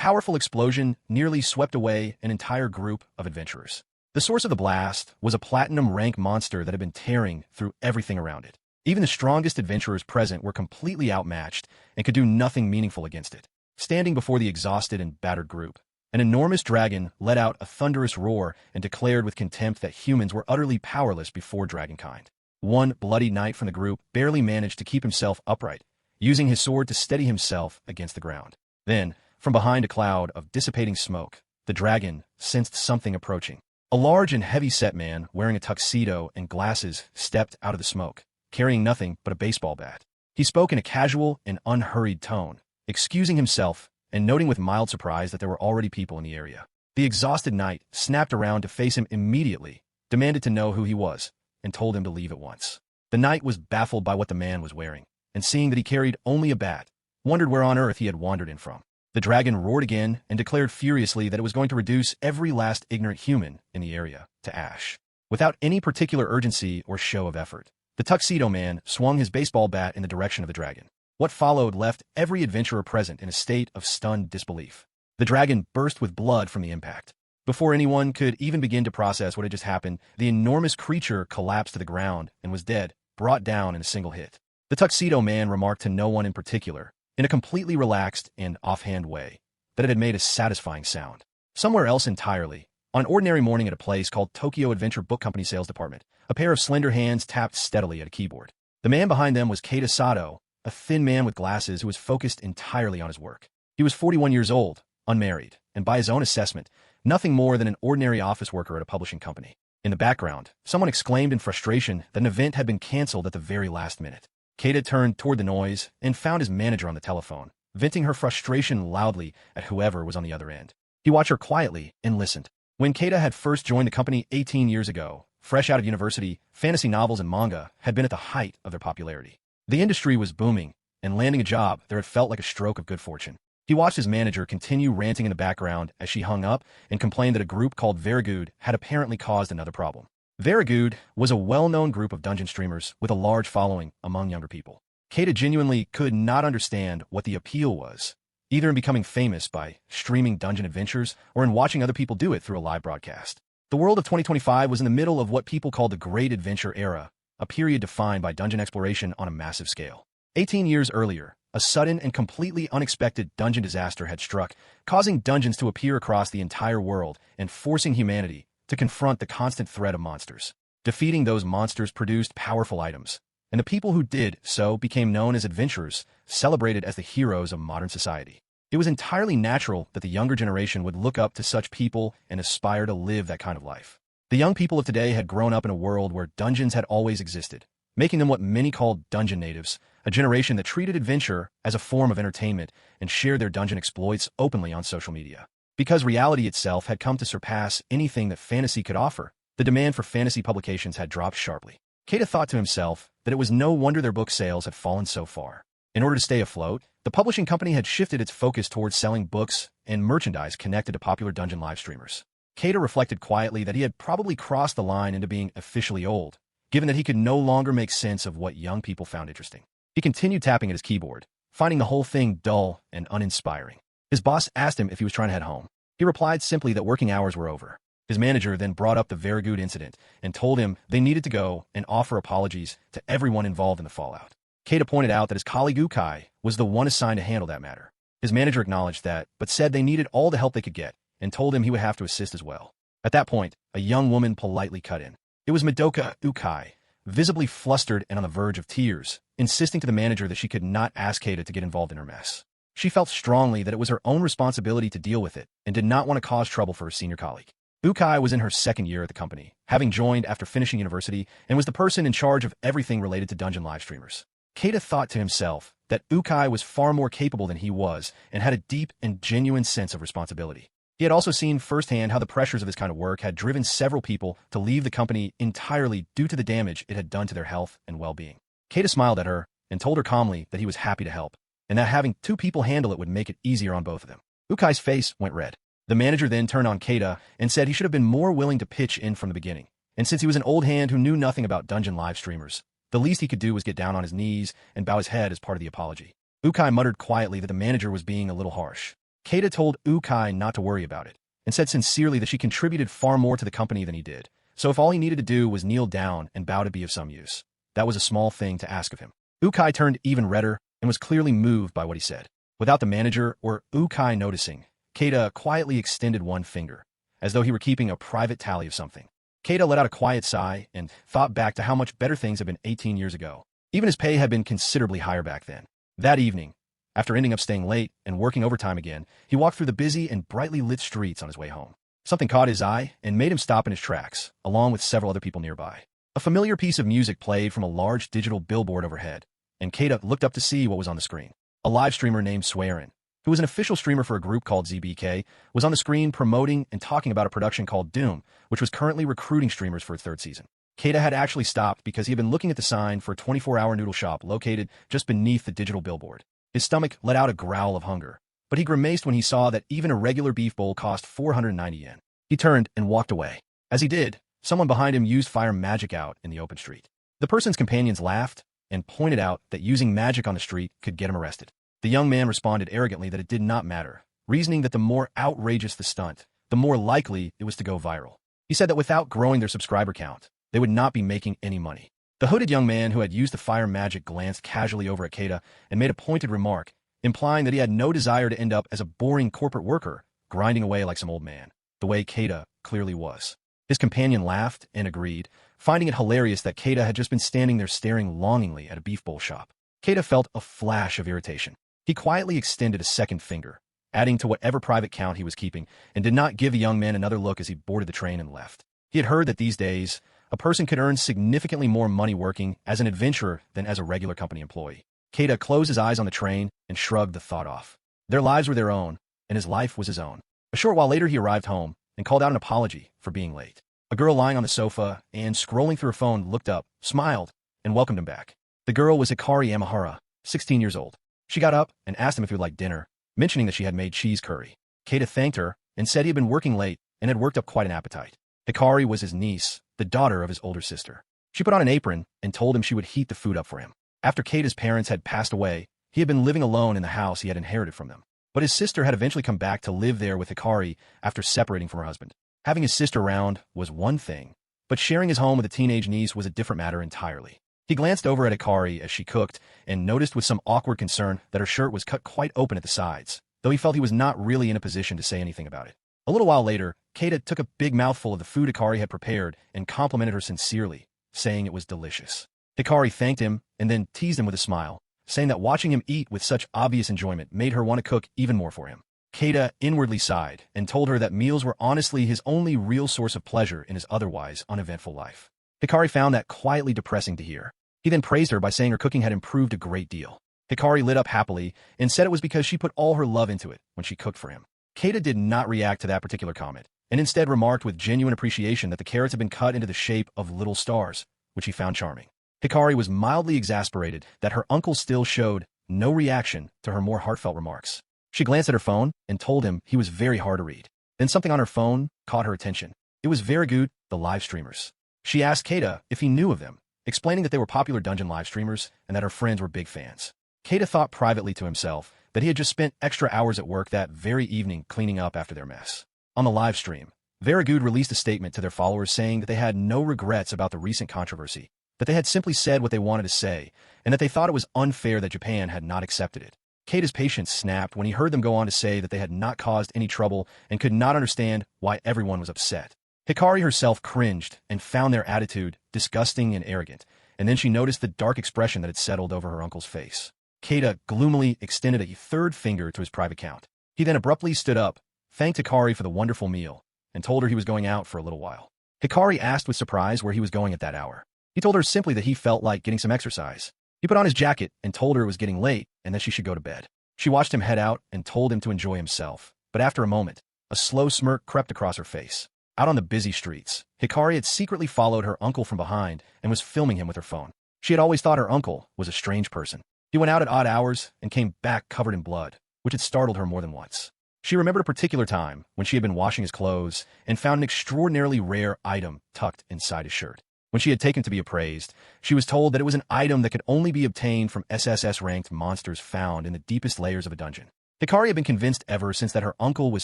powerful explosion nearly swept away an entire group of adventurers. The source of the blast was a platinum rank monster that had been tearing through everything around it. Even the strongest adventurers present were completely outmatched and could do nothing meaningful against it. Standing before the exhausted and battered group, an enormous dragon let out a thunderous roar and declared with contempt that humans were utterly powerless before dragonkind. One bloody knight from the group barely managed to keep himself upright, using his sword to steady himself against the ground. Then, from behind a cloud of dissipating smoke, the dragon sensed something approaching. A large and heavy-set man wearing a tuxedo and glasses stepped out of the smoke, carrying nothing but a baseball bat. He spoke in a casual and unhurried tone, excusing himself and noting with mild surprise that there were already people in the area. The exhausted knight snapped around to face him immediately, demanded to know who he was, and told him to leave at once. The knight was baffled by what the man was wearing, and seeing that he carried only a bat, wondered where on earth he had wandered in from. The dragon roared again and declared furiously that it was going to reduce every last ignorant human in the area to ash. Without any particular urgency or show of effort, the tuxedo man swung his baseball bat in the direction of the dragon. What followed left every adventurer present in a state of stunned disbelief. The dragon burst with blood from the impact. Before anyone could even begin to process what had just happened, the enormous creature collapsed to the ground and was dead, brought down in a single hit. The tuxedo man remarked to no one in particular, in a completely relaxed and offhand way, that it had made a satisfying sound. Somewhere else entirely, on an ordinary morning at a place called Tokyo Adventure Book Company Sales Department, a pair of slender hands tapped steadily at a keyboard. The man behind them was Keita Sato, a thin man with glasses who was focused entirely on his work. He was 41 years old, unmarried, and by his own assessment, nothing more than an ordinary office worker at a publishing company. In the background, someone exclaimed in frustration that an event had been canceled at the very last minute. Keita turned toward the noise and found his manager on the telephone, venting her frustration loudly at whoever was on the other end. He watched her quietly and listened. When Keita had first joined the company 18 years ago, fresh out of university, fantasy novels and manga had been at the height of their popularity. The industry was booming, and landing a job there had felt like a stroke of good fortune. He watched his manager continue ranting in the background as she hung up and complained that a group called Verigood had apparently caused another problem. Verigood was a well-known group of dungeon streamers with a large following among younger people. Keita genuinely could not understand what the appeal was, either in becoming famous by streaming dungeon adventures or in watching other people do it through a live broadcast. The world of 2025 was in the middle of what people called the Great Adventure Era, a period defined by dungeon exploration on a massive scale. 18 years earlier, a sudden and completely unexpected dungeon disaster had struck, causing dungeons to appear across the entire world and forcing humanity to confront the constant threat of monsters. Defeating those monsters produced powerful items, and the people who did so became known as adventurers, celebrated as the heroes of modern society. It was entirely natural that the younger generation would look up to such people and aspire to live that kind of life. The young people of today had grown up in a world where dungeons had always existed, making them what many called dungeon natives, a generation that treated adventure as a form of entertainment and shared their dungeon exploits openly on social media. Because reality itself had come to surpass anything that fantasy could offer, the demand for fantasy publications had dropped sharply. Keita thought to himself that it was no wonder their book sales had fallen so far. In order to stay afloat, the publishing company had shifted its focus towards selling books and merchandise connected to popular dungeon live streamers. Keita reflected quietly that he had probably crossed the line into being officially old, given that he could no longer make sense of what young people found interesting. He continued tapping at his keyboard, finding the whole thing dull and uninspiring. His boss asked him if he was trying to head home. He replied simply that working hours were over. His manager then brought up the Verigood incident and told him they needed to go and offer apologies to everyone involved in the fallout. Keita pointed out that his colleague Hikari was the one assigned to handle that matter. His manager acknowledged that, but said they needed all the help they could get, and told him he would have to assist as well. At that point, a young woman politely cut in. It was Madoka Hikari, visibly flustered and on the verge of tears, insisting to the manager that she could not ask Keita to get involved in her mess. She felt strongly that it was her own responsibility to deal with it and did not want to cause trouble for her senior colleague. Hikari was in her second year at the company, having joined after finishing university, and was the person in charge of everything related to dungeon live streamers. Keita thought to himself that Hikari was far more capable than he was and had a deep and genuine sense of responsibility. He had also seen firsthand how the pressures of this kind of work had driven several people to leave the company entirely due to the damage it had done to their health and well-being. Keita smiled at her and told her calmly that he was happy to help, and that having two people handle it would make it easier on both of them. Hikari's face went red. The manager then turned on Keita and said he should have been more willing to pitch in from the beginning, and since he was an old hand who knew nothing about dungeon live streamers, the least he could do was get down on his knees and bow his head as part of the apology. Hikari muttered quietly that the manager was being a little harsh. Keita told Ukai not to worry about it, and said sincerely that she contributed far more to the company than he did, so if all he needed to do was kneel down and bow to be of some use, that was a small thing to ask of him. Ukai turned even redder and was clearly moved by what he said. Without the manager or Ukai noticing, Keita quietly extended one finger, as though he were keeping a private tally of something. Keita let out a quiet sigh and thought back to how much better things had been 18 years ago. Even his pay had been considerably higher back then. That evening, after ending up staying late and working overtime again, he walked through the busy and brightly lit streets on his way home. Something caught his eye and made him stop in his tracks, along with several other people nearby. A familiar piece of music played from a large digital billboard overhead, and Keita looked up to see what was on the screen. A live streamer named Swearin, who was an official streamer for a group called ZBK, was on the screen promoting and talking about a production called Doom, which was currently recruiting streamers for its third season. Keita had actually stopped because he had been looking at the sign for a 24-hour noodle shop located just beneath the digital billboard. His stomach let out a growl of hunger, but he grimaced when he saw that even a regular beef bowl cost 490 yen. He turned and walked away. As he did, someone behind him used fire magic out in the open street. The person's companions laughed and pointed out that using magic on the street could get him arrested. The young man responded arrogantly that it did not matter, reasoning that the more outrageous the stunt, the more likely it was to go viral. He said that without growing their subscriber count, they would not be making any money. The hooded young man who had used the fire magic glanced casually over at Keita and made a pointed remark, implying that he had no desire to end up as a boring corporate worker, grinding away like some old man, the way Keita clearly was. His companion laughed and agreed, finding it hilarious that Keita had just been standing there staring longingly at a beef bowl shop. Keita felt a flash of irritation. He quietly extended a second finger, adding to whatever private count he was keeping, and did not give the young man another look as he boarded the train and left. He had heard that these days, a person could earn significantly more money working as an adventurer than as a regular company employee. Keita closed his eyes on the train and shrugged the thought off. Their lives were their own, and his life was his own. A short while later he arrived home and called out an apology for being late. A girl lying on the sofa and scrolling through her phone looked up, smiled, and welcomed him back. The girl was Hikari Amahara, 16 years old. She got up and asked him if he would like dinner, mentioning that she had made cheese curry. Keita thanked her and said he had been working late and had worked up quite an appetite. Hikari was his niece, the daughter of his older sister. She put on an apron and told him she would heat the food up for him. After Keita's parents had passed away, he had been living alone in the house he had inherited from them. But his sister had eventually come back to live there with Hikari after separating from her husband. Having his sister around was one thing, but sharing his home with a teenage niece was a different matter entirely. He glanced over at Hikari as she cooked and noticed with some awkward concern that her shirt was cut quite open at the sides, though he felt he was not really in a position to say anything about it. A little while later, Keita took a big mouthful of the food Hikari had prepared and complimented her sincerely, saying it was delicious. Hikari thanked him and then teased him with a smile, saying that watching him eat with such obvious enjoyment made her want to cook even more for him. Keita inwardly sighed and told her that meals were honestly his only real source of pleasure in his otherwise uneventful life. Hikari found that quietly depressing to hear. He then praised her by saying her cooking had improved a great deal. Hikari lit up happily and said it was because she put all her love into it when she cooked for him. Keita did not react to that particular comment, and instead remarked with genuine appreciation that the carrots had been cut into the shape of little stars, which he found charming. Hikari was mildly exasperated that her uncle still showed no reaction to her more heartfelt remarks. She glanced at her phone and told him he was very hard to read. Then something on her phone caught her attention. It was Verigood, the live streamers. She asked Keita if he knew of them, explaining that they were popular dungeon live streamers and that her friends were big fans. Keita thought privately to himself that he had just spent extra hours at work that very evening cleaning up after their mess. On the live stream, Verigood released a statement to their followers saying that they had no regrets about the recent controversy, that they had simply said what they wanted to say, and that they thought it was unfair that Japan had not accepted it. Keita's patience snapped when he heard them go on to say that they had not caused any trouble and could not understand why everyone was upset. Hikari herself cringed and found their attitude disgusting and arrogant, and then she noticed the dark expression that had settled over her uncle's face. Keita gloomily extended a third finger to his private count. He then abruptly stood up, thanked Hikari for the wonderful meal, and told her he was going out for a little while. Hikari asked with surprise where he was going at that hour. He told her simply that he felt like getting some exercise. He put on his jacket and told her it was getting late and that she should go to bed. She watched him head out and told him to enjoy himself, but after a moment, a slow smirk crept across her face. Out on the busy streets, Hikari had secretly followed her uncle from behind and was filming him with her phone. She had always thought her uncle was a strange person. He went out at odd hours and came back covered in blood, which had startled her more than once. She remembered a particular time when she had been washing his clothes and found an extraordinarily rare item tucked inside his shirt. When she had taken to be appraised, she was told that it was an item that could only be obtained from SSS-ranked monsters found in the deepest layers of a dungeon. Hikari had been convinced ever since that her uncle was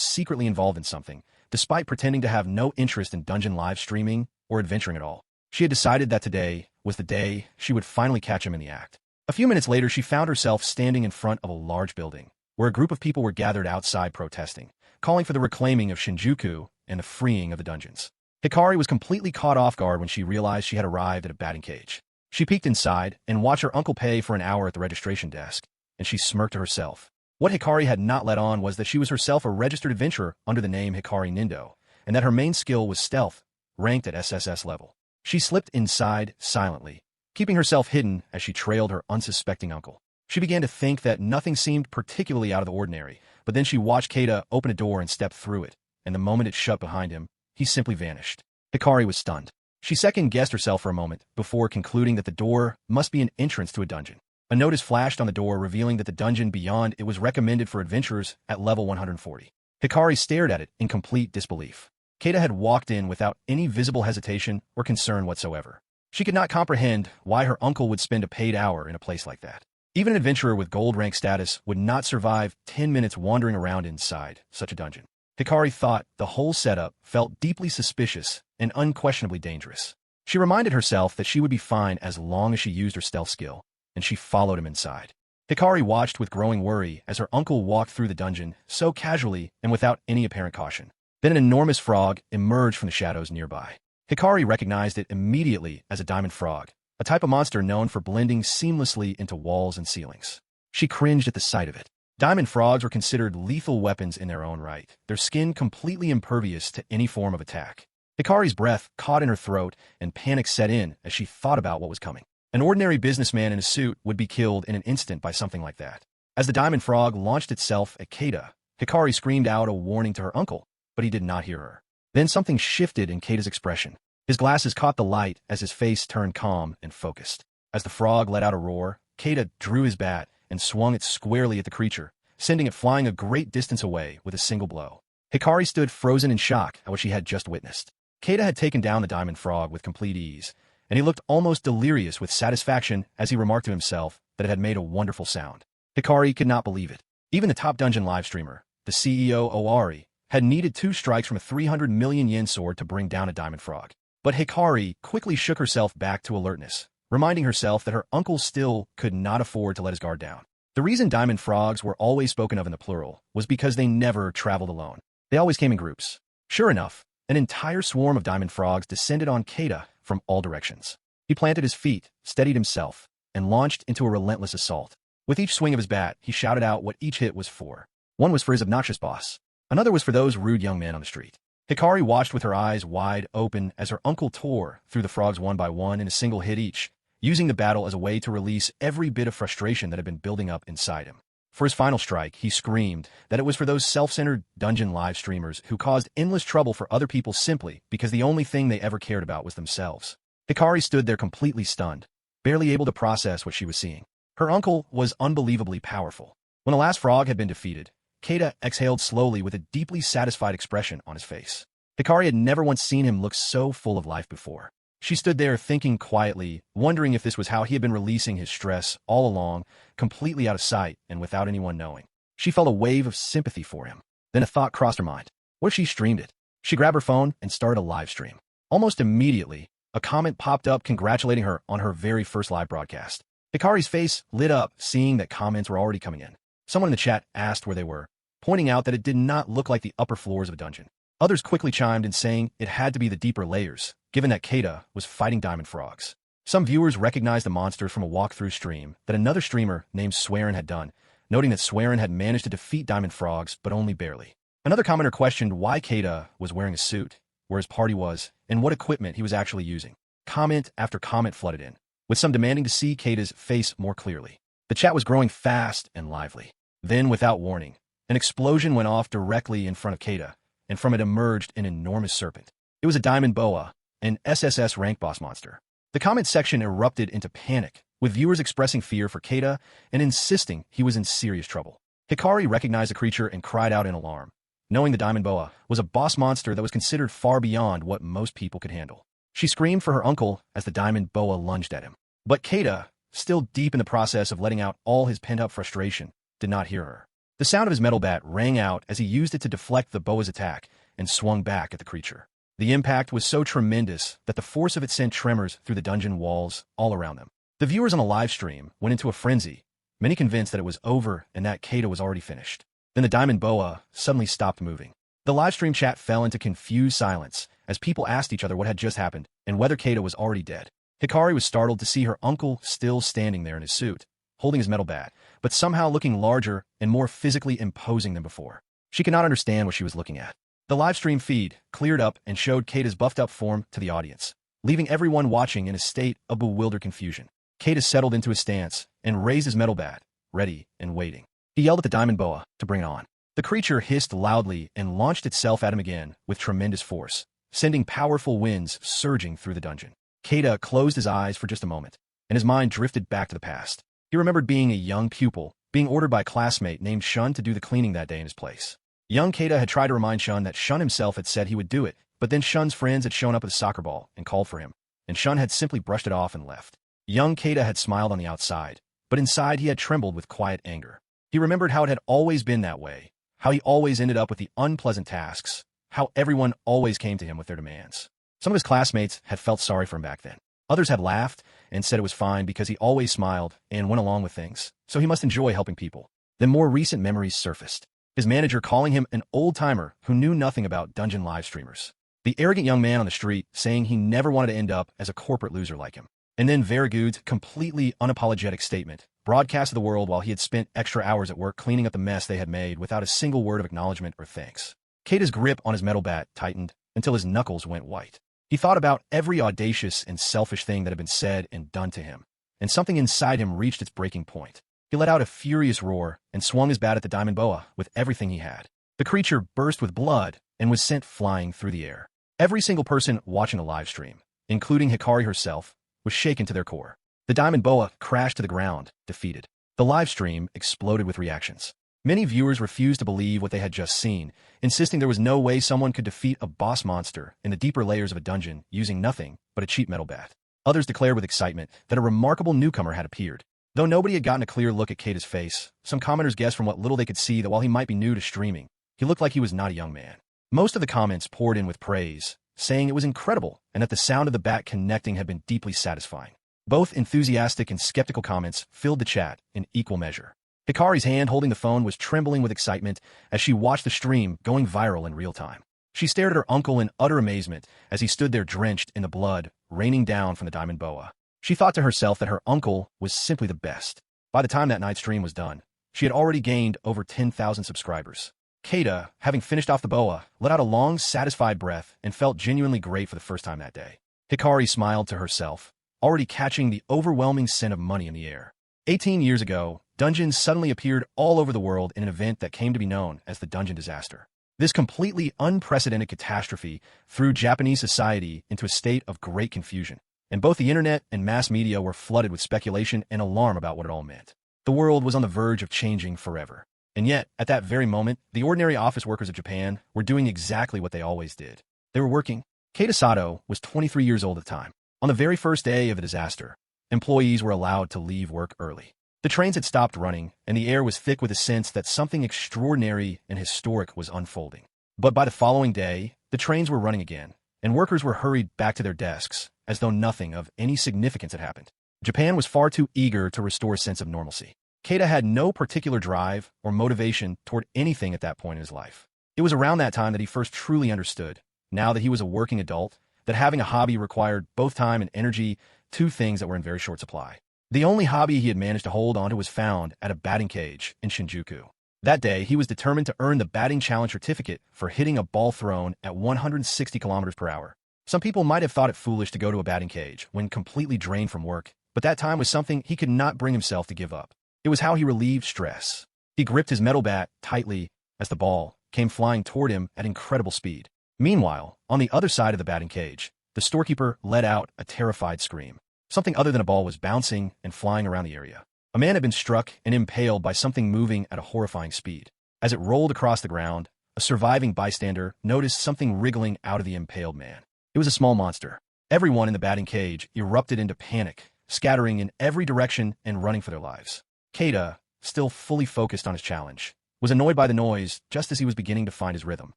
secretly involved in something, despite pretending to have no interest in dungeon live streaming or adventuring at all. She had decided that today was the day she would finally catch him in the act. A few minutes later, she found herself standing in front of a large building, where a group of people were gathered outside protesting, calling for the reclaiming of Shinjuku and the freeing of the dungeons. Hikari was completely caught off guard when she realized she had arrived at a batting cage. She peeked inside and watched her uncle pay for an hour at the registration desk, and she smirked to herself. What Hikari had not let on was that she was herself a registered adventurer under the name Hikari Nindo, and that her main skill was stealth, ranked at SSS level. She slipped inside silently, keeping herself hidden as she trailed her unsuspecting uncle. She began to think that nothing seemed particularly out of the ordinary, but then she watched Keita open a door and step through it, and the moment it shut behind him, he simply vanished. Hikari was stunned. She second-guessed herself for a moment before concluding that the door must be an entrance to a dungeon. A notice flashed on the door revealing that the dungeon beyond it was recommended for adventurers at level 140. Hikari stared at it in complete disbelief. Keita had walked in without any visible hesitation or concern whatsoever. She could not comprehend why her uncle would spend a paid hour in a place like that. Even an adventurer with gold rank status would not survive 10 minutes wandering around inside such a dungeon. Hikari thought the whole setup felt deeply suspicious and unquestionably dangerous. She reminded herself that she would be fine as long as she used her stealth skill, and she followed him inside. Hikari watched with growing worry as her uncle walked through the dungeon so casually and without any apparent caution. Then an enormous frog emerged from the shadows nearby. Hikari recognized it immediately as a diamond frog, a type of monster known for blending seamlessly into walls and ceilings. She cringed at the sight of it. Diamond frogs were considered lethal weapons in their own right, their skin completely impervious to any form of attack. Hikari's breath caught in her throat and panic set in as she thought about what was coming. An ordinary businessman in a suit would be killed in an instant by something like that. As the diamond frog launched itself at Keita, Hikari screamed out a warning to her uncle, but he did not hear her. Then something shifted in Keita's expression. His glasses caught the light as his face turned calm and focused. As the frog let out a roar, Keita drew his bat and swung it squarely at the creature, sending it flying a great distance away with a single blow. Hikari stood frozen in shock at what she had just witnessed. Keita had taken down the diamond frog with complete ease, and he looked almost delirious with satisfaction as he remarked to himself that it had made a wonderful sound. Hikari could not believe it. Even the top dungeon live streamer, the CEO Owari, had needed 2 strikes from a 300 million yen sword to bring down a diamond frog. But Hikari quickly shook herself back to alertness, reminding herself that her uncle still could not afford to let his guard down. The reason diamond frogs were always spoken of in the plural was because they never traveled alone. They always came in groups. Sure enough, an entire swarm of diamond frogs descended on Keita from all directions. He planted his feet, steadied himself, and launched into a relentless assault. With each swing of his bat, he shouted out what each hit was for. One was for his obnoxious boss. Another was for those rude young men on the street. Hikari watched with her eyes wide open as her uncle tore through the frogs one by one in a single hit each, using the battle as a way to release every bit of frustration that had been building up inside him. For his final strike, he screamed that it was for those self-centered dungeon live streamers who caused endless trouble for other people simply because the only thing they ever cared about was themselves. Hikari stood there completely stunned, barely able to process what she was seeing. Her uncle was unbelievably powerful. When the last frog had been defeated, Keita exhaled slowly with a deeply satisfied expression on his face. Hikari had never once seen him look so full of life before. She stood there thinking quietly, wondering if this was how he had been releasing his stress all along, completely out of sight and without anyone knowing. She felt a wave of sympathy for him. Then a thought crossed her mind. What if she streamed it? She grabbed her phone and started a live stream. Almost immediately, a comment popped up congratulating her on her very first live broadcast. Hikari's face lit up, seeing that comments were already coming in. Someone in the chat asked where they were, pointing out that it did not look like the upper floors of a dungeon. Others quickly chimed in saying it had to be the deeper layers, given that Keita was fighting diamond frogs. Some viewers recognized the monsters from a walkthrough stream that another streamer named Swearin had done, noting that Swearin had managed to defeat diamond frogs, but only barely. Another commenter questioned why Keita was wearing a suit, where his party was, and what equipment he was actually using. Comment after comment flooded in, with some demanding to see Keita's face more clearly. The chat was growing fast and lively. Then, without warning, an explosion went off directly in front of Keita, and from it emerged an enormous serpent. It was a diamond boa, an SSS rank boss monster. The comment section erupted into panic, with viewers expressing fear for Keita and insisting he was in serious trouble. Hikari recognized the creature and cried out in alarm, knowing the diamond boa was a boss monster that was considered far beyond what most people could handle. She screamed for her uncle as the diamond boa lunged at him. But Keita, still deep in the process of letting out all his pent-up frustration, did not hear her. The sound of his metal bat rang out as he used it to deflect the boa's attack and swung back at the creature. The impact was so tremendous that the force of it sent tremors through the dungeon walls all around them. The viewers on the live stream went into a frenzy, many convinced that it was over and that Keita was already finished. Then the diamond boa suddenly stopped moving. The live stream chat fell into confused silence as people asked each other what had just happened and whether Keita was already dead. Hikari was startled to see her uncle still standing there in his suit, holding his metal bat, but somehow looking larger and more physically imposing than before. She could not understand what she was looking at. The live stream feed cleared up and showed Keita's buffed-up form to the audience, leaving everyone watching in a state of bewildered confusion. Keita settled into his stance and raised his metal bat, ready and waiting. He yelled at the diamond boa to bring it on. The creature hissed loudly and launched itself at him again with tremendous force, sending powerful winds surging through the dungeon. Keita closed his eyes for just a moment, and his mind drifted back to the past. He remembered being a young pupil, being ordered by a classmate named Shun to do the cleaning that day in his place. Young Keita had tried to remind Shun that Shun himself had said he would do it, but then Shun's friends had shown up with a soccer ball and called for him, and Shun had simply brushed it off and left. Young Keita had smiled on the outside, but inside he had trembled with quiet anger. He remembered how it had always been that way, how he always ended up with the unpleasant tasks, how everyone always came to him with their demands. Some of his classmates had felt sorry for him back then. Others had laughed and said it was fine because he always smiled and went along with things, so he must enjoy helping people. Then more recent memories surfaced. His manager calling him an old-timer who knew nothing about dungeon live streamers. The arrogant young man on the street saying he never wanted to end up as a corporate loser like him. And then Verigood's completely unapologetic statement, broadcast to the world while he had spent extra hours at work cleaning up the mess they had made without a single word of acknowledgement or thanks. Keita's grip on his metal bat tightened until his knuckles went white. He thought about every audacious and selfish thing that had been said and done to him, and something inside him reached its breaking point. He let out a furious roar and swung his bat at the diamond boa with everything he had. The creature burst with blood and was sent flying through the air. Every single person watching the live stream, including Hikari herself, was shaken to their core. The diamond boa crashed to the ground, defeated. The live stream exploded with reactions. Many viewers refused to believe what they had just seen, insisting there was no way someone could defeat a boss monster in the deeper layers of a dungeon using nothing but a cheap metal bat. Others declared with excitement that a remarkable newcomer had appeared. Though nobody had gotten a clear look at Keita's face, some commenters guessed from what little they could see that while he might be new to streaming, he looked like he was not a young man. Most of the comments poured in with praise, saying it was incredible and that the sound of the bat connecting had been deeply satisfying. Both enthusiastic and skeptical comments filled the chat in equal measure. Hikari's hand holding the phone was trembling with excitement as she watched the stream going viral in real time. She stared at her uncle in utter amazement as he stood there drenched in the blood raining down from the diamond boa. She thought to herself that her uncle was simply the best. By the time that night's stream was done, she had already gained over 10,000 subscribers. Keita, having finished off the boa, let out a long, satisfied breath and felt genuinely great for the first time that day. Hikari smiled to herself, already catching the overwhelming scent of money in the air. 18 years ago, dungeons suddenly appeared all over the world in an event that came to be known as the Dungeon Disaster. This completely unprecedented catastrophe threw Japanese society into a state of great confusion, and both the internet and mass media were flooded with speculation and alarm about what it all meant. The world was on the verge of changing forever. And yet, at that very moment, the ordinary office workers of Japan were doing exactly what they always did. They were working. Keita Sato was 23 years old at the time. On the very first day of the disaster, employees were allowed to leave work early. The trains had stopped running, and the air was thick with a sense that something extraordinary and historic was unfolding. But by the following day, the trains were running again, and workers were hurried back to their desks, as though nothing of any significance had happened. Japan was far too eager to restore a sense of normalcy. Keita had no particular drive or motivation toward anything at that point in his life. It was around that time that he first truly understood, now that he was a working adult, that having a hobby required both time and energy, two things that were in very short supply. The only hobby he had managed to hold onto was found at a batting cage in Shinjuku. That day, he was determined to earn the batting challenge certificate for hitting a ball thrown at 160 kilometers per hour. Some people might have thought it foolish to go to a batting cage when completely drained from work, but that time was something he could not bring himself to give up. It was how he relieved stress. He gripped his metal bat tightly as the ball came flying toward him at incredible speed. Meanwhile, on the other side of the batting cage, the storekeeper let out a terrified scream. Something other than a ball was bouncing and flying around the area. A man had been struck and impaled by something moving at a horrifying speed. As it rolled across the ground, a surviving bystander noticed something wriggling out of the impaled man. It was a small monster. Everyone in the batting cage erupted into panic, scattering in every direction and running for their lives. Keita, still fully focused on his challenge, was annoyed by the noise just as he was beginning to find his rhythm.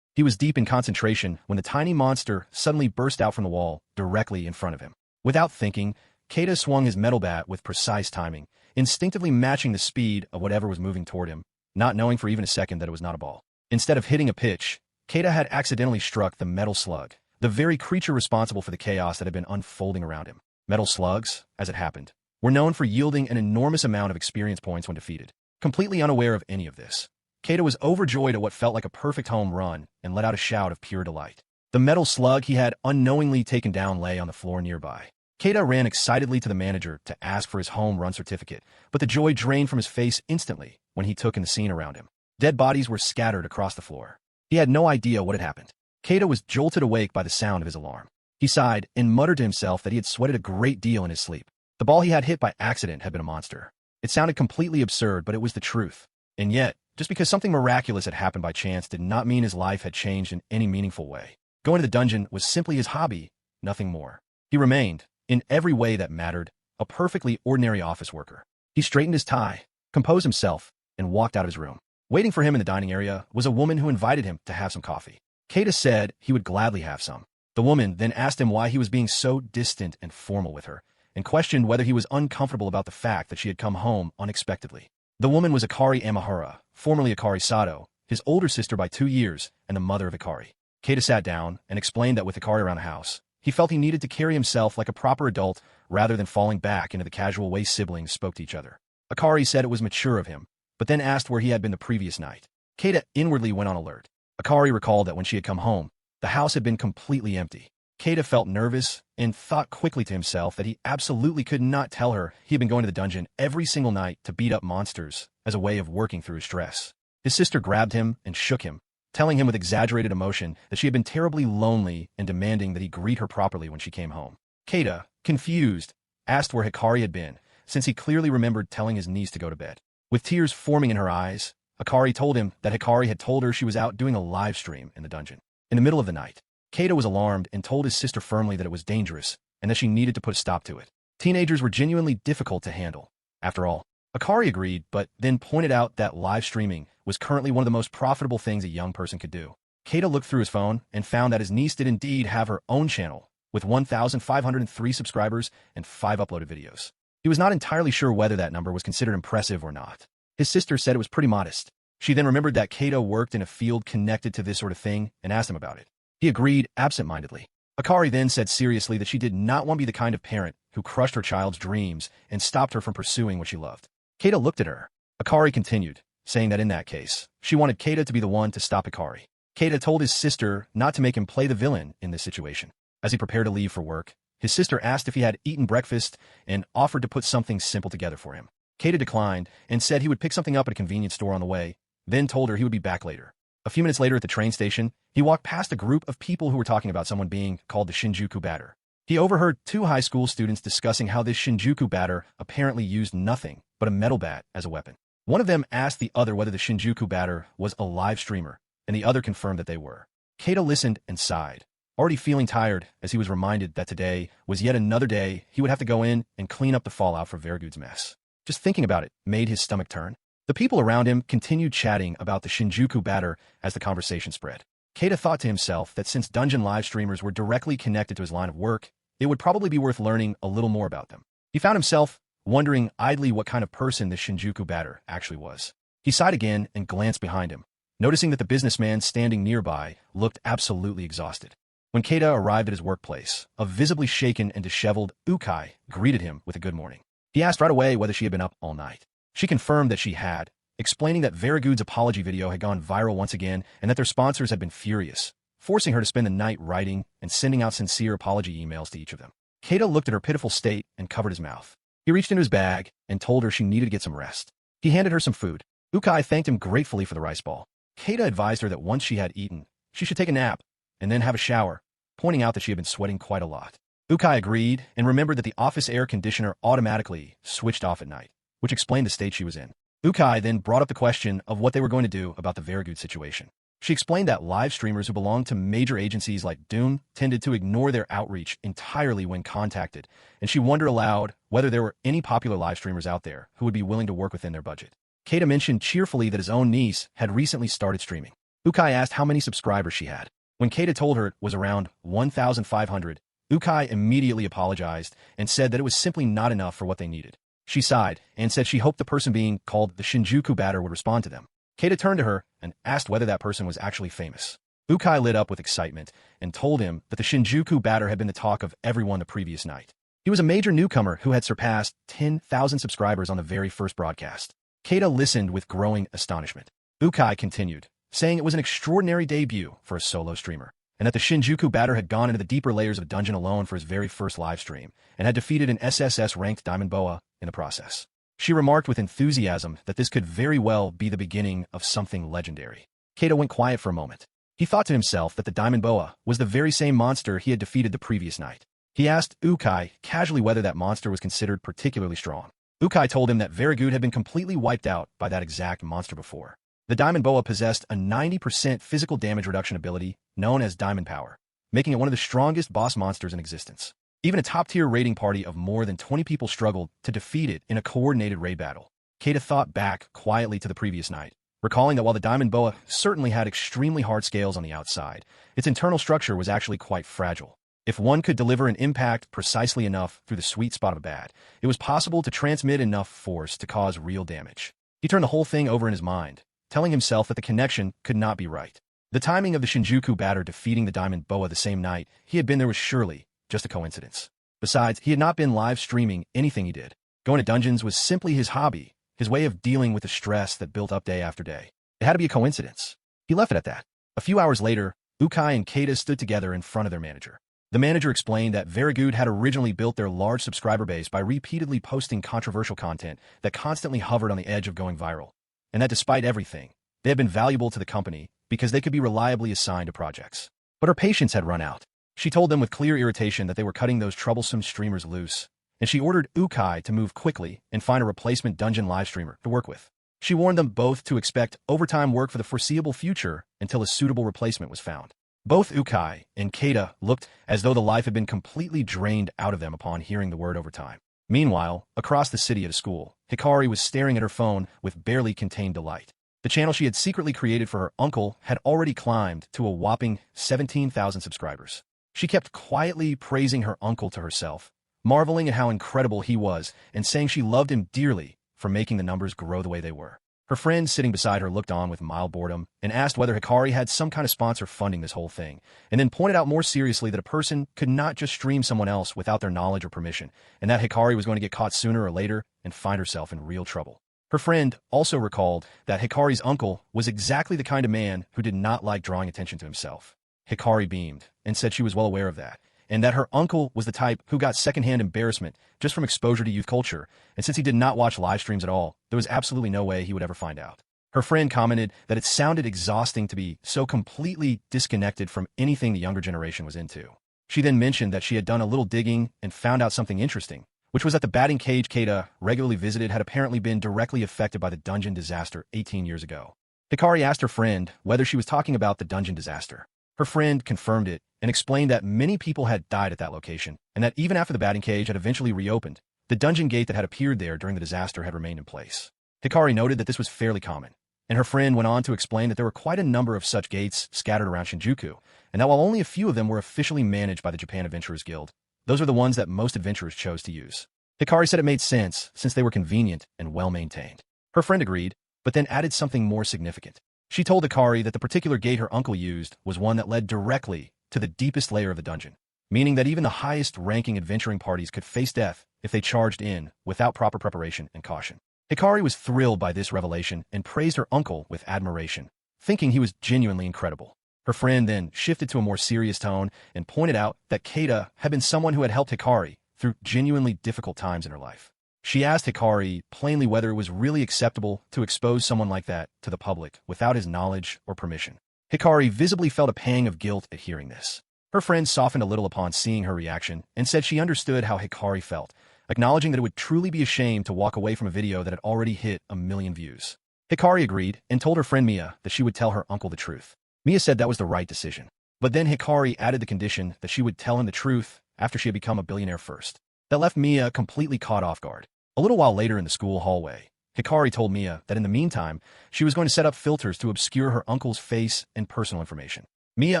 He was deep in concentration when the tiny monster suddenly burst out from the wall directly in front of him. Without thinking, Keita swung his metal bat with precise timing, instinctively matching the speed of whatever was moving toward him, not knowing for even a second that it was not a ball. Instead of hitting a pitch, Keita had accidentally struck the metal slug, the very creature responsible for the chaos that had been unfolding around him. Metal slugs, as it happened, were known for yielding an enormous amount of experience points when defeated. Completely unaware of any of this, Keita was overjoyed at what felt like a perfect home run and let out a shout of pure delight. The metal slug he had unknowingly taken down lay on the floor nearby. Keita ran excitedly to the manager to ask for his home run certificate, but the joy drained from his face instantly when he took in the scene around him. Dead bodies were scattered across the floor. He had no idea what had happened. Keita was jolted awake by the sound of his alarm. He sighed and muttered to himself that he had sweated a great deal in his sleep. The ball he had hit by accident had been a monster. It sounded completely absurd, but it was the truth. And yet, just because something miraculous had happened by chance did not mean his life had changed in any meaningful way. Going to the dungeon was simply his hobby, nothing more. He remained, in every way that mattered, a perfectly ordinary office worker. He straightened his tie, composed himself, and walked out of his room. Waiting for him in the dining area was a woman who invited him to have some coffee. Keita said he would gladly have some. The woman then asked him why he was being so distant and formal with her, and questioned whether he was uncomfortable about the fact that she had come home unexpectedly. The woman was Hikari Amahara, formerly Hikari Sato, his older sister by 2 years and the mother of Hikari. Keita sat down and explained that with Hikari around the house, he felt he needed to carry himself like a proper adult rather than falling back into the casual way siblings spoke to each other. Hikari said it was mature of him, but then asked where he had been the previous night. Keita inwardly went on alert. Hikari recalled that when she had come home, the house had been completely empty. Keita felt nervous and thought quickly to himself that he absolutely could not tell her he had been going to the dungeon every single night to beat up monsters as a way of working through his stress. His sister grabbed him and shook him, telling him with exaggerated emotion that she had been terribly lonely and demanding that he greet her properly when she came home. Keita, confused, asked where Hikari had been, since he clearly remembered telling his niece to go to bed. With tears forming in her eyes, Hikari told him that Hikari had told her she was out doing a live stream in the dungeon. In the middle of the night, Keita was alarmed and told his sister firmly that it was dangerous and that she needed to put a stop to it. Teenagers were genuinely difficult to handle. After all, Hikari agreed, but then pointed out that live streaming was currently one of the most profitable things a young person could do. Keita looked through his phone and found that his niece did indeed have her own channel, with 1,503 subscribers and 5 uploaded videos. He was not entirely sure whether that number was considered impressive or not. His sister said it was pretty modest. She then remembered that Keita worked in a field connected to this sort of thing and asked him about it. He agreed absent-mindedly. Hikari then said seriously that she did not want to be the kind of parent who crushed her child's dreams and stopped her from pursuing what she loved. Keita looked at her. Hikari continued, saying that in that case, she wanted Keita to be the one to stop Hikari. Keita told his sister not to make him play the villain in this situation. As he prepared to leave for work, his sister asked if he had eaten breakfast and offered to put something simple together for him. Keita declined and said he would pick something up at a convenience store on the way, then told her he would be back later. A few minutes later at the train station, he walked past a group of people who were talking about someone being called the Shinjuku batter. He overheard 2 high school students discussing how this Shinjuku batter apparently used nothing but a metal bat as a weapon. One of them asked the other whether the Shinjuku batter was a live streamer, and the other confirmed that they were. Keita listened and sighed, already feeling tired as he was reminded that today was yet another day he would have to go in and clean up the fallout for Verigood's mess. Just thinking about it made his stomach turn. The people around him continued chatting about the Shinjuku batter as the conversation spread. Keita thought to himself that since dungeon live streamers were directly connected to his line of work, it would probably be worth learning a little more about them. He found himself wondering idly what kind of person the Shinjuku batter actually was. He sighed again and glanced behind him, noticing that the businessman standing nearby looked absolutely exhausted. When Keita arrived at his workplace, a visibly shaken and disheveled Ukai greeted him with a good morning. He asked right away whether she had been up all night. She confirmed that she had, explaining that Verigood's apology video had gone viral once again and that their sponsors had been furious, forcing her to spend the night writing and sending out sincere apology emails to each of them. Keita looked at her pitiful state and covered his mouth. He reached into his bag and told her she needed to get some rest. He handed her some food. Ukai thanked him gratefully for the rice ball. Keita advised her that once she had eaten, she should take a nap and then have a shower, pointing out that she had been sweating quite a lot. Ukai agreed and remembered that the office air conditioner automatically switched off at night, which explained the state she was in. Ukai then brought up the question of what they were going to do about the Verigood situation. She explained that live streamers who belonged to major agencies like Dune tended to ignore their outreach entirely when contacted, and she wondered aloud whether there were any popular live streamers out there who would be willing to work within their budget. Keita mentioned cheerfully that his own niece had recently started streaming. Ukai asked how many subscribers she had. When Keita told her it was around 1,500, Ukai immediately apologized and said that it was simply not enough for what they needed. She sighed and said she hoped the person being called the Shinjuku batter would respond to them. Keita turned to her and asked whether that person was actually famous. Ukai lit up with excitement and told him that the Shinjuku batter had been the talk of everyone the previous night. He was a major newcomer who had surpassed 10,000 subscribers on the very first broadcast. Keita listened with growing astonishment. Ukai continued, saying it was an extraordinary debut for a solo streamer, and that the Shinjuku batter had gone into the deeper layers of dungeon alone for his very first live stream, and had defeated an SSS-ranked Diamond Boa in the process. She remarked with enthusiasm that this could very well be the beginning of something legendary. Keita went quiet for a moment. He thought to himself that the Diamond Boa was the very same monster he had defeated the previous night. He asked Ukai casually whether that monster was considered particularly strong. Ukai told him that Verigood had been completely wiped out by that exact monster before. The Diamond Boa possessed a 90% physical damage reduction ability known as Diamond Power, making it one of the strongest boss monsters in existence. Even a top-tier raiding party of more than 20 people struggled to defeat it in a coordinated raid battle. Keita thought back quietly to the previous night, recalling that while the Diamond Boa certainly had extremely hard scales on the outside, its internal structure was actually quite fragile. If one could deliver an impact precisely enough through the sweet spot of a bat, it was possible to transmit enough force to cause real damage. He turned the whole thing over in his mind, telling himself that the connection could not be right. The timing of the Shinjuku batter defeating the Diamond Boa the same night he had been there was surely just a coincidence. Besides, he had not been live streaming anything he did. Going to dungeons was simply his hobby, his way of dealing with the stress that built up day after day. It had to be a coincidence. He left it at that. A few hours later, Ukai and Keita stood together in front of their manager. The manager explained that Verigood had originally built their large subscriber base by repeatedly posting controversial content that constantly hovered on the edge of going viral, and that despite everything, they had been valuable to the company because they could be reliably assigned to projects. But her patience had run out. She told them with clear irritation that they were cutting those troublesome streamers loose, and she ordered Ukai to move quickly and find a replacement dungeon live streamer to work with. She warned them both to expect overtime work for the foreseeable future until a suitable replacement was found. Both Ukai and Keita looked as though the life had been completely drained out of them upon hearing the word overtime. Meanwhile, across the city at a school, Hikari was staring at her phone with barely contained delight. The channel she had secretly created for her uncle had already climbed to a whopping 17,000 subscribers. She kept quietly praising her uncle to herself, marveling at how incredible he was and saying she loved him dearly for making the numbers grow the way they were. Her friend sitting beside her looked on with mild boredom and asked whether Hikari had some kind of sponsor funding this whole thing, and then pointed out more seriously that a person could not just stream someone else without their knowledge or permission, and that Hikari was going to get caught sooner or later and find herself in real trouble. Her friend also recalled that Hikari's uncle was exactly the kind of man who did not like drawing attention to himself. Hikari beamed and said she was well aware of that, and that her uncle was the type who got secondhand embarrassment just from exposure to youth culture, and since he did not watch live streams at all, there was absolutely no way he would ever find out. Her friend commented that it sounded exhausting to be so completely disconnected from anything the younger generation was into. She then mentioned that she had done a little digging and found out something interesting, which was that the batting cage Keita regularly visited had apparently been directly affected by the dungeon disaster 18 years ago. Hikari asked her friend whether she was talking about the dungeon disaster. Her friend confirmed it and explained that many people had died at that location, and that even after the batting cage had eventually reopened, the dungeon gate that had appeared there during the disaster had remained in place. Hikari noted that this was fairly common, and her friend went on to explain that there were quite a number of such gates scattered around Shinjuku, and that while only a few of them were officially managed by the Japan Adventurers Guild, those are the ones that most adventurers chose to use. Hikari said it made sense since they were convenient and well-maintained. Her friend agreed, but then added something more significant. She told Hikari that the particular gate her uncle used was one that led directly to the deepest layer of the dungeon, meaning that even the highest-ranking adventuring parties could face death if they charged in without proper preparation and caution. Hikari was thrilled by this revelation and praised her uncle with admiration, thinking he was genuinely incredible. Her friend then shifted to a more serious tone and pointed out that Keita had been someone who had helped Hikari through genuinely difficult times in her life. She asked Hikari plainly whether it was really acceptable to expose someone like that to the public without his knowledge or permission. Hikari visibly felt a pang of guilt at hearing this. Her friend softened a little upon seeing her reaction and said she understood how Hikari felt, acknowledging that it would truly be a shame to walk away from a video that had already hit 1 million views. Hikari agreed and told her friend Mia that she would tell her uncle the truth. Mia said that was the right decision. But then Hikari added the condition that she would tell him the truth after she had become a billionaire first. That left Mia completely caught off guard. A little while later in the school hallway, Hikari told Mia that in the meantime, she was going to set up filters to obscure her uncle's face and personal information. Mia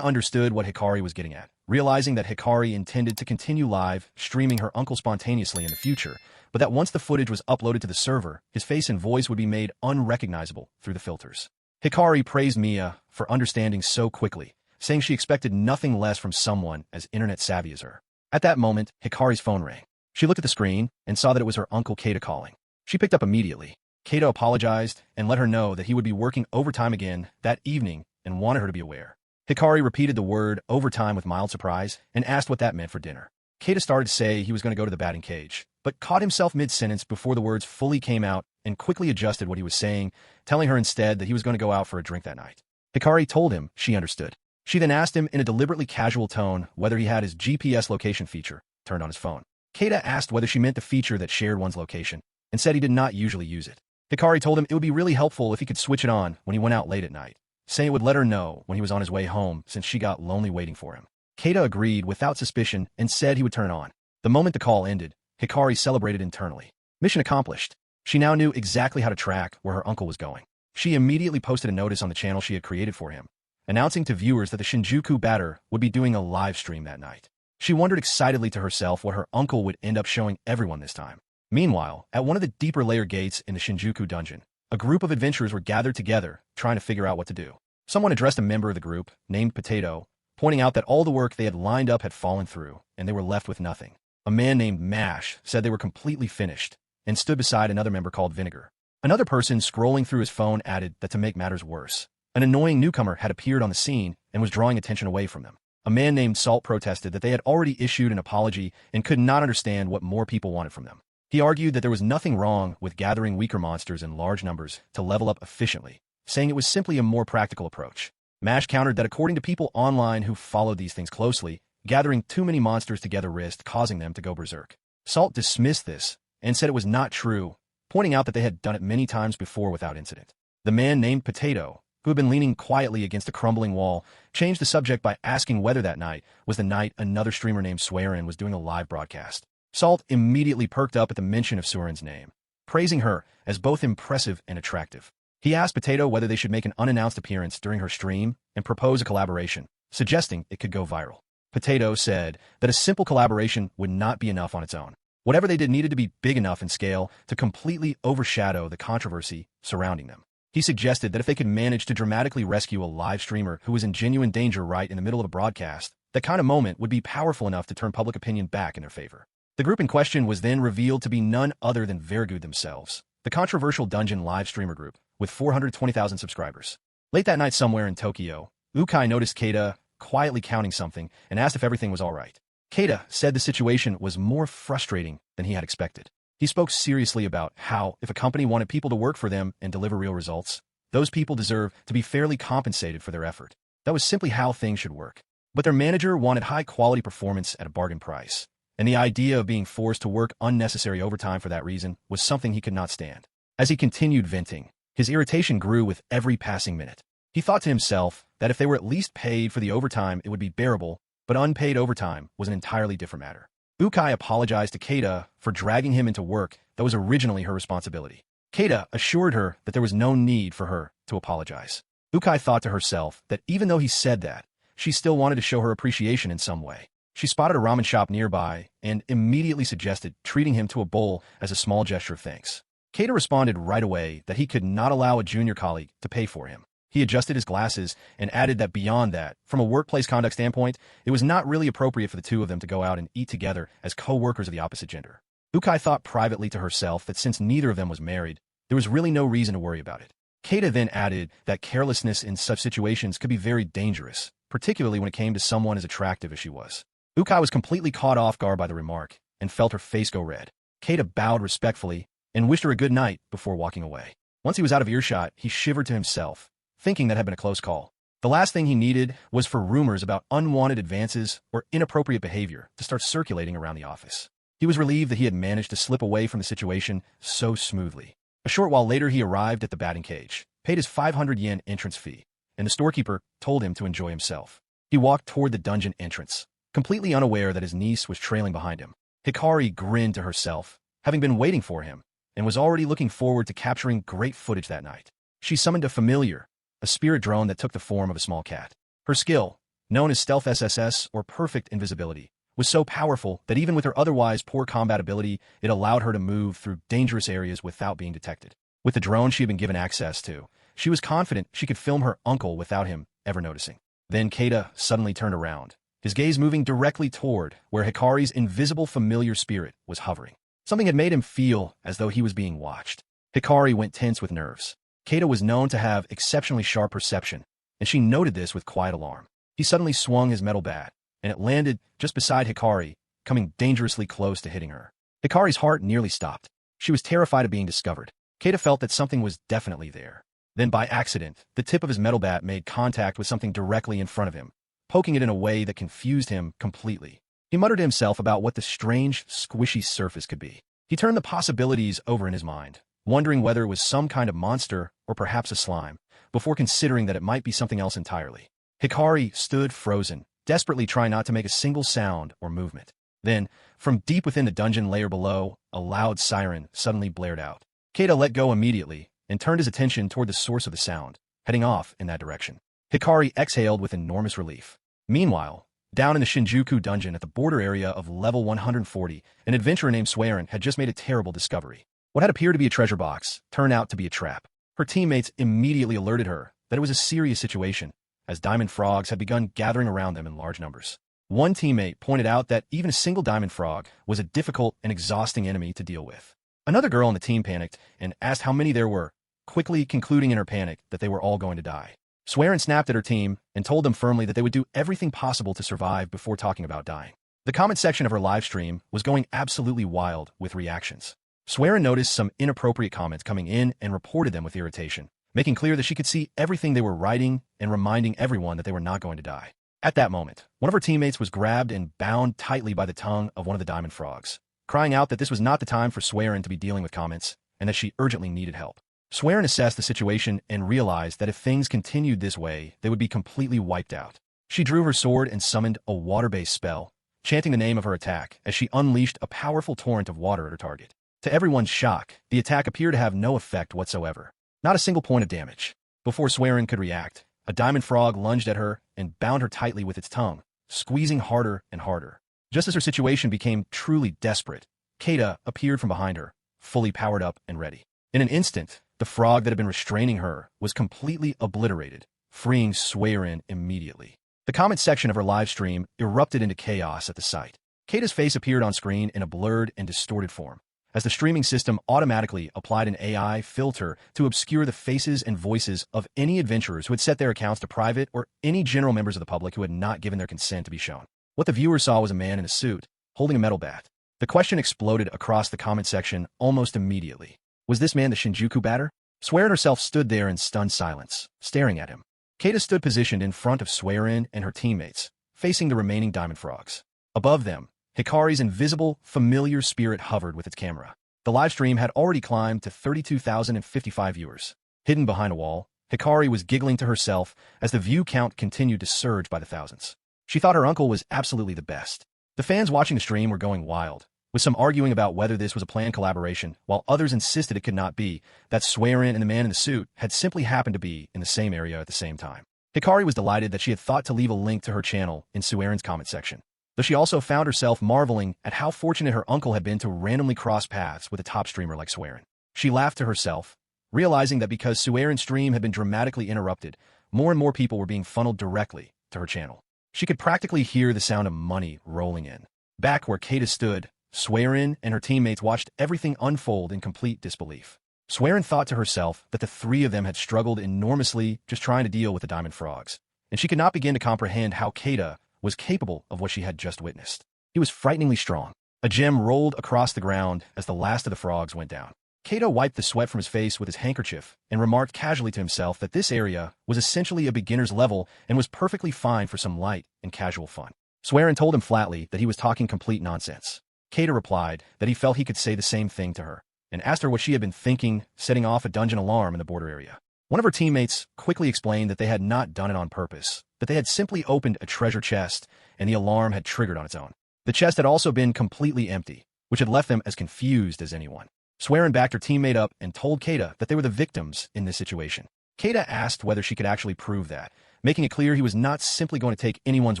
understood what Hikari was getting at, realizing that Hikari intended to continue live streaming her uncle spontaneously in the future, but that once the footage was uploaded to the server, his face and voice would be made unrecognizable through the filters. Hikari praised Mia for understanding so quickly, saying she expected nothing less from someone as internet-savvy as her. At that moment, Hikari's phone rang. She looked at the screen and saw that it was her uncle Keita calling. She picked up immediately. Keita apologized and let her know that he would be working overtime again that evening and wanted her to be aware. Hikari repeated the word overtime with mild surprise and asked what that meant for dinner. Keita started to say he was going to go to the batting cage, but caught himself mid-sentence before the words fully came out and quickly adjusted what he was saying, telling her instead that he was going to go out for a drink that night. Hikari told him she understood. She then asked him in a deliberately casual tone whether he had his GPS location feature turned on his phone. Keita asked whether she meant the feature that shared one's location and said he did not usually use it. Hikari told him it would be really helpful if he could switch it on when he went out late at night, saying it would let her know when he was on his way home since she got lonely waiting for him. Keita agreed without suspicion and said he would turn it on. The moment the call ended, Hikari celebrated internally. Mission accomplished. She now knew exactly how to track where her uncle was going. She immediately posted a notice on the channel she had created for him, announcing to viewers that the Shinjuku batter would be doing a live stream that night. She wondered excitedly to herself what her uncle would end up showing everyone this time. Meanwhile, at one of the deeper layer gates in the Shinjuku dungeon, a group of adventurers were gathered together, trying to figure out what to do. Someone addressed a member of the group, named Potato, pointing out that all the work they had lined up had fallen through, and they were left with nothing. A man named Mash said they were completely finished, and stood beside another member called Vinegar. Another person scrolling through his phone added that to make matters worse, an annoying newcomer had appeared on the scene and was drawing attention away from them. A man named Salt protested that they had already issued an apology and could not understand what more people wanted from them. He argued that there was nothing wrong with gathering weaker monsters in large numbers to level up efficiently, saying it was simply a more practical approach. Mash countered that according to people online who followed these things closely, gathering too many monsters together risked causing them to go berserk. Salt dismissed this and said it was not true, pointing out that they had done it many times before without incident. The man named Potato, who had been leaning quietly against a crumbling wall, changed the subject by asking whether that night was the night another streamer named Swearin was doing a live broadcast. Salt immediately perked up at the mention of Surin's name, praising her as both impressive and attractive. He asked Potato whether they should make an unannounced appearance during her stream and propose a collaboration, suggesting it could go viral. Potato said that a simple collaboration would not be enough on its own. Whatever they did needed to be big enough in scale to completely overshadow the controversy surrounding them. He suggested that if they could manage to dramatically rescue a live streamer who was in genuine danger right in the middle of a broadcast, that kind of moment would be powerful enough to turn public opinion back in their favor. The group in question was then revealed to be none other than Verigood themselves, the controversial dungeon live streamer group, with 420,000 subscribers. Late that night somewhere in Tokyo, Ukai noticed Keita quietly counting something and asked if everything was all right. Keita said the situation was more frustrating than he had expected. He spoke seriously about how, if a company wanted people to work for them and deliver real results, those people deserve to be fairly compensated for their effort. That was simply how things should work. But their manager wanted high-quality performance at a bargain price, and the idea of being forced to work unnecessary overtime for that reason was something he could not stand. As he continued venting, his irritation grew with every passing minute. He thought to himself that if they were at least paid for the overtime, it would be bearable, but unpaid overtime was an entirely different matter. Ukai apologized to Keita for dragging him into work that was originally her responsibility. Keita assured her that there was no need for her to apologize. Ukai thought to herself that even though he said that, she still wanted to show her appreciation in some way. She spotted a ramen shop nearby and immediately suggested treating him to a bowl as a small gesture of thanks. Keita responded right away that he could not allow a junior colleague to pay for him. He adjusted his glasses and added that beyond that, from a workplace conduct standpoint, it was not really appropriate for the two of them to go out and eat together as co-workers of the opposite gender. Ukai thought privately to herself that since neither of them was married, there was really no reason to worry about it. Keita then added that carelessness in such situations could be very dangerous, particularly when it came to someone as attractive as she was. Ukai was completely caught off guard by the remark and felt her face go red. Keita bowed respectfully and wished her a good night before walking away. Once he was out of earshot, he shivered to himself, thinking that had been a close call. The last thing he needed was for rumors about unwanted advances or inappropriate behavior to start circulating around the office. He was relieved that he had managed to slip away from the situation so smoothly. A short while later, he arrived at the batting cage, paid his 500 yen entrance fee, and the storekeeper told him to enjoy himself. He walked toward the dungeon entrance, completely unaware that his niece was trailing behind him. Hikari grinned to herself, having been waiting for him, and was already looking forward to capturing great footage that night. She summoned a familiar, a spirit drone that took the form of a small cat. Her skill, known as Stealth SSS or Perfect Invisibility, was so powerful that even with her otherwise poor combat ability, it allowed her to move through dangerous areas without being detected. With the drone she had been given access to, she was confident she could film her uncle without him ever noticing. Then Keita suddenly turned around, his gaze moving directly toward where Hikari's invisible familiar spirit was hovering. Something had made him feel as though he was being watched. Hikari went tense with nerves. Keita was known to have exceptionally sharp perception, and she noted this with quiet alarm. He suddenly swung his metal bat, and it landed just beside Hikari, coming dangerously close to hitting her. Hikari's heart nearly stopped. She was terrified of being discovered. Keita felt that something was definitely there. Then by accident, the tip of his metal bat made contact with something directly in front of him, poking it in a way that confused him completely. He muttered to himself about what the strange, squishy surface could be. He turned the possibilities over in his mind, wondering whether it was some kind of monster or perhaps a slime, before considering that it might be something else entirely. Hikari stood frozen, desperately trying not to make a single sound or movement. Then, from deep within the dungeon layer below, a loud siren suddenly blared out. Keita let go immediately and turned his attention toward the source of the sound, heading off in that direction. Hikari exhaled with enormous relief. Meanwhile, down in the Shinjuku dungeon at the border area of level 140, an adventurer named Swearin had just made a terrible discovery. What had appeared to be a treasure box turned out to be a trap. Her teammates immediately alerted her that it was a serious situation, as diamond frogs had begun gathering around them in large numbers. One teammate pointed out that even a single diamond frog was a difficult and exhausting enemy to deal with. Another girl on the team panicked and asked how many there were, quickly concluding in her panic that they were all going to die. Swearin snapped at her team and told them firmly that they would do everything possible to survive before talking about dying. The comment section of her live stream was going absolutely wild with reactions. Swearin noticed some inappropriate comments coming in and reported them with irritation, making clear that she could see everything they were writing and reminding everyone that they were not going to die. At that moment, one of her teammates was grabbed and bound tightly by the tongue of one of the diamond frogs, crying out that this was not the time for Swearin to be dealing with comments and that she urgently needed help. Swearin assessed the situation and realized that if things continued this way, they would be completely wiped out. She drew her sword and summoned a water-based spell, chanting the name of her attack as she unleashed a powerful torrent of water at her target. To everyone's shock, the attack appeared to have no effect whatsoever. Not a single point of damage. Before Swearin could react, a diamond frog lunged at her and bound her tightly with its tongue, squeezing harder and harder. Just as her situation became truly desperate, Keita appeared from behind her, fully powered up and ready. In an instant, the frog that had been restraining her was completely obliterated, freeing Swearin immediately. The comment section of her live stream erupted into chaos at the sight. Keita's face appeared on screen in a blurred and distorted form, as the streaming system automatically applied an AI filter to obscure the faces and voices of any adventurers who had set their accounts to private or any general members of the public who had not given their consent to be shown. What the viewers saw was a man in a suit, holding a metal bat. The question exploded across the comment section almost immediately. Was this man the Shinjuku batter? Swearin herself stood there in stunned silence, staring at him. Keita stood positioned in front of Swearin and her teammates, facing the remaining diamond frogs. Above them, Hikari's invisible, familiar spirit hovered with its camera. The live stream had already climbed to 32,055 viewers. Hidden behind a wall, Hikari was giggling to herself as the view count continued to surge by the thousands. She thought her uncle was absolutely the best. The fans watching the stream were going wild, with some arguing about whether this was a planned collaboration, while others insisted it could not be, that Swearin and the man in the suit had simply happened to be in the same area at the same time. Hikari was delighted that she had thought to leave a link to her channel in Swearin's comment section, though she also found herself marveling at how fortunate her uncle had been to randomly cross paths with a top streamer like Swearin. She laughed to herself, realizing that because Swearin's stream had been dramatically interrupted, more and more people were being funneled directly to her channel. She could practically hear the sound of money rolling in. Back where Keita stood, Swearin and her teammates watched everything unfold in complete disbelief. Swearin thought to herself that the three of them had struggled enormously just trying to deal with the diamond frogs, and she could not begin to comprehend how Keita was capable of what she had just witnessed. He was frighteningly strong. A gem rolled across the ground as the last of the frogs went down. Keita wiped the sweat from his face with his handkerchief and remarked casually to himself that this area was essentially a beginner's level and was perfectly fine for some light and casual fun. Swearin told him flatly that he was talking complete nonsense. Keita replied that he felt he could say the same thing to her, and asked her what she had been thinking, setting off a dungeon alarm in the border area. One of her teammates quickly explained that they had not done it on purpose, that they had simply opened a treasure chest, and the alarm had triggered on its own. The chest had also been completely empty, which had left them as confused as anyone. Swearin backed her teammate up and told Keita that they were the victims in this situation. Keita asked whether she could actually prove that, making it clear he was not simply going to take anyone's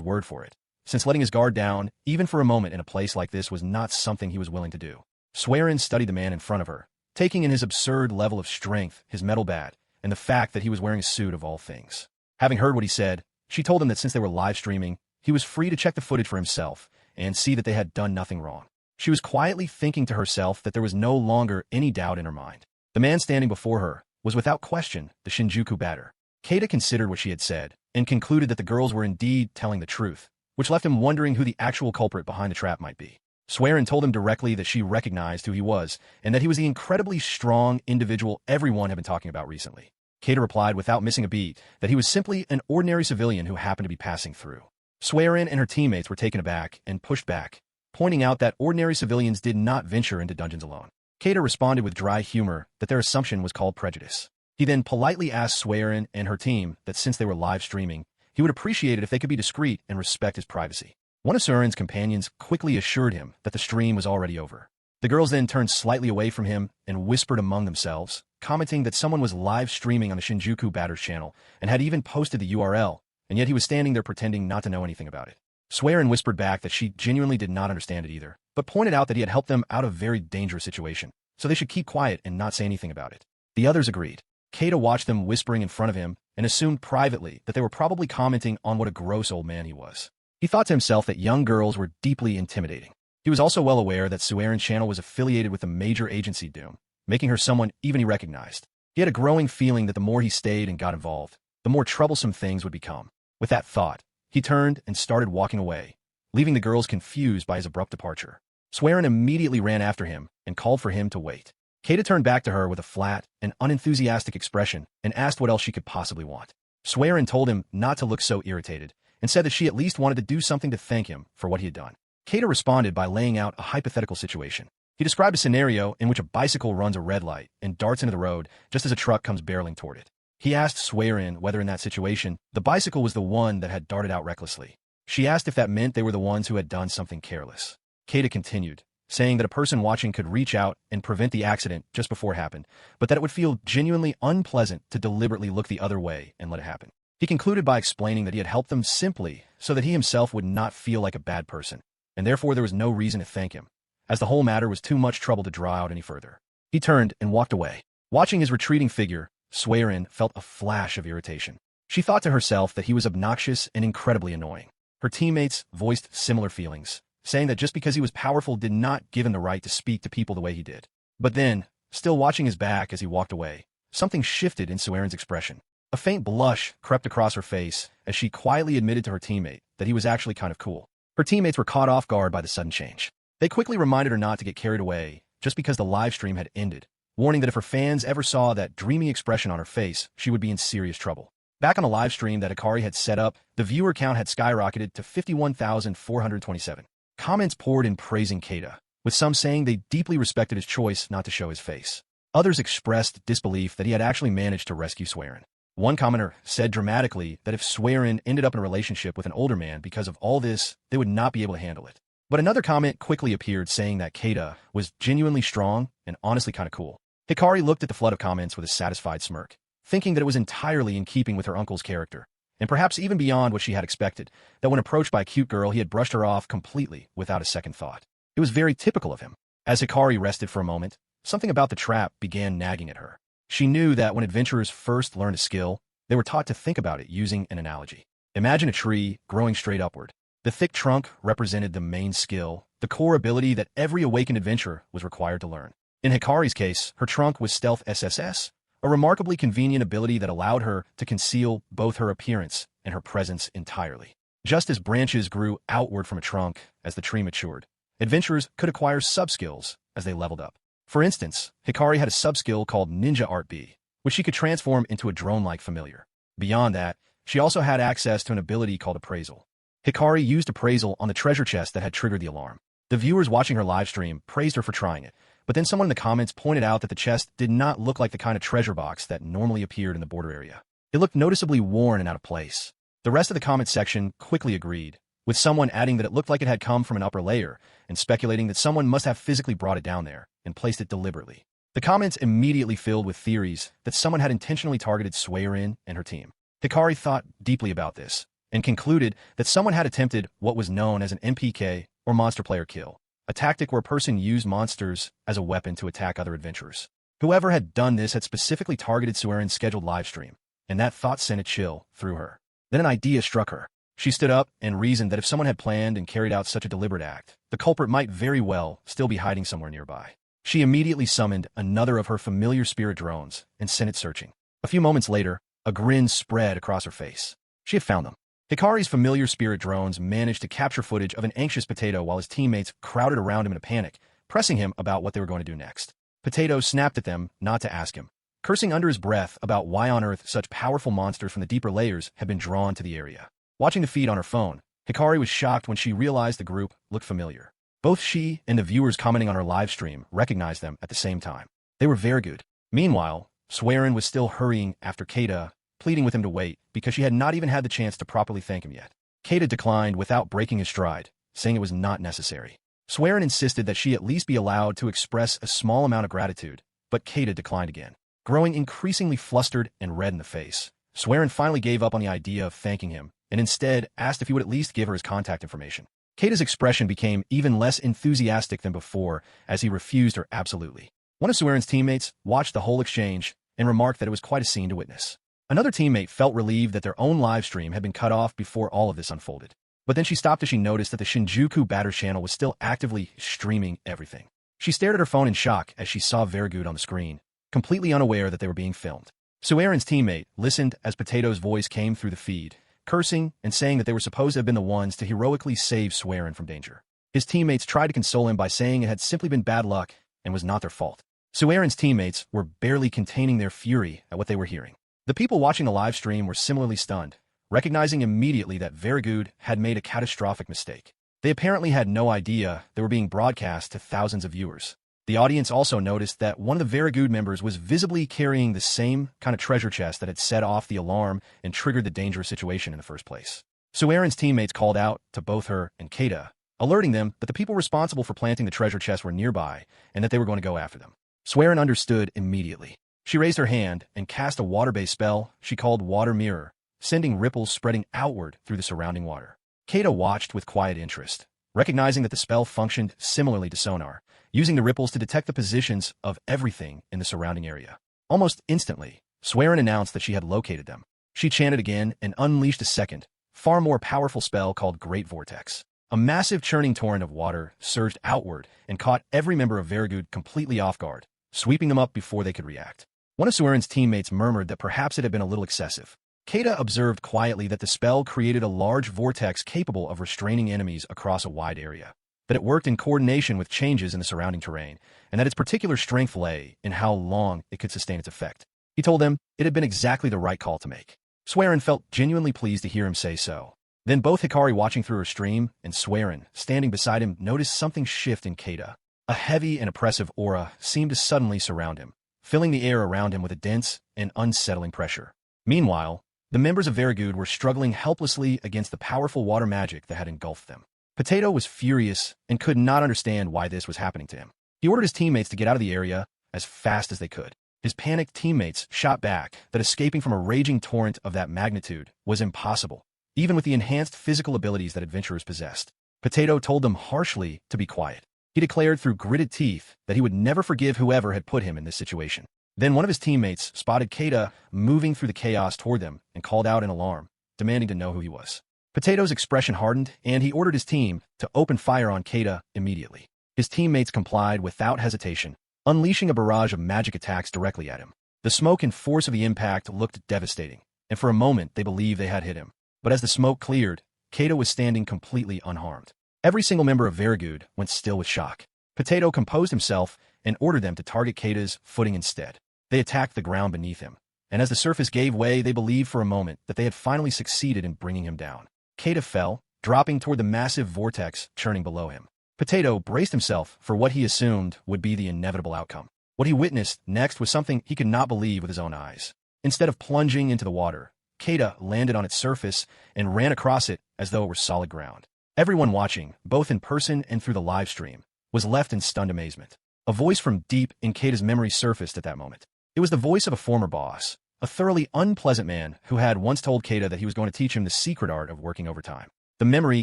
word for it, since letting his guard down, even for a moment in a place like this, was not something he was willing to do. Swearin studied the man in front of her, taking in his absurd level of strength, his metal bat, and the fact that he was wearing a suit of all things. Having heard what he said, she told him that since they were live streaming, he was free to check the footage for himself and see that they had done nothing wrong. She was quietly thinking to herself that there was no longer any doubt in her mind. The man standing before her was without question the Shinjuku batter. Keita considered what she had said and concluded that the girls were indeed telling the truth, which left him wondering who the actual culprit behind the trap might be. Swearin told him directly that she recognized who he was and that he was the incredibly strong individual everyone had been talking about recently. Keita replied without missing a beat that he was simply an ordinary civilian who happened to be passing through. Swearin and her teammates were taken aback and pushed back, pointing out that ordinary civilians did not venture into dungeons alone. Keita responded with dry humor that their assumption was called prejudice. He then politely asked Swearin and her team that since they were live streaming, he would appreciate it if they could be discreet and respect his privacy. One of Swearin's companions quickly assured him that the stream was already over. The girls then turned slightly away from him and whispered among themselves, commenting that someone was live streaming on the Shinjuku batter's channel and had even posted the URL, and yet he was standing there pretending not to know anything about it. Swearin whispered back that she genuinely did not understand it either, but pointed out that he had helped them out of a very dangerous situation, so they should keep quiet and not say anything about it. The others agreed. Keita watched them whispering in front of him and assumed privately that they were probably commenting on what a gross old man he was. He thought to himself that young girls were deeply intimidating. He was also well aware that Swearin's channel was affiliated with a major agency Doom, making her someone even he recognized. He had a growing feeling that the more he stayed and got involved, the more troublesome things would become. With that thought, he turned and started walking away, leaving the girls confused by his abrupt departure. Swearin immediately ran after him and called for him to wait. Keita turned back to her with a flat and unenthusiastic expression and asked what else she could possibly want. Swearin told him not to look so irritated and said that she at least wanted to do something to thank him for what he had done. Keita responded by laying out a hypothetical situation. He described a scenario in which a bicycle runs a red light and darts into the road just as a truck comes barreling toward it. He asked Swearin whether in that situation, the bicycle was the one that had darted out recklessly. She asked if that meant they were the ones who had done something careless. Keita continued, saying that a person watching could reach out and prevent the accident just before it happened, but that it would feel genuinely unpleasant to deliberately look the other way and let it happen. He concluded by explaining that he had helped them simply so that he himself would not feel like a bad person, and therefore there was no reason to thank him, as the whole matter was too much trouble to draw out any further. He turned and walked away. Watching his retreating figure, Swearin felt a flash of irritation. She thought to herself that he was obnoxious and incredibly annoying. Her teammates voiced similar feelings, saying that just because he was powerful did not give him the right to speak to people the way he did. But then, still watching his back as he walked away, something shifted in Swearin's expression. A faint blush crept across her face as she quietly admitted to her teammate that he was actually kind of cool. Her teammates were caught off guard by the sudden change. They quickly reminded her not to get carried away just because the live stream had ended, warning that if her fans ever saw that dreamy expression on her face, she would be in serious trouble. Back on the live stream that Hikari had set up, the viewer count had skyrocketed to 51,427. Comments poured in praising Keita, with some saying they deeply respected his choice not to show his face. Others expressed disbelief that he had actually managed to rescue Swearin. One commenter said dramatically that if Swearin ended up in a relationship with an older man because of all this, they would not be able to handle it. But another comment quickly appeared saying that Keita was genuinely strong and honestly kind of cool. Hikari looked at the flood of comments with a satisfied smirk, thinking that it was entirely in keeping with her uncle's character, and perhaps even beyond what she had expected, that when approached by a cute girl, he had brushed her off completely without a second thought. It was very typical of him. As Hikari rested for a moment, something about the trap began nagging at her. She knew that when adventurers first learned a skill, they were taught to think about it using an analogy. Imagine a tree growing straight upward. The thick trunk represented the main skill, the core ability that every awakened adventurer was required to learn. In Hikari's case, her trunk was Stealth SSS, a remarkably convenient ability that allowed her to conceal both her appearance and her presence entirely. Just as branches grew outward from a trunk as the tree matured, adventurers could acquire sub-skills as they leveled up. For instance, Hikari had a sub-skill called Ninja Art B, which she could transform into a drone-like familiar. Beyond that, she also had access to an ability called Appraisal. Hikari used Appraisal on the treasure chest that had triggered the alarm. The viewers watching her livestream praised her for trying it, but then someone in the comments pointed out that the chest did not look like the kind of treasure box that normally appeared in the border area. It looked noticeably worn and out of place. The rest of the comment section quickly agreed, with someone adding that it looked like it had come from an upper layer and speculating that someone must have physically brought it down there and placed it deliberately. The comments immediately filled with theories that someone had intentionally targeted Suerin and her team. Hikari thought deeply about this and concluded that someone had attempted what was known as an MPK, or monster player kill, a tactic where a person used monsters as a weapon to attack other adventurers. Whoever had done this had specifically targeted Suerin's scheduled livestream, and that thought sent a chill through her. Then an idea struck her. She stood up and reasoned that if someone had planned and carried out such a deliberate act, the culprit might very well still be hiding somewhere nearby. She immediately summoned another of her familiar spirit drones and sent it searching. A few moments later, a grin spread across her face. She had found them. Hikari's familiar spirit drones managed to capture footage of an anxious Potato while his teammates crowded around him in a panic, pressing him about what they were going to do next. Potato snapped at them not to ask him, cursing under his breath about why on earth such powerful monsters from the deeper layers had been drawn to the area. Watching the feed on her phone, Hikari was shocked when she realized the group looked familiar. Both she and the viewers commenting on her live stream recognized them at the same time. They were Verigood. Meanwhile, Suerin was still hurrying after Keita, pleading with him to wait because she had not even had the chance to properly thank him yet. Keita declined without breaking his stride, saying it was not necessary. Suerin insisted that she at least be allowed to express a small amount of gratitude, but Keita declined again. Growing increasingly flustered and red in the face, Suerin finally gave up on the idea of thanking him and instead asked if he would at least give her his contact information. Keita's expression became even less enthusiastic than before as he refused her absolutely. One of Suerin's teammates watched the whole exchange and remarked that it was quite a scene to witness. Another teammate felt relieved that their own live stream had been cut off before all of this unfolded. But then she stopped as she noticed that the Shinjuku Batter channel was still actively streaming everything. She stared at her phone in shock as she saw Verigood on the screen, completely unaware that they were being filmed. Suerin's teammate listened as Potato's voice came through the feed, cursing and saying that they were supposed to have been the ones to heroically save Suerin from danger. His teammates tried to console him by saying it had simply been bad luck and was not their fault. Suerin's teammates were barely containing their fury at what they were hearing. The people watching the live stream were similarly stunned, recognizing immediately that Verigood had made a catastrophic mistake. They apparently had no idea they were being broadcast to thousands of viewers. The audience also noticed that one of the Verigood members was visibly carrying the same kind of treasure chest that had set off the alarm and triggered the dangerous situation in the first place. Suerin's teammates called out to both her and Keita, alerting them that the people responsible for planting the treasure chest were nearby and that they were going to go after them. Suerin understood immediately. She raised her hand and cast a water-based spell she called Water Mirror, sending ripples spreading outward through the surrounding water. Keita watched with quiet interest, recognizing that the spell functioned similarly to sonar, using the ripples to detect the positions of everything in the surrounding area. Almost instantly, Suerin announced that she had located them. She chanted again and unleashed a second, far more powerful spell called Great Vortex. A massive churning torrent of water surged outward and caught every member of Verigood completely off guard, sweeping them up before they could react. One of Suerin's teammates murmured that perhaps it had been a little excessive. Keita observed quietly that the spell created a large vortex capable of restraining enemies across a wide area, that it worked in coordination with changes in the surrounding terrain, and that its particular strength lay in how long it could sustain its effect. He told them it had been exactly the right call to make. Suerin felt genuinely pleased to hear him say so. Then both Hikari watching through her stream and Suerin standing beside him noticed something shift in Keita. A heavy and oppressive aura seemed to suddenly surround him, filling the air around him with a dense and unsettling pressure. Meanwhile, the members of Verigood were struggling helplessly against the powerful water magic that had engulfed them. Potato was furious and could not understand why this was happening to him. He ordered his teammates to get out of the area as fast as they could. His panicked teammates shot back that escaping from a raging torrent of that magnitude was impossible, even with the enhanced physical abilities that adventurers possessed. Potato told them harshly to be quiet. He declared through gritted teeth that he would never forgive whoever had put him in this situation. Then one of his teammates spotted Keita moving through the chaos toward them and called out in alarm, demanding to know who he was. Potato's expression hardened, and he ordered his team to open fire on Keita immediately. His teammates complied without hesitation, unleashing a barrage of magic attacks directly at him. The smoke and force of the impact looked devastating, and for a moment they believed they had hit him. But as the smoke cleared, Keita was standing completely unharmed. Every single member of Verigood went still with shock. Potato composed himself and ordered them to target Keita's footing instead. They attacked the ground beneath him, and as the surface gave way, they believed for a moment that they had finally succeeded in bringing him down. Keita fell, dropping toward the massive vortex churning below him. Potato braced himself for what he assumed would be the inevitable outcome. What he witnessed next was something he could not believe with his own eyes. Instead of plunging into the water, Keita landed on its surface and ran across it as though it were solid ground. Everyone watching, both in person and through the live stream, was left in stunned amazement. A voice from deep in Keita's memory surfaced at that moment. It was the voice of a former boss, a thoroughly unpleasant man who had once told Keita that he was going to teach him the secret art of working overtime. The memory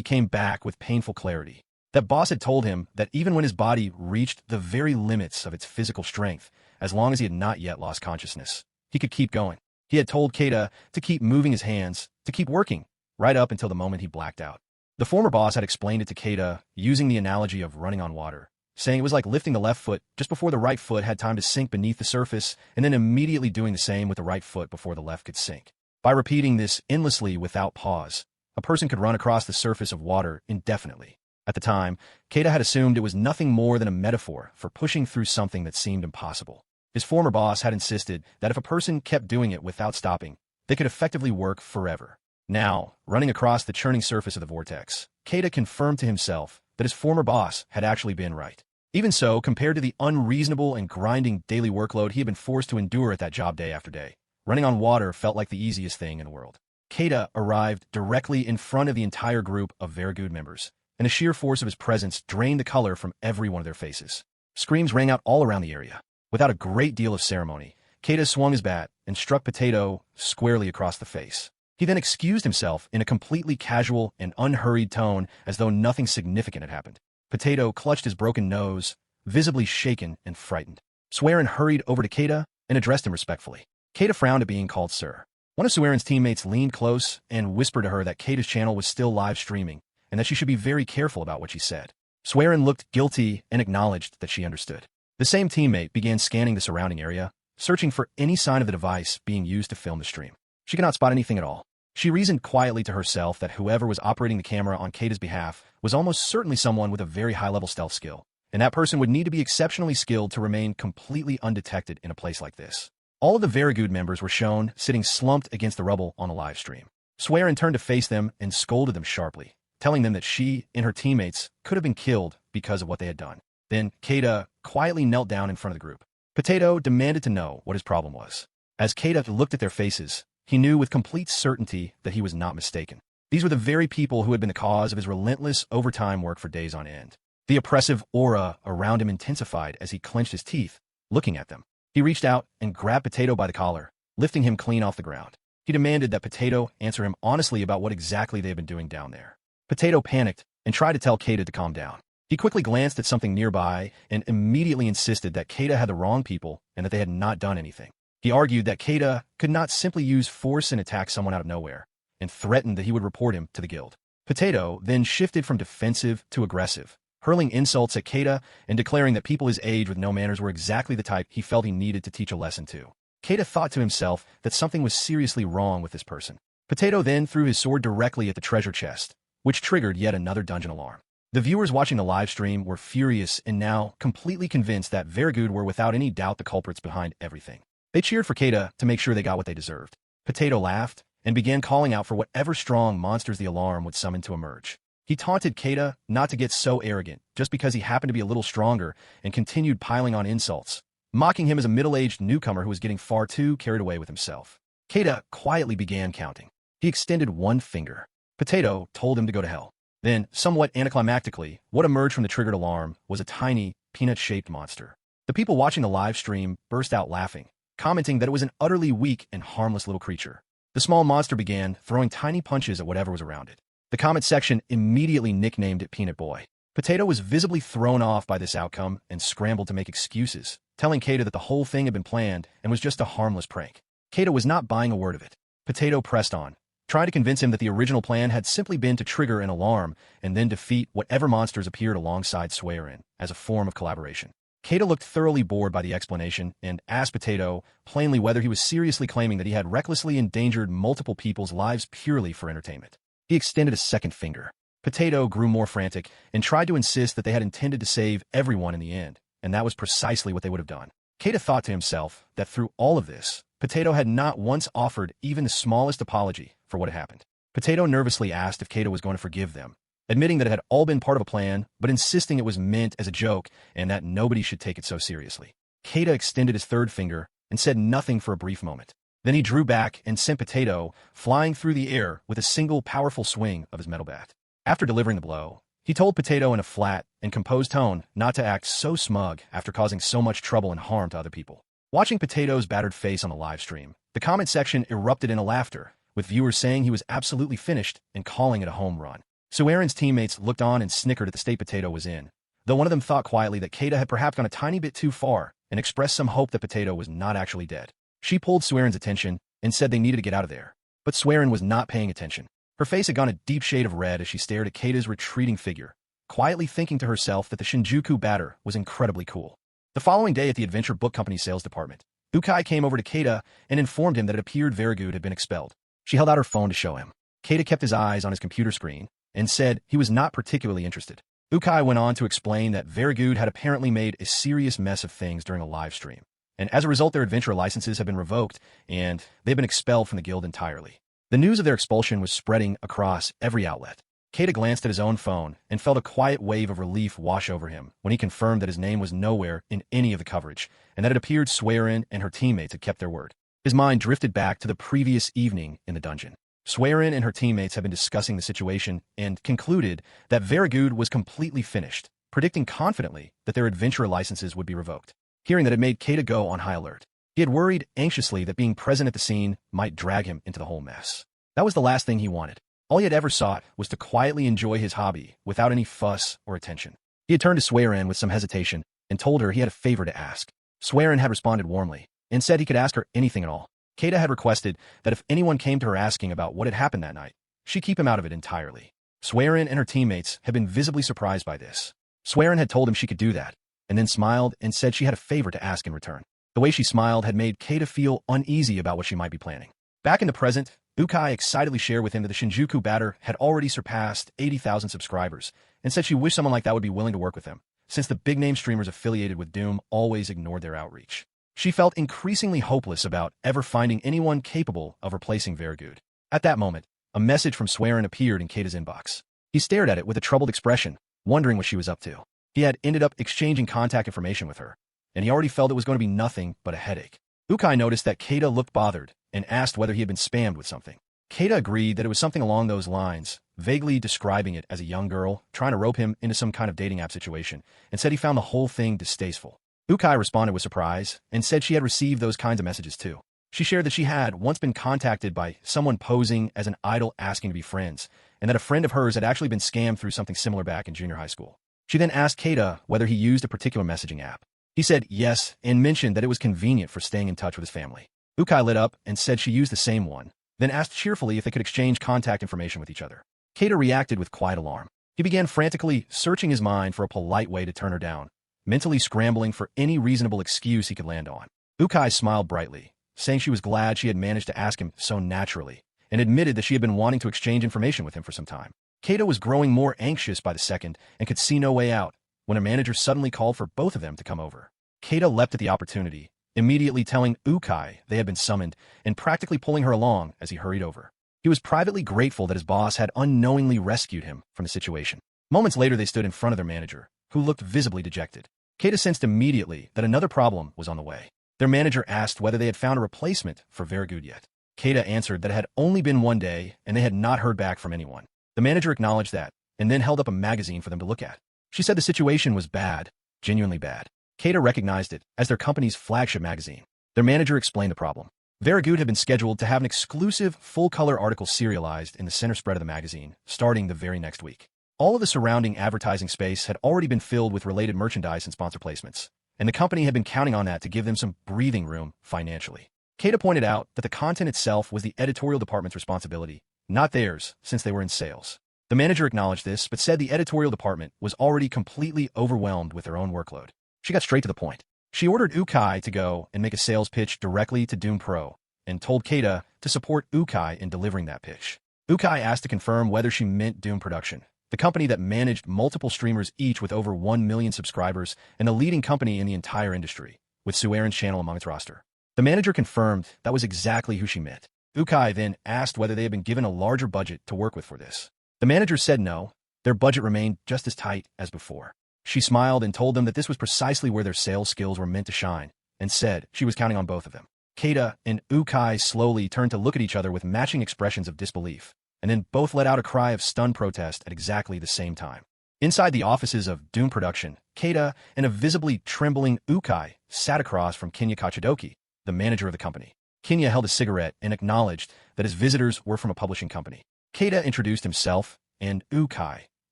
came back with painful clarity. That boss had told him that even when his body reached the very limits of its physical strength, as long as he had not yet lost consciousness, he could keep going. He had told Keita to keep moving his hands, to keep working, right up until the moment he blacked out. The former boss had explained it to Keita using the analogy of running on water, saying it was like lifting the left foot just before the right foot had time to sink beneath the surface, and then immediately doing the same with the right foot before the left could sink. By repeating this endlessly without pause, a person could run across the surface of water indefinitely. At the time, Keita had assumed it was nothing more than a metaphor for pushing through something that seemed impossible. His former boss had insisted that if a person kept doing it without stopping, they could effectively work forever. Now, running across the churning surface of the vortex, Keita confirmed to himself that his former boss had actually been right. Even so, compared to the unreasonable and grinding daily workload he had been forced to endure at that job day after day, running on water felt like the easiest thing in the world. Keita arrived directly in front of the entire group of Verigood members, and the sheer force of his presence drained the color from every one of their faces. Screams rang out all around the area. Without a great deal of ceremony, Keita swung his bat and struck Potato squarely across the face. He then excused himself in a completely casual and unhurried tone as though nothing significant had happened. Potato clutched his broken nose, visibly shaken and frightened. Suerin hurried over to Keita and addressed him respectfully. Keita frowned at being called sir. One of Suerin's teammates leaned close and whispered to her that Keita's channel was still live streaming and that she should be very careful about what she said. Suerin looked guilty and acknowledged that she understood. The same teammate began scanning the surrounding area, searching for any sign of the device being used to film the stream. She could not spot anything at all. She reasoned quietly to herself that whoever was operating the camera on Keita's behalf was almost certainly someone with a very high-level stealth skill, and that person would need to be exceptionally skilled to remain completely undetected in a place like this. All of the Verigood members were shown sitting slumped against the rubble on the live stream. Suerin turned to face them and scolded them sharply, telling them that she and her teammates could have been killed because of what they had done. Then Keita quietly knelt down in front of the group. Potato demanded to know what his problem was. As Keita looked at their faces, he knew with complete certainty that he was not mistaken. These were the very people who had been the cause of his relentless overtime work for days on end. The oppressive aura around him intensified as he clenched his teeth, looking at them. He reached out and grabbed Potato by the collar, lifting him clean off the ground. He demanded that Potato answer him honestly about what exactly they had been doing down there. Potato panicked and tried to tell Keita to calm down. He quickly glanced at something nearby and immediately insisted that Keita had the wrong people and that they had not done anything. He argued that Keita could not simply use force and attack someone out of nowhere, and threatened that he would report him to the guild. Potato then shifted from defensive to aggressive, hurling insults at Keita and declaring that people his age with no manners were exactly the type he felt he needed to teach a lesson to. Keita thought to himself that something was seriously wrong with this person. Potato then threw his sword directly at the treasure chest, which triggered yet another dungeon alarm. The viewers watching the live stream were furious and now completely convinced that Verigood were without any doubt the culprits behind everything. They cheered for Keita to make sure they got what they deserved. Potato laughed and began calling out for whatever strong monsters the alarm would summon to emerge. He taunted Keita not to get so arrogant just because he happened to be a little stronger and continued piling on insults, mocking him as a middle-aged newcomer who was getting far too carried away with himself. Keita quietly began counting. He extended one finger. Potato told him to go to hell. Then, somewhat anticlimactically, what emerged from the triggered alarm was a tiny, peanut-shaped monster. The people watching the live stream burst out laughing, commenting that it was an utterly weak and harmless little creature. The small monster began throwing tiny punches at whatever was around it. The comment section immediately nicknamed it Peanut Boy. Potato was visibly thrown off by this outcome and scrambled to make excuses, telling Keita that the whole thing had been planned and was just a harmless prank. Keita was not buying a word of it. Potato pressed on, trying to convince him that the original plan had simply been to trigger an alarm and then defeat whatever monsters appeared alongside Suerin as a form of collaboration. Keita looked thoroughly bored by the explanation and asked Potato plainly whether he was seriously claiming that he had recklessly endangered multiple people's lives purely for entertainment. He extended a second finger. Potato grew more frantic and tried to insist that they had intended to save everyone in the end, and that was precisely what they would have done. Keita thought to himself that through all of this, Potato had not once offered even the smallest apology for what had happened. Potato nervously asked if Keita was going to forgive them, admitting that it had all been part of a plan, but insisting it was meant as a joke and that nobody should take it so seriously. Keita extended his third finger and said nothing for a brief moment. Then he drew back and sent Potato flying through the air with a single powerful swing of his metal bat. After delivering the blow, He told Potato in a flat and composed tone not to act so smug after causing so much trouble and harm to other people. Watching Potato's battered face on the live stream, the comment section erupted into laughter, with viewers saying he was absolutely finished and calling it a home run. Suerin's teammates looked on and snickered at the state Potato was in, though one of them thought quietly that Keita had perhaps gone a tiny bit too far and expressed some hope that Potato was not actually dead. She pulled Suerin's attention and said they needed to get out of there. But Suerin was not paying attention. Her face had gone a deep shade of red as she stared at Keita's retreating figure, quietly thinking to herself that the Shinjuku batter was incredibly cool. The following day at the Adventure Book Company's sales department, Ukai came over to Keita and informed him that it appeared Verigood had been expelled. She held out her phone to show him. Keita kept his eyes on his computer screen and said he was not particularly interested. Ukai went on to explain that Verigood had apparently made a serious mess of things during a live stream, and as a result their adventure licenses have been revoked and they've been expelled from the guild entirely. The news of their expulsion was spreading across every outlet. Keita glanced at his own phone and felt a quiet wave of relief wash over him when he confirmed that his name was nowhere in any of the coverage and that it appeared Suerin and her teammates had kept their word. His mind drifted back to the previous evening in the dungeon. Suerin and her teammates had been discussing the situation and concluded that Verigood was completely finished, predicting confidently that their adventurer licenses would be revoked. Hearing that, it made Keita go on high alert. He had worried anxiously that being present at the scene might drag him into the whole mess. That was the last thing he wanted. All he had ever sought was to quietly enjoy his hobby without any fuss or attention. He had turned to Suerin with some hesitation and told her he had a favor to ask. Suerin had responded warmly and said he could ask her anything at all. Keita had requested that if anyone came to her asking about what had happened that night, she keep him out of it entirely. Suerin and her teammates had been visibly surprised by this. Suerin had told him she could do that, and then smiled and said she had a favor to ask in return. The way she smiled had made Keita feel uneasy about what she might be planning. Back in the present, Ukai excitedly shared with him that the Shinjuku batter had already surpassed 80,000 subscribers, and said she wished someone like that would be willing to work with him, since the big-name streamers affiliated with Doom always ignored their outreach. She felt increasingly hopeless about ever finding anyone capable of replacing Verigood. At that moment, a message from Suerin appeared in Keita's inbox. He stared at it with a troubled expression, wondering what she was up to. He had ended up exchanging contact information with her, and he already felt it was going to be nothing but a headache. Ukai noticed that Keita looked bothered and asked whether he had been spammed with something. Keita agreed that it was something along those lines, vaguely describing it as a young girl trying to rope him into some kind of dating app situation, and said he found the whole thing distasteful. Ukai responded with surprise and said she had received those kinds of messages too. She shared that she had once been contacted by someone posing as an idol asking to be friends, and that a friend of hers had actually been scammed through something similar back in junior high school. She then asked Keita whether he used a particular messaging app. He said yes and mentioned that it was convenient for staying in touch with his family. Ukai lit up and said she used the same one, then asked cheerfully if they could exchange contact information with each other. Keita reacted with quiet alarm. He began frantically searching his mind for a polite way to turn her down, mentally scrambling for any reasonable excuse he could land on. Ukai smiled brightly, saying she was glad she had managed to ask him so naturally, and admitted that she had been wanting to exchange information with him for some time. Keita was growing more anxious by the second and could see no way out when her manager suddenly called for both of them to come over. Keita leapt at the opportunity, immediately telling Ukai they had been summoned and practically pulling her along as he hurried over. He was privately grateful that his boss had unknowingly rescued him from the situation. Moments later, they stood in front of their manager, who looked visibly dejected. Keita sensed immediately that another problem was on the way. Their manager asked whether they had found a replacement for Verigood yet. Keita answered that it had only been one day and they had not heard back from anyone. The manager acknowledged that, and then held up a magazine for them to look at. She said the situation was bad, genuinely bad. Keita recognized it as their company's flagship magazine. Their manager explained the problem. Verigood had been scheduled to have an exclusive full-color article serialized in the center spread of the magazine, starting the very next week. All of the surrounding advertising space had already been filled with related merchandise and sponsor placements, and the company had been counting on that to give them some breathing room financially. Keita pointed out that the content itself was the editorial department's responsibility, not theirs, since they were in sales. The manager acknowledged this, but said the editorial department was already completely overwhelmed with their own workload. She got straight to the point. She ordered Ukai to go and make a sales pitch directly to Doom Pro, and told Keita to support Ukai in delivering that pitch. Ukai asked to confirm whether she meant Doom Production, the company that managed multiple streamers each with over 1 million subscribers and the leading company in the entire industry, with Suerin's channel among its roster. The manager confirmed that was exactly who she meant. Ukai then asked whether they had been given a larger budget to work with for this. The manager said no, their budget remained just as tight as before. She smiled and told them that this was precisely where their sales skills were meant to shine, and said she was counting on both of them. Keita and Ukai slowly turned to look at each other with matching expressions of disbelief, and then both let out a cry of stunned protest at exactly the same time. Inside the offices of Doom Production, Keita and a visibly trembling Ukai sat across from Kinya Kachidoki, the manager of the company. Kinya held a cigarette and acknowledged that his visitors were from a publishing company. Keita introduced himself, and Ukai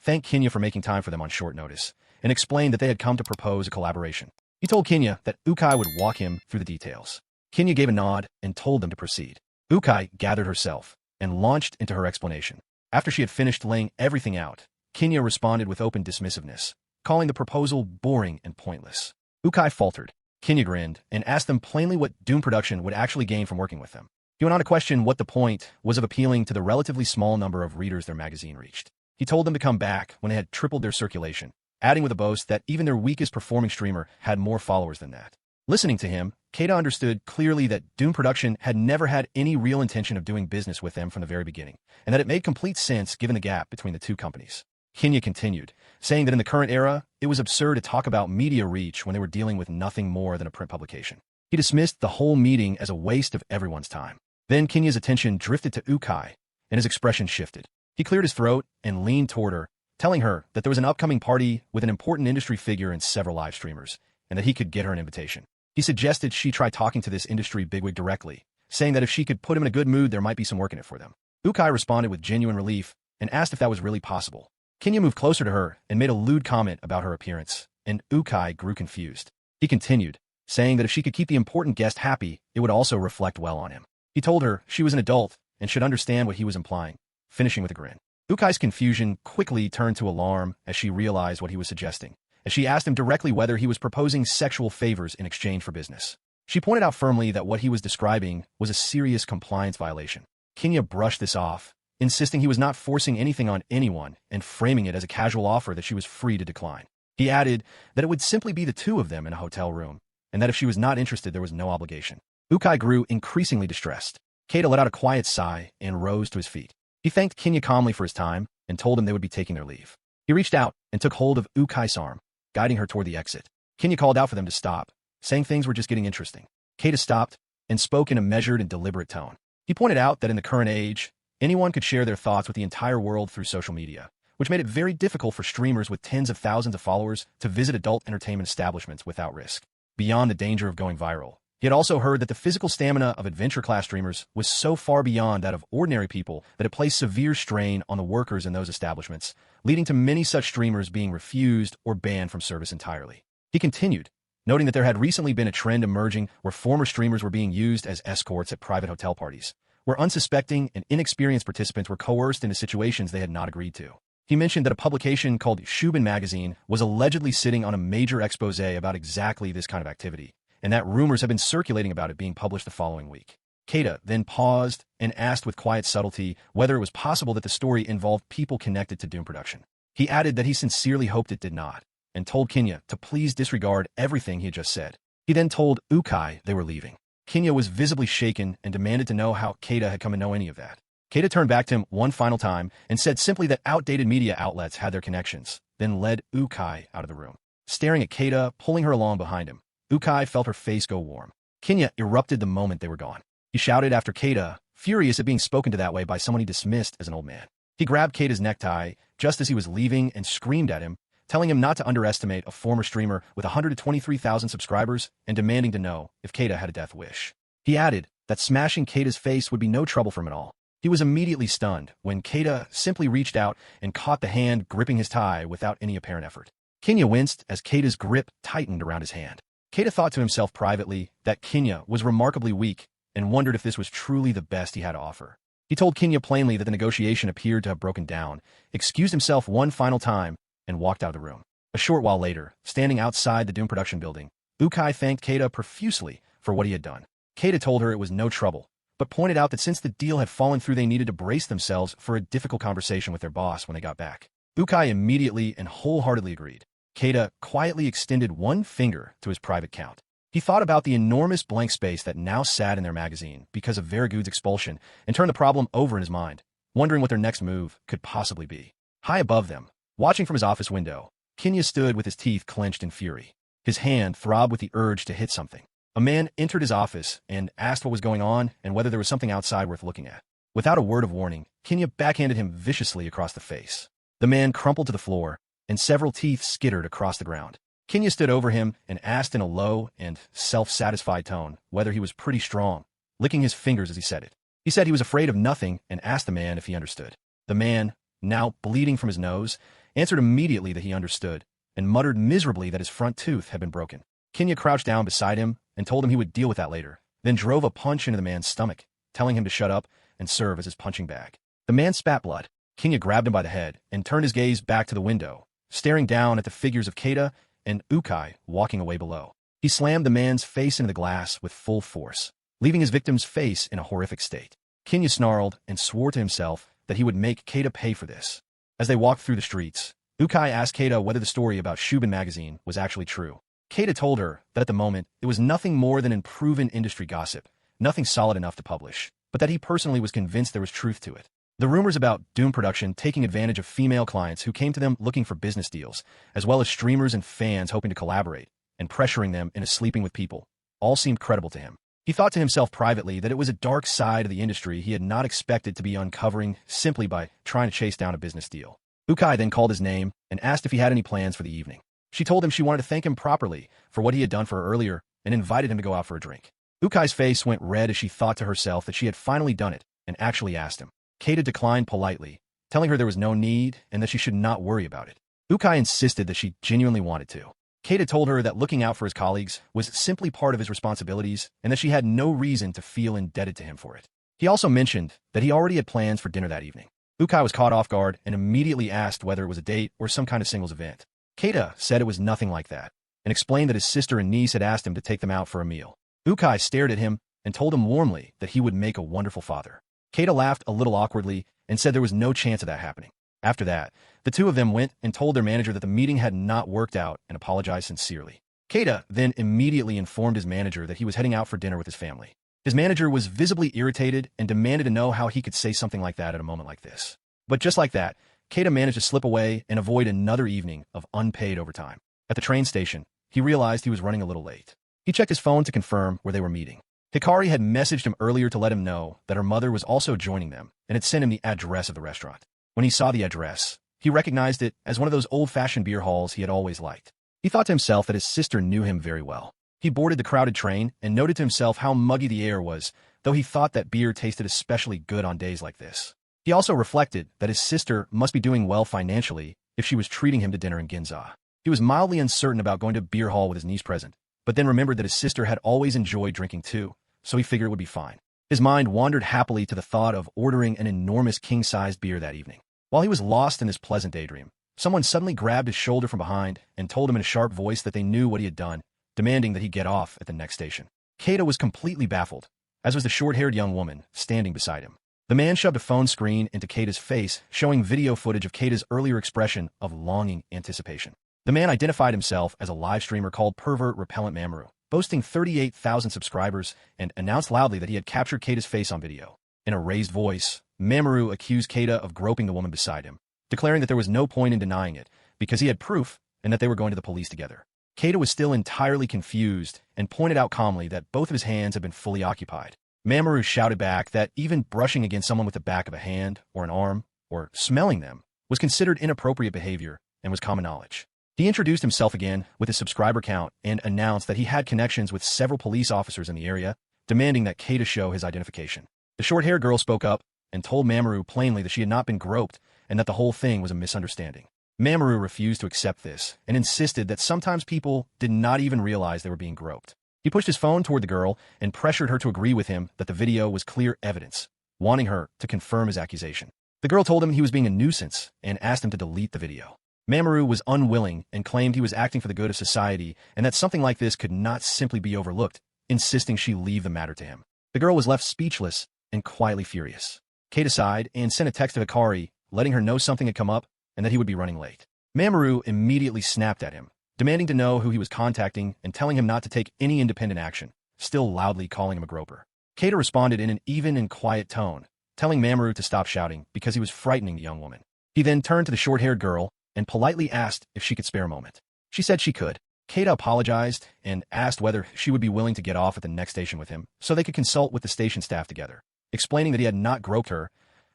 thanked Kinya for making time for them on short notice, and explained that they had come to propose a collaboration. He told Kinya that Ukai would walk him through the details. Kinya gave a nod and told them to proceed. Ukai gathered herself and launched into her explanation. After she had finished laying everything out, Kinya responded with open dismissiveness, calling the proposal boring and pointless. Ukai faltered. Kinya grinned and asked them plainly what Doom Production would actually gain from working with them. He went on to question what the point was of appealing to the relatively small number of readers their magazine reached. He told them to come back when they had tripled their circulation, adding with a boast that even their weakest performing streamer had more followers than that. Listening to him, Keita understood clearly that Doom Production had never had any real intention of doing business with them from the very beginning, and that it made complete sense given the gap between the two companies. Kinya continued, saying that in the current era, it was absurd to talk about media reach when they were dealing with nothing more than a print publication. He dismissed the whole meeting as a waste of everyone's time. Then Kinya's attention drifted to Ukai, and his expression shifted. He cleared his throat and leaned toward her, telling her that there was an upcoming party with an important industry figure and several live streamers, and that he could get her an invitation. He suggested she try talking to this industry bigwig directly, saying that if she could put him in a good mood, there might be some work in it for them. Ukai responded with genuine relief and asked if that was really possible. Kinya moved closer to her and made a lewd comment about her appearance, and Ukai grew confused. He continued, saying that if she could keep the important guest happy, it would also reflect well on him. He told her she was an adult and should understand what he was implying, finishing with a grin. Ukai's confusion quickly turned to alarm as she realized what he was suggesting, as she asked him directly whether he was proposing sexual favors in exchange for business. She pointed out firmly that what he was describing was a serious compliance violation. Kinya brushed this off, insisting he was not forcing anything on anyone and framing it as a casual offer that she was free to decline. He added that it would simply be the two of them in a hotel room, and that if she was not interested, there was no obligation. Ukai grew increasingly distressed. Keita let out a quiet sigh and rose to his feet. He thanked Kinya calmly for his time and told him they would be taking their leave. He reached out and took hold of Ukai's arm, guiding her toward the exit. Kinya called out for them to stop, saying things were just getting interesting. Keita stopped and spoke in a measured and deliberate tone. He pointed out that in the current age, anyone could share their thoughts with the entire world through social media, which made it very difficult for streamers with tens of thousands of followers to visit adult entertainment establishments without risk. Beyond the danger of going viral, he had also heard that the physical stamina of adventure-class streamers was so far beyond that of ordinary people that it placed severe strain on the workers in those establishments, leading to many such streamers being refused or banned from service entirely. He continued, noting that there had recently been a trend emerging where former streamers were being used as escorts at private hotel parties, where unsuspecting and inexperienced participants were coerced into situations they had not agreed to. He mentioned that a publication called Shubin magazine was allegedly sitting on a major expose about exactly this kind of activity, and that rumors have been circulating about it being published the following week. Keita then paused and asked with quiet subtlety whether it was possible that the story involved people connected to Doom Production. He added that he sincerely hoped it did not, and told Kinya to please disregard everything he had just said. He then told Ukai they were leaving. Kinya was visibly shaken and demanded to know how Keita had come to know any of that. Keita turned back to him one final time and said simply that outdated media outlets had their connections, then led Ukai out of the room. Staring at Keita, pulling her along behind him, Ukai felt her face go warm. Kinya erupted the moment they were gone. He shouted after Keita, furious at being spoken to that way by someone he dismissed as an old man. He grabbed Keita's necktie just as he was leaving and screamed at him, telling him not to underestimate a former streamer with 123,000 subscribers and demanding to know if Keita had a death wish. He added that smashing Keita's face would be no trouble for him at all. He was immediately stunned when Keita simply reached out and caught the hand gripping his tie without any apparent effort. Kinya winced as Keita's grip tightened around his hand. Keita thought to himself privately that Kinya was remarkably weak and wondered if this was truly the best he had to offer. He told Kinya plainly that the negotiation appeared to have broken down, excused himself one final time, and walked out of the room. A short while later, standing outside the Doom Production building, Ukai thanked Keita profusely for what he had done. Keita told her it was no trouble, but pointed out that since the deal had fallen through, they needed to brace themselves for a difficult conversation with their boss when they got back. Ukai immediately and wholeheartedly agreed. Keita quietly extended one finger to his private count. He thought about the enormous blank space that now sat in their magazine because of Verigood's expulsion and turned the problem over in his mind, wondering what their next move could possibly be. High above them, watching from his office window, Kinya stood with his teeth clenched in fury. His hand throbbed with the urge to hit something. A man entered his office and asked what was going on and whether there was something outside worth looking at. Without a word of warning, Kinya backhanded him viciously across the face. The man crumpled to the floor, and several teeth skittered across the ground. Kenya stood over him and asked in a low and self-satisfied tone whether he was pretty strong, licking his fingers as he said it. He said he was afraid of nothing and asked the man if he understood. The man, now bleeding from his nose, answered immediately that he understood and muttered miserably that his front tooth had been broken. Kenya crouched down beside him and told him he would deal with that later, then drove a punch into the man's stomach, telling him to shut up and serve as his punching bag. The man spat blood. Kenya grabbed him by the head and turned his gaze back to the window, staring down at the figures of Keita and Ukai walking away below. He slammed the man's face into the glass with full force, leaving his victim's face in a horrific state. Kenya snarled and swore to himself that he would make Keita pay for this. As they walked through the streets, Ukai asked Keita whether the story about Shubin magazine was actually true. Keita told her that at the moment it was nothing more than unproven industry gossip, nothing solid enough to publish, but that he personally was convinced there was truth to it. The rumors about Doom Production taking advantage of female clients who came to them looking for business deals, as well as streamers and fans hoping to collaborate, and pressuring them into sleeping with people, all seemed credible to him. He thought to himself privately that it was a dark side of the industry he had not expected to be uncovering simply by trying to chase down a business deal. Ukai then called his name and asked if he had any plans for the evening. She told him she wanted to thank him properly for what he had done for her earlier and invited him to go out for a drink. Ukai's face went red as she thought to herself that she had finally done it and actually asked him. Keita declined politely, telling her there was no need and that she should not worry about it. Ukai insisted that she genuinely wanted to. Keita told her that looking out for his colleagues was simply part of his responsibilities and that she had no reason to feel indebted to him for it. He also mentioned that he already had plans for dinner that evening. Ukai was caught off guard and immediately asked whether it was a date or some kind of singles event. Keita said it was nothing like that and explained that his sister and niece had asked him to take them out for a meal. Ukai stared at him and told him warmly that he would make a wonderful father. Keita laughed a little awkwardly and said there was no chance of that happening. After that, the two of them went and told their manager that the meeting had not worked out and apologized sincerely. Keita then immediately informed his manager that he was heading out for dinner with his family. His manager was visibly irritated and demanded to know how he could say something like that at a moment like this. But just like that, Keita managed to slip away and avoid another evening of unpaid overtime. At the train station, he realized he was running a little late. He checked his phone to confirm where they were meeting. Hikari had messaged him earlier to let him know that her mother was also joining them and had sent him the address of the restaurant. When he saw the address, he recognized it as one of those old-fashioned beer halls he had always liked. He thought to himself that his sister knew him very well. He boarded the crowded train and noted to himself how muggy the air was, though he thought that beer tasted especially good on days like this. He also reflected that his sister must be doing well financially if she was treating him to dinner in Ginza. He was mildly uncertain about going to a beer hall with his niece present, but then remembered that his sister had always enjoyed drinking too, so he figured it would be fine. His mind wandered happily to the thought of ordering an enormous king-sized beer that evening. While he was lost in this pleasant daydream, someone suddenly grabbed his shoulder from behind and told him in a sharp voice that they knew what he had done, demanding that he get off at the next station. Keita was completely baffled, as was the short-haired young woman standing beside him. The man shoved a phone screen into Keita's face, showing video footage of Keita's earlier expression of longing anticipation. The man identified himself as a live streamer called Pervert Repellent Mamoru, boasting 38,000 subscribers, and announced loudly that he had captured Keita's face on video. In a raised voice, Mamoru accused Keita of groping the woman beside him, declaring that there was no point in denying it, because he had proof and that they were going to the police together. Keita was still entirely confused and pointed out calmly that both of his hands had been fully occupied. Mamoru shouted back that even brushing against someone with the back of a hand or an arm, or smelling them, was considered inappropriate behavior and was common knowledge. He introduced himself again with his subscriber count and announced that he had connections with several police officers in the area, demanding that Keita show his identification. The short-haired girl spoke up and told Mamoru plainly that she had not been groped and that the whole thing was a misunderstanding. Mamoru refused to accept this and insisted that sometimes people did not even realize they were being groped. He pushed his phone toward the girl and pressured her to agree with him that the video was clear evidence, wanting her to confirm his accusation. The girl told him he was being a nuisance and asked him to delete the video. Mamoru was unwilling and claimed he was acting for the good of society and that something like this could not simply be overlooked, insisting she leave the matter to him. The girl was left speechless and quietly furious. Keita sighed and sent a text to Hikari, letting her know something had come up and that he would be running late. Mamoru immediately snapped at him, demanding to know who he was contacting and telling him not to take any independent action, still loudly calling him a groper. Keita responded in an even and quiet tone, telling Mamoru to stop shouting because he was frightening the young woman. He then turned to the short-haired girl and politely asked if she could spare a moment. She said she could. Keita apologized and asked whether she would be willing to get off at the next station with him so they could consult with the station staff together, explaining that he had not groped her,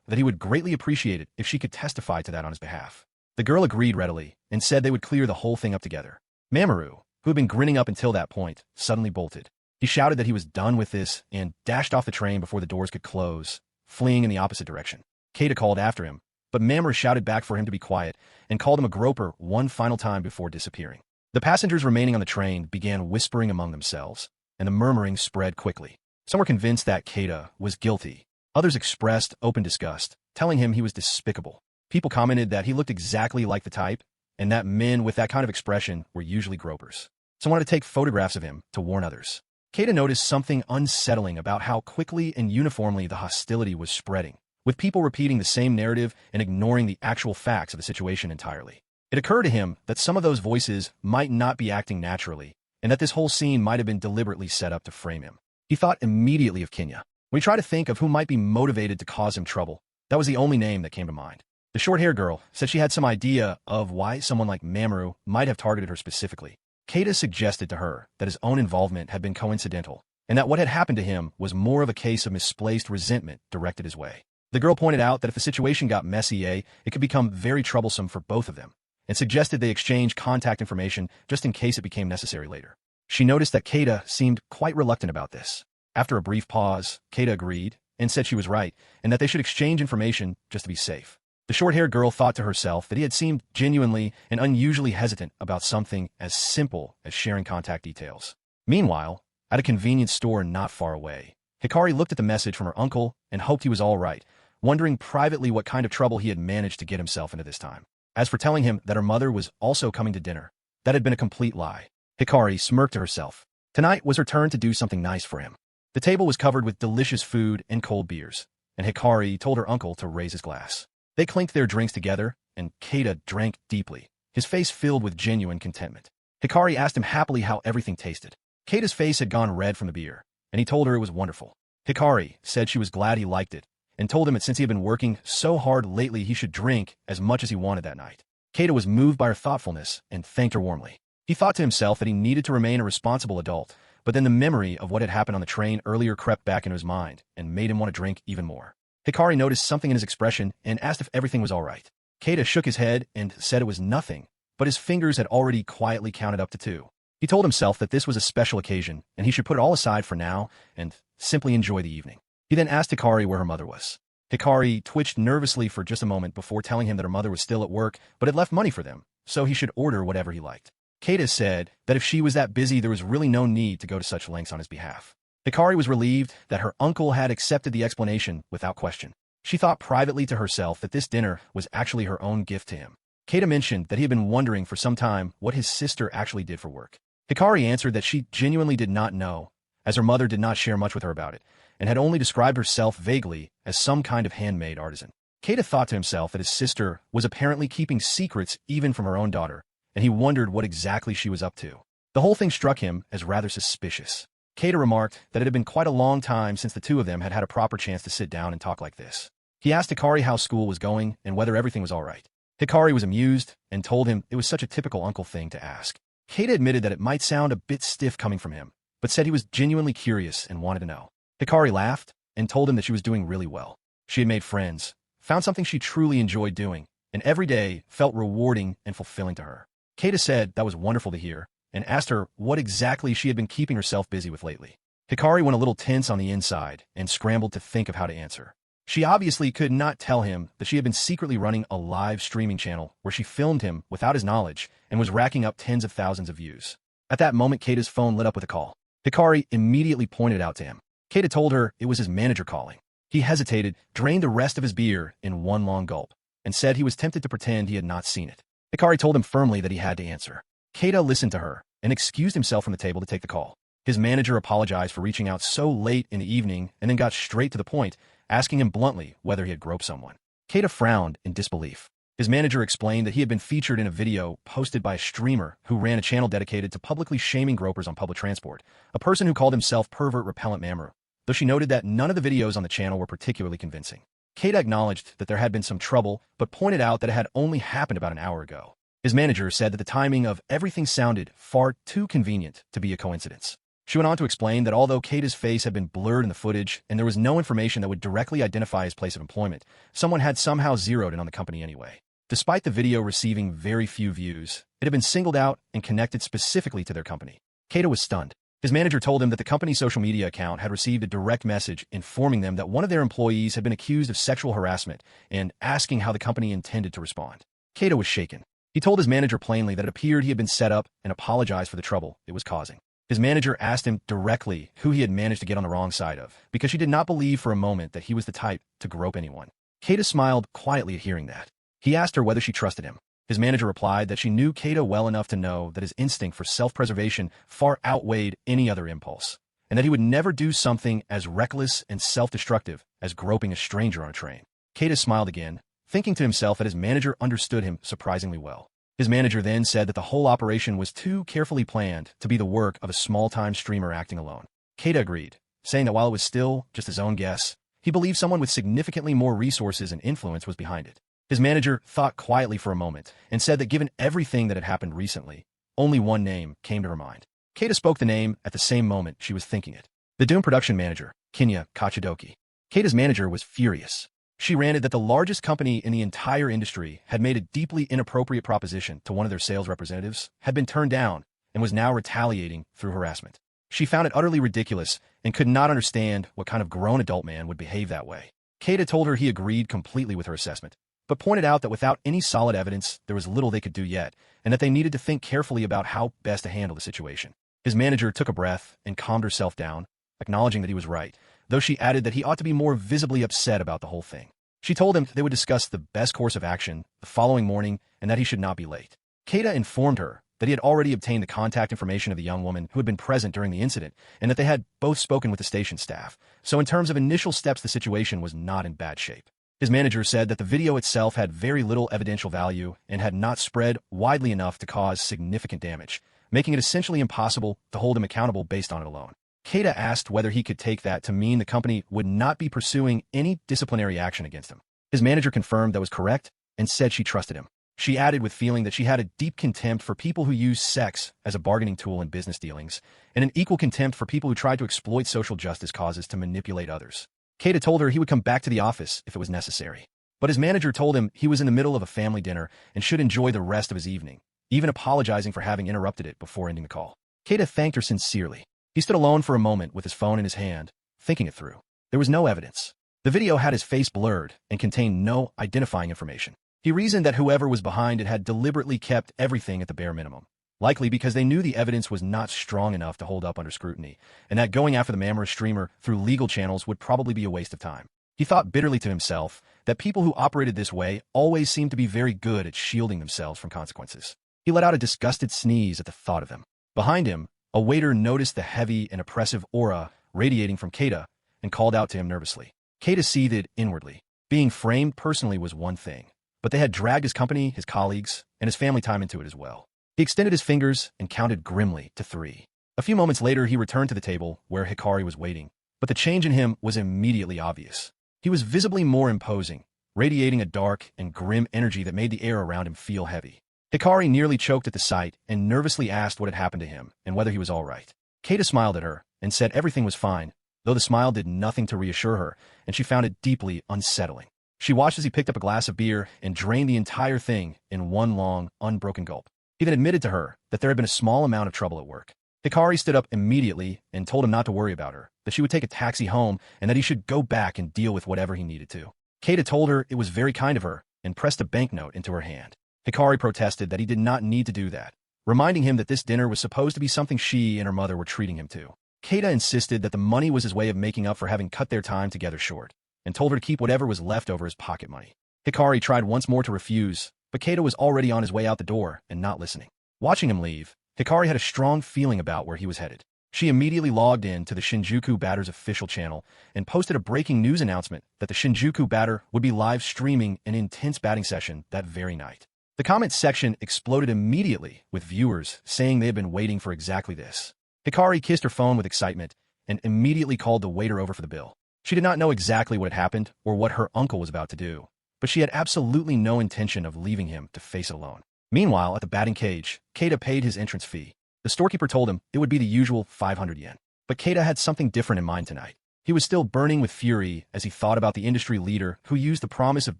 that he would greatly appreciate it if she could testify to that on his behalf. The girl agreed readily and said they would clear the whole thing up together. Mamoru, who had been grinning up until that point, suddenly bolted. He shouted that he was done with this and dashed off the train before the doors could close, fleeing in the opposite direction. Keita called after him, but Mamoru shouted back for him to be quiet and called him a groper one final time before disappearing. The passengers remaining on the train began whispering among themselves, and the murmuring spread quickly. Some were convinced that Keita was guilty. Others expressed open disgust, telling him he was despicable. People commented that he looked exactly like the type, and that men with that kind of expression were usually gropers. Some wanted to take photographs of him to warn others. Keita noticed something unsettling about how quickly and uniformly the hostility was spreading, with people repeating the same narrative and ignoring the actual facts of the situation entirely. It occurred to him that some of those voices might not be acting naturally, and that this whole scene might have been deliberately set up to frame him. He thought immediately of Kenya. When he tried to think of who might be motivated to cause him trouble, that was the only name that came to mind. The short-haired girl said she had some idea of why someone like Mamoru might have targeted her specifically. Keita suggested to her that his own involvement had been coincidental, and that what had happened to him was more of a case of misplaced resentment directed his way. The girl pointed out that if the situation got messy, it could become very troublesome for both of them, and suggested they exchange contact information just in case it became necessary later. She noticed that Keita seemed quite reluctant about this. After a brief pause, Keita agreed and said she was right, and that they should exchange information just to be safe. The short-haired girl thought to herself that he had seemed genuinely and unusually hesitant about something as simple as sharing contact details. Meanwhile, at a convenience store not far away, Hikari looked at the message from her uncle and hoped he was all right, wondering privately what kind of trouble he had managed to get himself into this time. As for telling him that her mother was also coming to dinner, that had been a complete lie. Hikari smirked to herself. Tonight was her turn to do something nice for him. The table was covered with delicious food and cold beers, and Hikari told her uncle to raise his glass. They clinked their drinks together, and Keita drank deeply, his face filled with genuine contentment. Hikari asked him happily how everything tasted. Keita's face had gone red from the beer, and he told her it was wonderful. Hikari said she was glad he liked it, and told him that since he had been working so hard lately he should drink as much as he wanted that night. Keita was moved by her thoughtfulness and thanked her warmly. He thought to himself that he needed to remain a responsible adult, but then the memory of what had happened on the train earlier crept back into his mind and made him want to drink even more. Hikari noticed something in his expression and asked if everything was all right. Keita shook his head and said it was nothing, but his fingers had already quietly counted up to 2. He told himself that this was a special occasion and he should put it all aside for now and simply enjoy the evening. He then asked Hikari where her mother was. Hikari twitched nervously for just a moment before telling him that her mother was still at work but had left money for them, so he should order whatever he liked. Keita said that if she was that busy there was really no need to go to such lengths on his behalf. Hikari was relieved that her uncle had accepted the explanation without question. She thought privately to herself that this dinner was actually her own gift to him. Keita mentioned that he had been wondering for some time what his sister actually did for work. Hikari answered that she genuinely did not know, as her mother did not share much with her about it, and had only described herself vaguely as some kind of handmade artisan. Keita thought to himself that his sister was apparently keeping secrets even from her own daughter, and he wondered what exactly she was up to. The whole thing struck him as rather suspicious. Keita remarked that it had been quite a long time since the two of them had had a proper chance to sit down and talk like this. He asked Hikari how school was going and whether everything was all right. Hikari was amused and told him it was such a typical uncle thing to ask. Keita admitted that it might sound a bit stiff coming from him, but said he was genuinely curious and wanted to know. Hikari laughed and told him that she was doing really well. She had made friends, found something she truly enjoyed doing, and every day felt rewarding and fulfilling to her. Keita said that was wonderful to hear, and asked her what exactly she had been keeping herself busy with lately. Hikari went a little tense on the inside and scrambled to think of how to answer. She obviously could not tell him that she had been secretly running a live streaming channel where she filmed him without his knowledge and was racking up tens of thousands of views. At that moment, Keita's phone lit up with a call. Hikari immediately pointed it out to him. Keita told her it was his manager calling. He hesitated, drained the rest of his beer in one long gulp, and said he was tempted to pretend he had not seen it. Hikari told him firmly that he had to answer. Keita listened to her and excused himself from the table to take the call. His manager apologized for reaching out so late in the evening and then got straight to the point, asking him bluntly whether he had groped someone. Keita frowned in disbelief. His manager explained that he had been featured in a video posted by a streamer who ran a channel dedicated to publicly shaming gropers on public transport, a person who called himself pervert repellent Mamoru, though she noted that none of the videos on the channel were particularly convincing. Keita acknowledged that there had been some trouble, but pointed out that it had only happened about an hour ago. His manager said that the timing of everything sounded far too convenient to be a coincidence. She went on to explain that although Keita's face had been blurred in the footage and there was no information that would directly identify his place of employment, someone had somehow zeroed in on the company anyway. Despite the video receiving very few views, it had been singled out and connected specifically to their company. Keita was stunned. His manager told him that the company's social media account had received a direct message informing them that one of their employees had been accused of sexual harassment and asking how the company intended to respond. Keita was shaken. He told his manager plainly that it appeared he had been set up and apologized for the trouble it was causing. His manager asked him directly who he had managed to get on the wrong side of, because she did not believe for a moment that he was the type to grope anyone. Keita smiled quietly at hearing that. He asked her whether she trusted him. His manager replied that she knew Keita well enough to know that his instinct for self-preservation far outweighed any other impulse, and that he would never do something as reckless and self-destructive as groping a stranger on a train. Keita smiled again, thinking to himself that his manager understood him surprisingly well. His manager then said that the whole operation was too carefully planned to be the work of a small-time streamer acting alone. Keita agreed, saying that while it was still just his own guess, he believed someone with significantly more resources and influence was behind it. His manager thought quietly for a moment and said that given everything that had happened recently, only one name came to her mind. Keita spoke the name at the same moment she was thinking it. The Doom production manager, Kinya Kachidoki. Keita's manager was furious. She ranted that the largest company in the entire industry had made a deeply inappropriate proposition to one of their sales representatives, had been turned down, and was now retaliating through harassment. She found it utterly ridiculous and could not understand what kind of grown adult man would behave that way. Keita told her he agreed completely with her assessment, but pointed out that without any solid evidence, there was little they could do yet, and that they needed to think carefully about how best to handle the situation. His manager took a breath and calmed herself down, acknowledging that he was right, though she added that he ought to be more visibly upset about the whole thing. She told him they would discuss the best course of action the following morning and that he should not be late. Keita informed her that he had already obtained the contact information of the young woman who had been present during the incident, and that they had both spoken with the station staff, so in terms of initial steps the situation was not in bad shape. His manager said that the video itself had very little evidential value and had not spread widely enough to cause significant damage, making it essentially impossible to hold him accountable based on it alone. Keita asked whether he could take that to mean the company would not be pursuing any disciplinary action against him. His manager confirmed that was correct and said she trusted him. She added with feeling that she had a deep contempt for people who use sex as a bargaining tool in business dealings, and an equal contempt for people who tried to exploit social justice causes to manipulate others. Keita told her he would come back to the office if it was necessary. But his manager told him he was in the middle of a family dinner and should enjoy the rest of his evening, even apologizing for having interrupted it before ending the call. Keita thanked her sincerely. He stood alone for a moment with his phone in his hand, thinking it through. There was no evidence. The video had his face blurred and contained no identifying information. He reasoned that whoever was behind it had deliberately kept everything at the bare minimum, likely because they knew the evidence was not strong enough to hold up under scrutiny, and that going after the Mamara streamer through legal channels would probably be a waste of time. He thought bitterly to himself that people who operated this way always seemed to be very good at shielding themselves from consequences. He let out a disgusted sneeze at the thought of them. Behind him, a waiter noticed the heavy and oppressive aura radiating from Keita and called out to him nervously. Keita seethed inwardly. Being framed personally was one thing, but they had dragged his company, his colleagues, and his family time into it as well. He extended his fingers and counted grimly to 3. A few moments later, he returned to the table where Hikari was waiting, but the change in him was immediately obvious. He was visibly more imposing, radiating a dark and grim energy that made the air around him feel heavy. Hikari nearly choked at the sight and nervously asked what had happened to him and whether he was all right. Keita smiled at her and said everything was fine, though the smile did nothing to reassure her, and she found it deeply unsettling. She watched as he picked up a glass of beer and drained the entire thing in one long, unbroken gulp. He then admitted to her that there had been a small amount of trouble at work. Hikari stood up immediately and told him not to worry about her, that she would take a taxi home and that he should go back and deal with whatever he needed to. Keita told her it was very kind of her and pressed a banknote into her hand. Hikari protested that he did not need to do that, reminding him that this dinner was supposed to be something she and her mother were treating him to. Keita insisted that the money was his way of making up for having cut their time together short, and told her to keep whatever was left over as pocket money. Hikari tried once more to refuse, but Keita was already on his way out the door and not listening. Watching him leave, Hikari had a strong feeling about where he was headed. She immediately logged in to the Shinjuku Batter's official channel and posted a breaking news announcement that the Shinjuku Batter would be live streaming an intense batting session that very night. The comments section exploded immediately, with viewers saying they had been waiting for exactly this. Hikari kissed her phone with excitement and immediately called the waiter over for the bill. She did not know exactly what had happened or what her uncle was about to do, but she had absolutely no intention of leaving him to face it alone. Meanwhile, at the batting cage, Keita paid his entrance fee. The storekeeper told him it would be the usual 500 yen. But Keita had something different in mind tonight. He was still burning with fury as he thought about the industry leader who used the promise of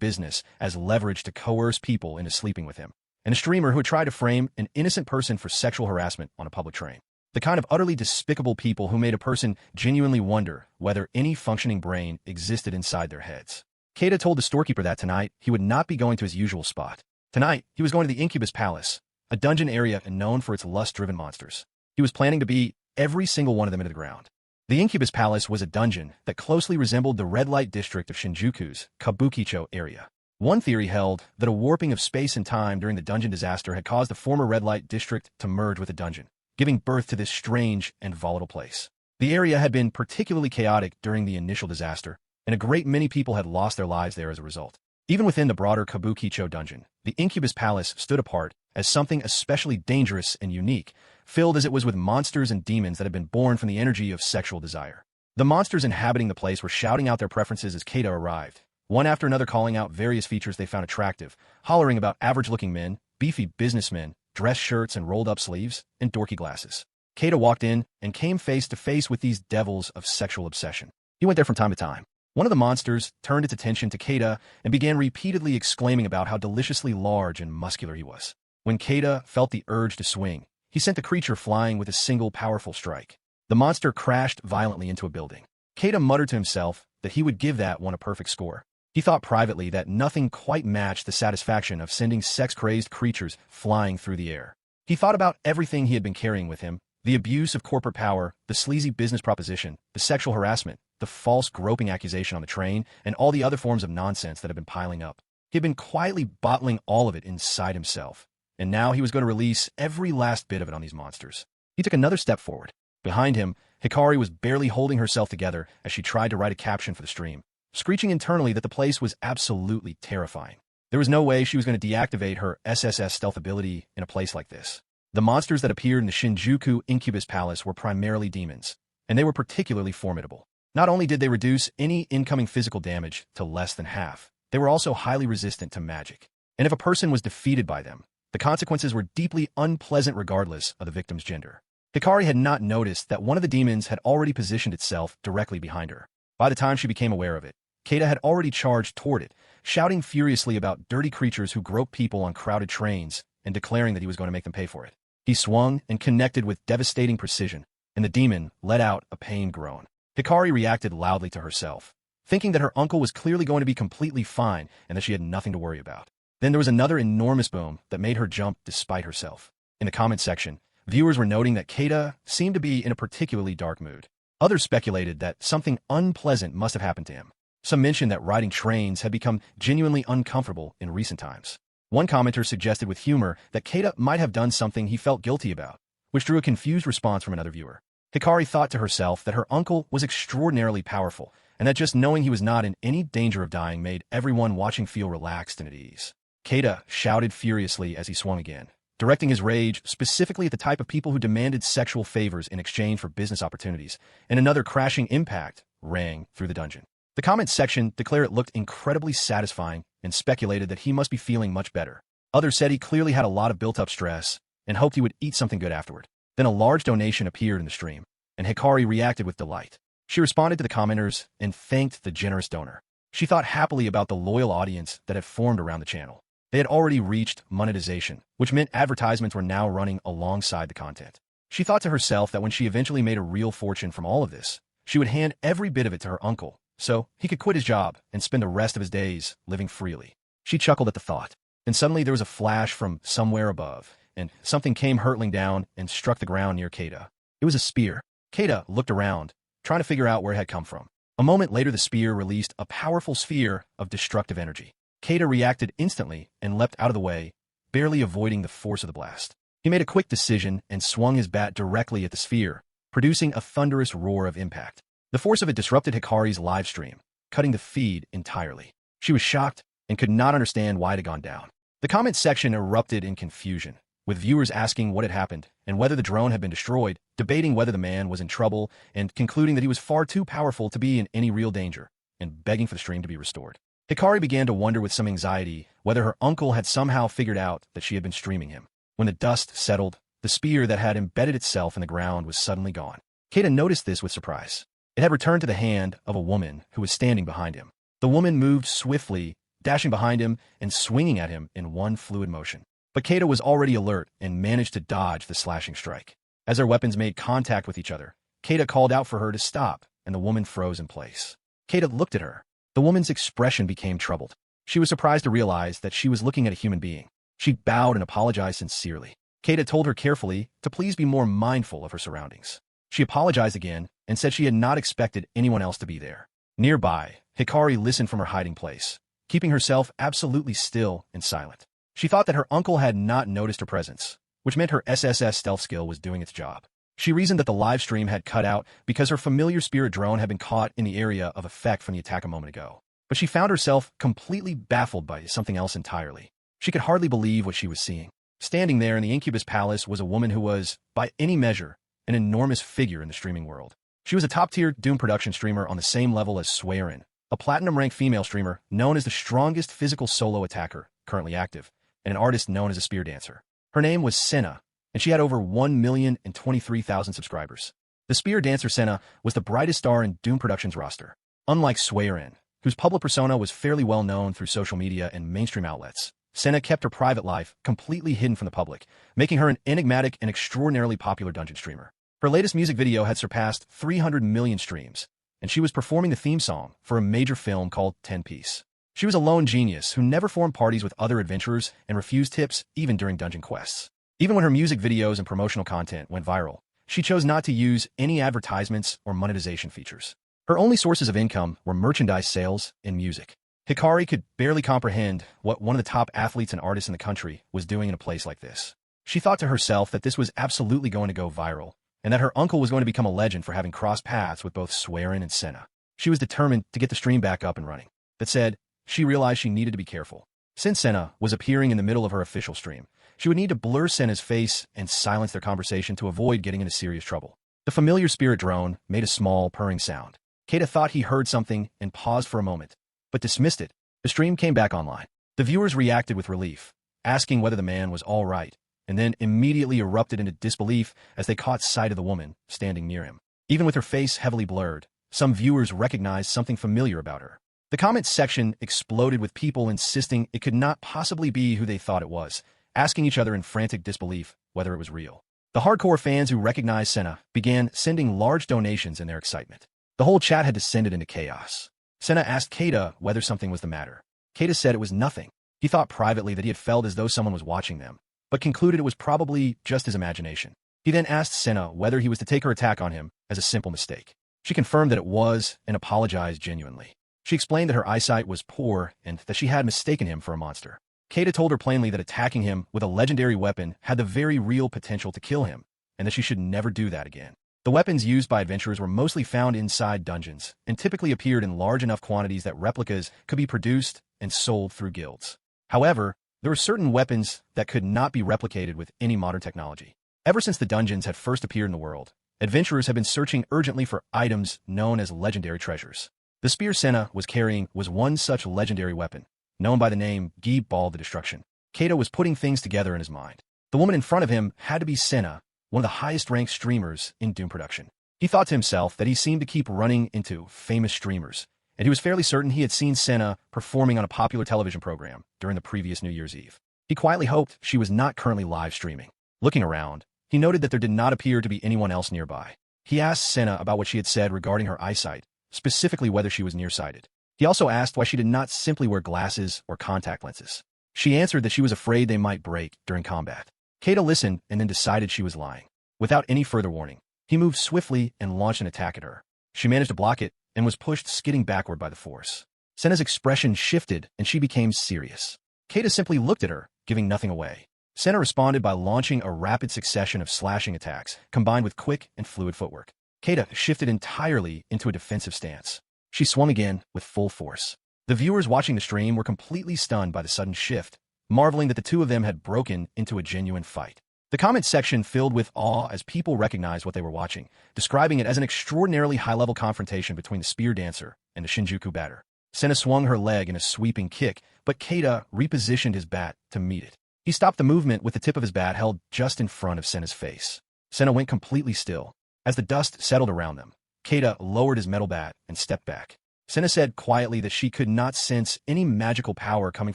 business as leverage to coerce people into sleeping with him, and a streamer who had tried to frame an innocent person for sexual harassment on a public train. The kind of utterly despicable people who made a person genuinely wonder whether any functioning brain existed inside their heads. Keita told the storekeeper that tonight he would not be going to his usual spot. Tonight, he was going to the Incubus Palace, a dungeon area known for its lust-driven monsters. He was planning to beat every single one of them into the ground. The Incubus Palace was a dungeon that closely resembled the red light district of Shinjuku's Kabukicho area. One theory held that a warping of space and time during the dungeon disaster had caused the former red light district to merge with the dungeon, giving birth to this strange and volatile place. The area had been particularly chaotic during the initial disaster, and a great many people had lost their lives there as a result. Even within the broader Kabukicho dungeon, the Incubus Palace stood apart as something especially dangerous and unique, filled as it was with monsters and demons that had been born from the energy of sexual desire. The monsters inhabiting the place were shouting out their preferences as Keita arrived, one after another calling out various features they found attractive, hollering about average-looking men, beefy businessmen, dress shirts and rolled-up sleeves, and dorky glasses. Keita walked in and came face to face with these devils of sexual obsession. He went there from time to time. One of the monsters turned its attention to Keita and began repeatedly exclaiming about how deliciously large and muscular he was. When Keita felt the urge to swing, he sent the creature flying with a single powerful strike. The monster crashed violently into a building. Keita muttered to himself that he would give that one a perfect score. He thought privately that nothing quite matched the satisfaction of sending sex-crazed creatures flying through the air. He thought about everything he had been carrying with him, the abuse of corporate power, the sleazy business proposition, the sexual harassment, the false groping accusation on the train, and all the other forms of nonsense that had been piling up. He had been quietly bottling all of it inside himself, and now he was going to release every last bit of it on these monsters. He took another step forward. Behind him, Hikari was barely holding herself together as she tried to write a caption for the stream, screeching internally that the place was absolutely terrifying. There was no way she was going to deactivate her SSS stealth ability in a place like this. The monsters that appeared in the Shinjuku Incubus Palace were primarily demons, and they were particularly formidable. Not only did they reduce any incoming physical damage to less than half, they were also highly resistant to magic. And if a person was defeated by them, the consequences were deeply unpleasant regardless of the victim's gender. Hikari had not noticed that one of the demons had already positioned itself directly behind her. By the time she became aware of it, Keita had already charged toward it, shouting furiously about dirty creatures who grope people on crowded trains and declaring that he was going to make them pay for it. He swung and connected with devastating precision, and the demon let out a pained groan. Hikari reacted loudly to herself, thinking that her uncle was clearly going to be completely fine and that she had nothing to worry about. Then there was another enormous boom that made her jump despite herself. In the comments section, viewers were noting that Keita seemed to be in a particularly dark mood. Others speculated that something unpleasant must have happened to him. Some mentioned that riding trains had become genuinely uncomfortable in recent times. One commenter suggested with humor that Keita might have done something he felt guilty about, which drew a confused response from another viewer. Hikari thought to herself that her uncle was extraordinarily powerful, and that just knowing he was not in any danger of dying made everyone watching feel relaxed and at ease. Keita shouted furiously as he swung again, directing his rage specifically at the type of people who demanded sexual favors in exchange for business opportunities, and another crashing impact rang through the dungeon. The comments section declared it looked incredibly satisfying and speculated that he must be feeling much better. Others said he clearly had a lot of built-up stress and hoped he would eat something good afterward. Then a large donation appeared in the stream, and Hikari reacted with delight. She responded to the commenters and thanked the generous donor. She thought happily about the loyal audience that had formed around the channel. They had already reached monetization, which meant advertisements were now running alongside the content. She thought to herself that when she eventually made a real fortune from all of this, she would hand every bit of it to her uncle, so he could quit his job and spend the rest of his days living freely. She chuckled at the thought, and suddenly there was a flash from somewhere above, and something came hurtling down and struck the ground near Keita. It was a spear. Keita looked around, trying to figure out where it had come from. A moment later, the spear released a powerful sphere of destructive energy. Keita reacted instantly and leapt out of the way, barely avoiding the force of the blast. He made a quick decision and swung his bat directly at the sphere, producing a thunderous roar of impact. The force of it disrupted Hikari's live stream, cutting the feed entirely. She was shocked and could not understand why it had gone down. The comment section erupted in confusion, with viewers asking what had happened and whether the drone had been destroyed, debating whether the man was in trouble, and concluding that he was far too powerful to be in any real danger, and begging for the stream to be restored. Hikari began to wonder with some anxiety whether her uncle had somehow figured out that she had been streaming him. When the dust settled, the spear that had embedded itself in the ground was suddenly gone. Keita noticed this with surprise. It had returned to the hand of a woman who was standing behind him. The woman moved swiftly, dashing behind him and swinging at him in one fluid motion. But Keita was already alert and managed to dodge the slashing strike. As their weapons made contact with each other, Keita called out for her to stop, and the woman froze in place. Keita looked at her. The woman's expression became troubled. She was surprised to realize that she was looking at a human being. She bowed and apologized sincerely. Keita told her carefully to please be more mindful of her surroundings. She apologized again and said she had not expected anyone else to be there. Nearby, Hikari listened from her hiding place, keeping herself absolutely still and silent. She thought that her uncle had not noticed her presence, which meant her SSS stealth skill was doing its job. She reasoned that the live stream had cut out because her familiar spirit drone had been caught in the area of effect from the attack a moment ago. But she found herself completely baffled by something else entirely. She could hardly believe what she was seeing. Standing there in the Incubus palace was a woman who was, by any measure, an enormous figure in the streaming world. She was a top-tier Doom production streamer on the same level as Swearin, a platinum-ranked female streamer known as the strongest physical solo attacker currently active, and an artist known as a spear dancer. Her name was Senna, and she had over 1,023,000 subscribers. The spear dancer Senna was the brightest star in Doom Productions' roster. Unlike Swearin, whose public persona was fairly well known through social media and mainstream outlets, Senna kept her private life completely hidden from the public, making her an enigmatic and extraordinarily popular dungeon streamer. Her latest music video had surpassed 300 million streams, and she was performing the theme song for a major film called 10 Piece. She was a lone genius who never formed parties with other adventurers and refused tips even during dungeon quests. Even when her music videos and promotional content went viral, she chose not to use any advertisements or monetization features. Her only sources of income were merchandise sales and music. Hikari could barely comprehend what one of the top athletes and artists in the country was doing in a place like this. She thought to herself that this was absolutely going to go viral, and that her uncle was going to become a legend for having crossed paths with both Swearin and Senna. She was determined to get the stream back up and running. That said, she realized she needed to be careful. Since Senna was appearing in the middle of her official stream, she would need to blur Senna's face and silence their conversation to avoid getting into serious trouble. The familiar spirit drone made a small, purring sound. Keita thought he heard something and paused for a moment, but dismissed it. The stream came back online. The viewers reacted with relief, asking whether the man was all right, and then immediately erupted into disbelief as they caught sight of the woman standing near him. Even with her face heavily blurred, some viewers recognized something familiar about her. The comments section exploded with people insisting it could not possibly be who they thought it was, asking each other in frantic disbelief whether it was real. The hardcore fans who recognized Senna began sending large donations in their excitement. The whole chat had descended into chaos. Senna asked Keita whether something was the matter. Keita said it was nothing. He thought privately that he had felt as though someone was watching them, but concluded it was probably just his imagination. He then asked Senna whether he was to take her attack on him as a simple mistake. She confirmed that it was and apologized genuinely. She explained that her eyesight was poor and that she had mistaken him for a monster. Keita told her plainly that attacking him with a legendary weapon had the very real potential to kill him, and that she should never do that again. The weapons used by adventurers were mostly found inside dungeons, and typically appeared in large enough quantities that replicas could be produced and sold through guilds. However, there were certain weapons that could not be replicated with any modern technology. Ever since the dungeons had first appeared in the world, adventurers have been searching urgently for items known as legendary treasures. The spear Senna was carrying was one such legendary weapon, known by the name Gi Ball the Destruction. Keita was putting things together in his mind. The woman in front of him had to be Senna, one of the highest-ranked streamers in Doom production. He thought to himself that he seemed to keep running into famous streamers, and he was fairly certain he had seen Senna performing on a popular television program during the previous New Year's Eve. He quietly hoped she was not currently live streaming. Looking around, he noted that there did not appear to be anyone else nearby. He asked Senna about what she had said regarding her eyesight, specifically whether she was nearsighted. He also asked why she did not simply wear glasses or contact lenses. She answered that she was afraid they might break during combat. Keita listened and then decided she was lying. Without any further warning, he moved swiftly and launched an attack at her. She managed to block it and was pushed skidding backward by the force. Senna's expression shifted and she became serious. Keita simply looked at her, giving nothing away. Senna responded by launching a rapid succession of slashing attacks, combined with quick and fluid footwork. Keita shifted entirely into a defensive stance. She swung again with full force. The viewers watching the stream were completely stunned by the sudden shift, marveling that the two of them had broken into a genuine fight. The comment section filled with awe as people recognized what they were watching, describing it as an extraordinarily high-level confrontation between the spear dancer and the Shinjuku batter. Senna swung her leg in a sweeping kick, but Keita repositioned his bat to meet it. He stopped the movement with the tip of his bat held just in front of Senna's face. Senna went completely still. As the dust settled around them, Keita lowered his metal bat and stepped back. Senna said quietly that she could not sense any magical power coming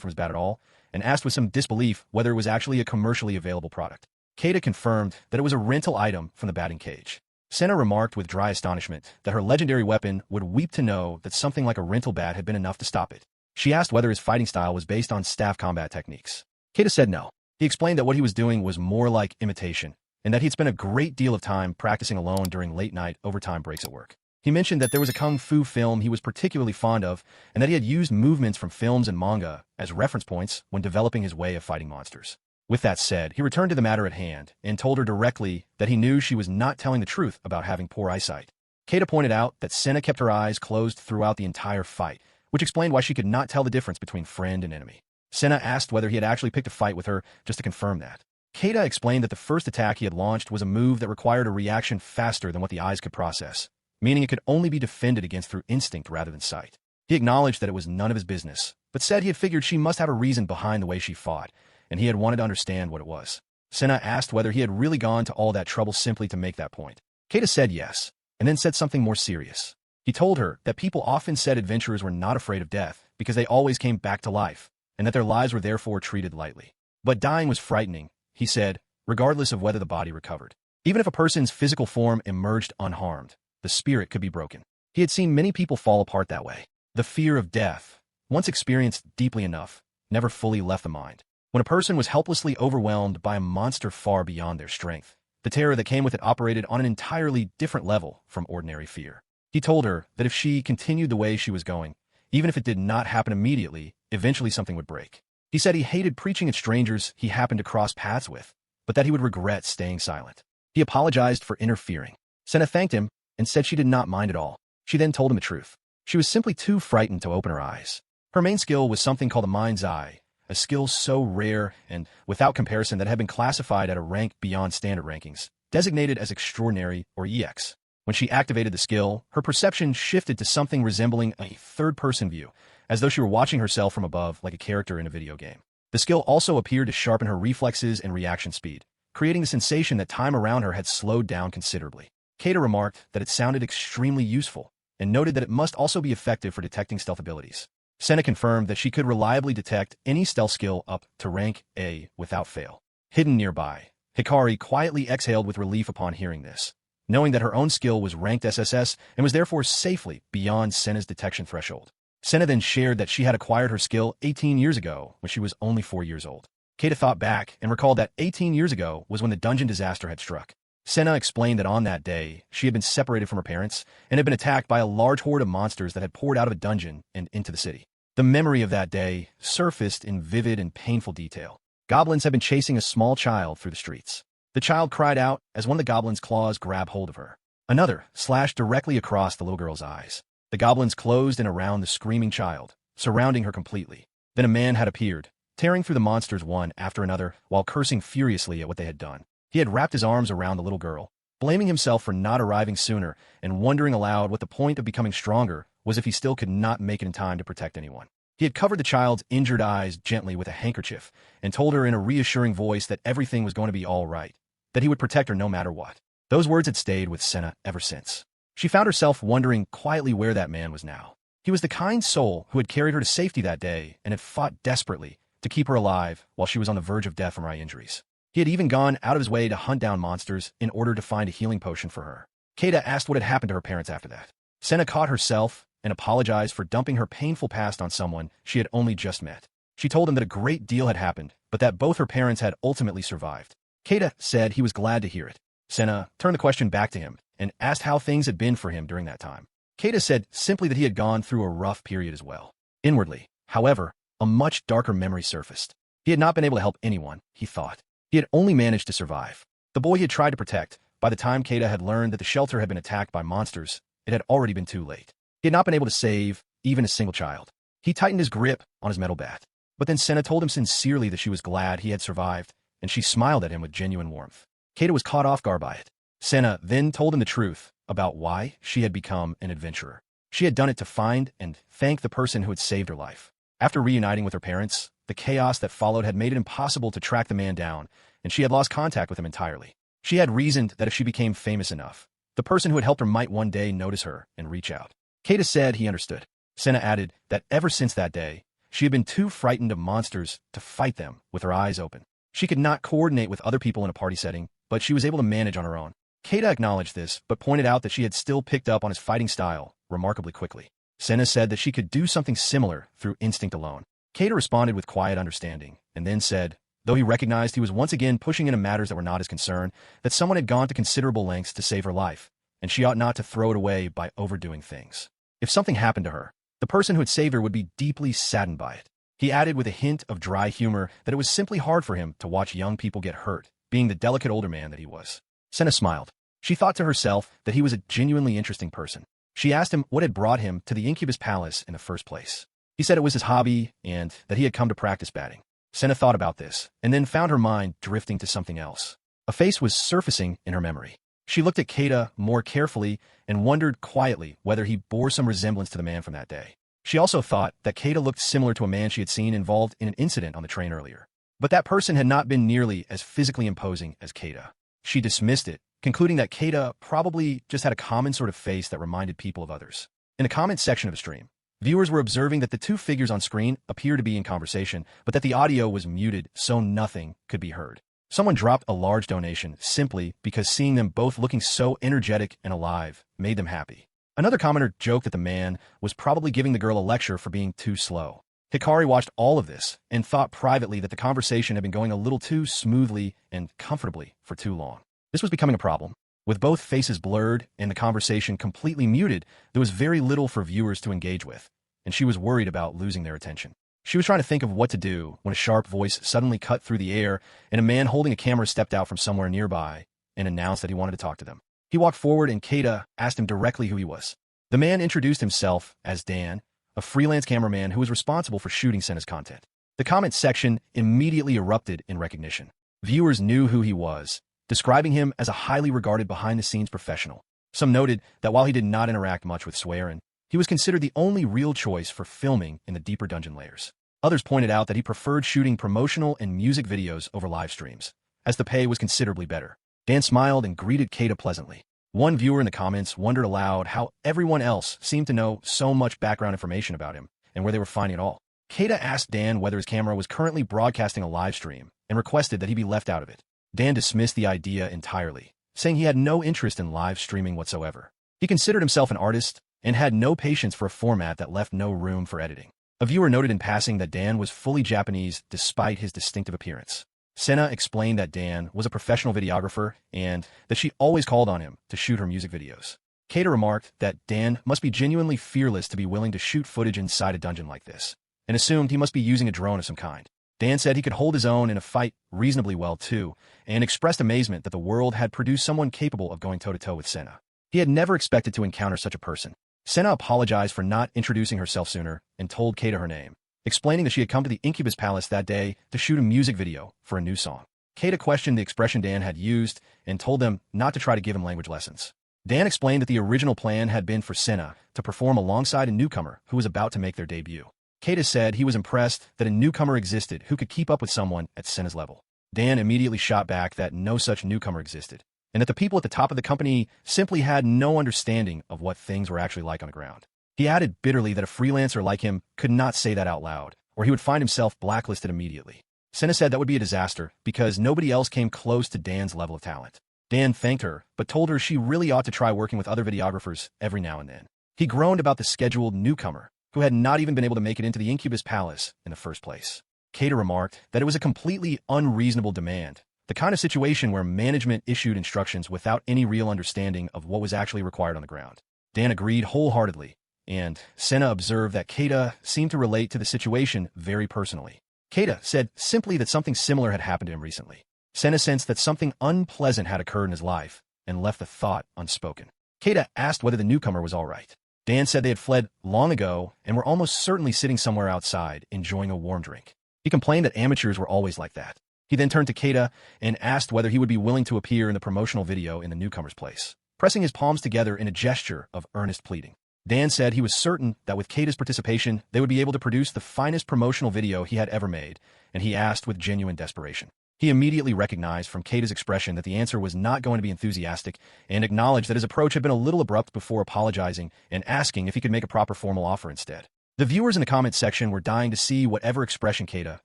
from his bat at all, and asked with some disbelief whether it was actually a commercially available product. Keita confirmed that it was a rental item from the batting cage. Senna remarked with dry astonishment that her legendary weapon would weep to know that something like a rental bat had been enough to stop it. She asked whether his fighting style was based on staff combat techniques. Keita said no. He explained that what he was doing was more like imitation, and that he'd spent a great deal of time practicing alone during late-night overtime breaks at work. He mentioned that there was a kung fu film he was particularly fond of, and that he had used movements from films and manga as reference points when developing his way of fighting monsters. With that said, he returned to the matter at hand and told her directly that he knew she was not telling the truth about having poor eyesight. Keita pointed out that Senna kept her eyes closed throughout the entire fight, which explained why she could not tell the difference between friend and enemy. Senna asked whether he had actually picked a fight with her just to confirm that. Keita explained that the first attack he had launched was a move that required a reaction faster than what the eyes could process, meaning it could only be defended against through instinct rather than sight. He acknowledged that it was none of his business, but said he had figured she must have a reason behind the way she fought, and he had wanted to understand what it was. Senna asked whether he had really gone to all that trouble simply to make that point. Keita said yes, and then said something more serious. He told her that people often said adventurers were not afraid of death because they always came back to life, and that their lives were therefore treated lightly. But dying was frightening, he said, regardless of whether the body recovered. Even if a person's physical form emerged unharmed, the spirit could be broken. He had seen many people fall apart that way. The fear of death, once experienced deeply enough, never fully left the mind. When a person was helplessly overwhelmed by a monster far beyond their strength, the terror that came with it operated on an entirely different level from ordinary fear. He told her that if she continued the way she was going, even if it did not happen immediately, eventually something would break. He said he hated preaching at strangers he happened to cross paths with, but that he would regret staying silent. He apologized for interfering. Senna thanked him and said she did not mind at all. She then told him the truth. She was simply too frightened to open her eyes. Her main skill was something called the mind's eye, a skill so rare and without comparison that had been classified at a rank beyond standard rankings, designated as extraordinary or EX. When she activated the skill, her perception shifted to something resembling a third-person view, as though she were watching herself from above like a character in a video game. The skill also appeared to sharpen her reflexes and reaction speed, creating the sensation that time around her had slowed down considerably. Keita remarked that it sounded extremely useful, and noted that it must also be effective for detecting stealth abilities. Senna confirmed that she could reliably detect any stealth skill up to rank A without fail. Hidden nearby, Hikari quietly exhaled with relief upon hearing this, knowing that her own skill was ranked SSS and was therefore safely beyond Senna's detection threshold. Senna then shared that she had acquired her skill 18 years ago when she was only 4 years old. Keita thought back and recalled that 18 years ago was when the dungeon disaster had struck. Senna explained that on that day, she had been separated from her parents and had been attacked by a large horde of monsters that had poured out of a dungeon and into the city. The memory of that day surfaced in vivid and painful detail. Goblins had been chasing a small child through the streets. The child cried out as one of the goblins' claws grabbed hold of her. Another slashed directly across the little girl's eyes. The goblins closed in around the screaming child, surrounding her completely. Then a man had appeared, tearing through the monsters one after another while cursing furiously at what they had done. He had wrapped his arms around the little girl, blaming himself for not arriving sooner and wondering aloud what the point of becoming stronger was if he still could not make it in time to protect anyone. He had covered the child's injured eyes gently with a handkerchief and told her in a reassuring voice that everything was going to be all right, that he would protect her no matter what. Those words had stayed with Senna ever since. She found herself wondering quietly where that man was now. He was the kind soul who had carried her to safety that day and had fought desperately to keep her alive while she was on the verge of death from eye injuries. He had even gone out of his way to hunt down monsters in order to find a healing potion for her. Keita asked what had happened to her parents after that. Senna caught herself and apologized for dumping her painful past on someone she had only just met. She told him that a great deal had happened, but that both her parents had ultimately survived. Keita said he was glad to hear it. Senna turned the question back to him and asked how things had been for him during that time. Keita said simply that he had gone through a rough period as well. Inwardly, however, a much darker memory surfaced. He had not been able to help anyone, he thought. He had only managed to survive. The boy he had tried to protect, by the time Keita had learned that the shelter had been attacked by monsters, it had already been too late. He had not been able to save even a single child. He tightened his grip on his metal bat. But then Senna told him sincerely that she was glad he had survived, and she smiled at him with genuine warmth. Keita was caught off guard by it. Senna then told him the truth about why she had become an adventurer. She had done it to find and thank the person who had saved her life. After reuniting with her parents, the chaos that followed had made it impossible to track the man down, and she had lost contact with him entirely. She had reasoned that if she became famous enough, The person who had helped her might one day notice her and reach out. Keita said he understood. Senna added that ever since that day, she had been too frightened of monsters to fight them with her eyes open. She could not coordinate with other people in a party setting, but she was able to manage on her own. Keita acknowledged this, but pointed out that she had still picked up on his fighting style remarkably quickly. Senna said that she could do something similar through instinct alone. Keita responded with quiet understanding, and then said, though he recognized he was once again pushing into matters that were not his concern, that someone had gone to considerable lengths to save her life, and she ought not to throw it away by overdoing things. If something happened to her, the person who had saved her would be deeply saddened by it. He added with a hint of dry humor that it was simply hard for him to watch young people get hurt, being the delicate older man that he was. Senna smiled. She thought to herself that he was a genuinely interesting person. She asked him what had brought him to the Incubus Palace in the first place. He said it was his hobby and that he had come to practice batting. Senna thought about this, and then found her mind drifting to something else. A face was surfacing in her memory. She looked at Keita more carefully and wondered quietly whether he bore some resemblance to the man from that day. She also thought that Keita looked similar to a man she had seen involved in an incident on the train earlier. But that person had not been nearly as physically imposing as Keita. She dismissed it, concluding that Keita probably just had a common sort of face that reminded people of others. In the comments section of the stream, viewers were observing that the two figures on screen appeared to be in conversation, but that the audio was muted so nothing could be heard. Someone dropped a large donation simply because seeing them both looking so energetic and alive made them happy. Another commenter joked that the man was probably giving the girl a lecture for being too slow. Hikari watched all of this and thought privately that the conversation had been going a little too smoothly and comfortably for too long. This was becoming a problem. With both faces blurred and the conversation completely muted, there was very little for viewers to engage with, and she was worried about losing their attention. She was trying to think of what to do when a sharp voice suddenly cut through the air and a man holding a camera stepped out from somewhere nearby and announced that he wanted to talk to them. He walked forward and Keita asked him directly who he was. The man introduced himself as Dan, a freelance cameraman who was responsible for shooting Senna's content. The comments section immediately erupted in recognition. Viewers knew who he was, describing him as a highly regarded behind-the-scenes professional. Some noted that while he did not interact much with Swearin, he was considered the only real choice for filming in the deeper dungeon layers. Others pointed out that he preferred shooting promotional and music videos over live streams, as the pay was considerably better. Dan smiled and greeted Keita pleasantly. One viewer in the comments wondered aloud how everyone else seemed to know so much background information about him and where they were finding it all. Keita asked Dan whether his camera was currently broadcasting a live stream and requested that he be left out of it. Dan dismissed the idea entirely, saying he had no interest in live streaming whatsoever. He considered himself an artist and had no patience for a format that left no room for editing. A viewer noted in passing that Dan was fully Japanese despite his distinctive appearance. Senna explained that Dan was a professional videographer and that she always called on him to shoot her music videos. Keita remarked that Dan must be genuinely fearless to be willing to shoot footage inside a dungeon like this, and assumed he must be using a drone of some kind. Dan said he could hold his own in a fight reasonably well too, and expressed amazement that the world had produced someone capable of going toe-to-toe with Senna. He had never expected to encounter such a person. Senna apologized for not introducing herself sooner and told Keita her name, explaining that she had come to the Incubus Palace that day to shoot a music video for a new song. Keita questioned the expression Dan had used and told them not to try to give him language lessons. Dan explained that the original plan had been for Senna to perform alongside a newcomer who was about to make their debut. Keita said he was impressed that a newcomer existed who could keep up with someone at Senna's level. Dan immediately shot back that no such newcomer existed, and that the people at the top of the company simply had no understanding of what things were actually like on the ground. He added bitterly that a freelancer like him could not say that out loud, or he would find himself blacklisted immediately. Senna said that would be a disaster because nobody else came close to Dan's level of talent. Dan thanked her, but told her she really ought to try working with other videographers every now and then. He groaned about the scheduled newcomer, who had not even been able to make it into the Incubus Palace in the first place. Keita remarked that it was a completely unreasonable demand, the kind of situation where management issued instructions without any real understanding of what was actually required on the ground. Dan agreed wholeheartedly, and Senna observed that Keita seemed to relate to the situation very personally. Keita said simply that something similar had happened to him recently. Senna sensed that something unpleasant had occurred in his life and left the thought unspoken. Keita asked whether the newcomer was all right. Dan said they had fled long ago and were almost certainly sitting somewhere outside enjoying a warm drink. He complained that amateurs were always like that. He then turned to Keita and asked whether he would be willing to appear in the promotional video in the newcomer's place, pressing his palms together in a gesture of earnest pleading. Dan said he was certain that with Keita's participation, they would be able to produce the finest promotional video he had ever made, and he asked with genuine desperation. He immediately recognized from Keita's expression that the answer was not going to be enthusiastic and acknowledged that his approach had been a little abrupt before apologizing and asking if he could make a proper formal offer instead. The viewers in the comments section were dying to see whatever expression Keita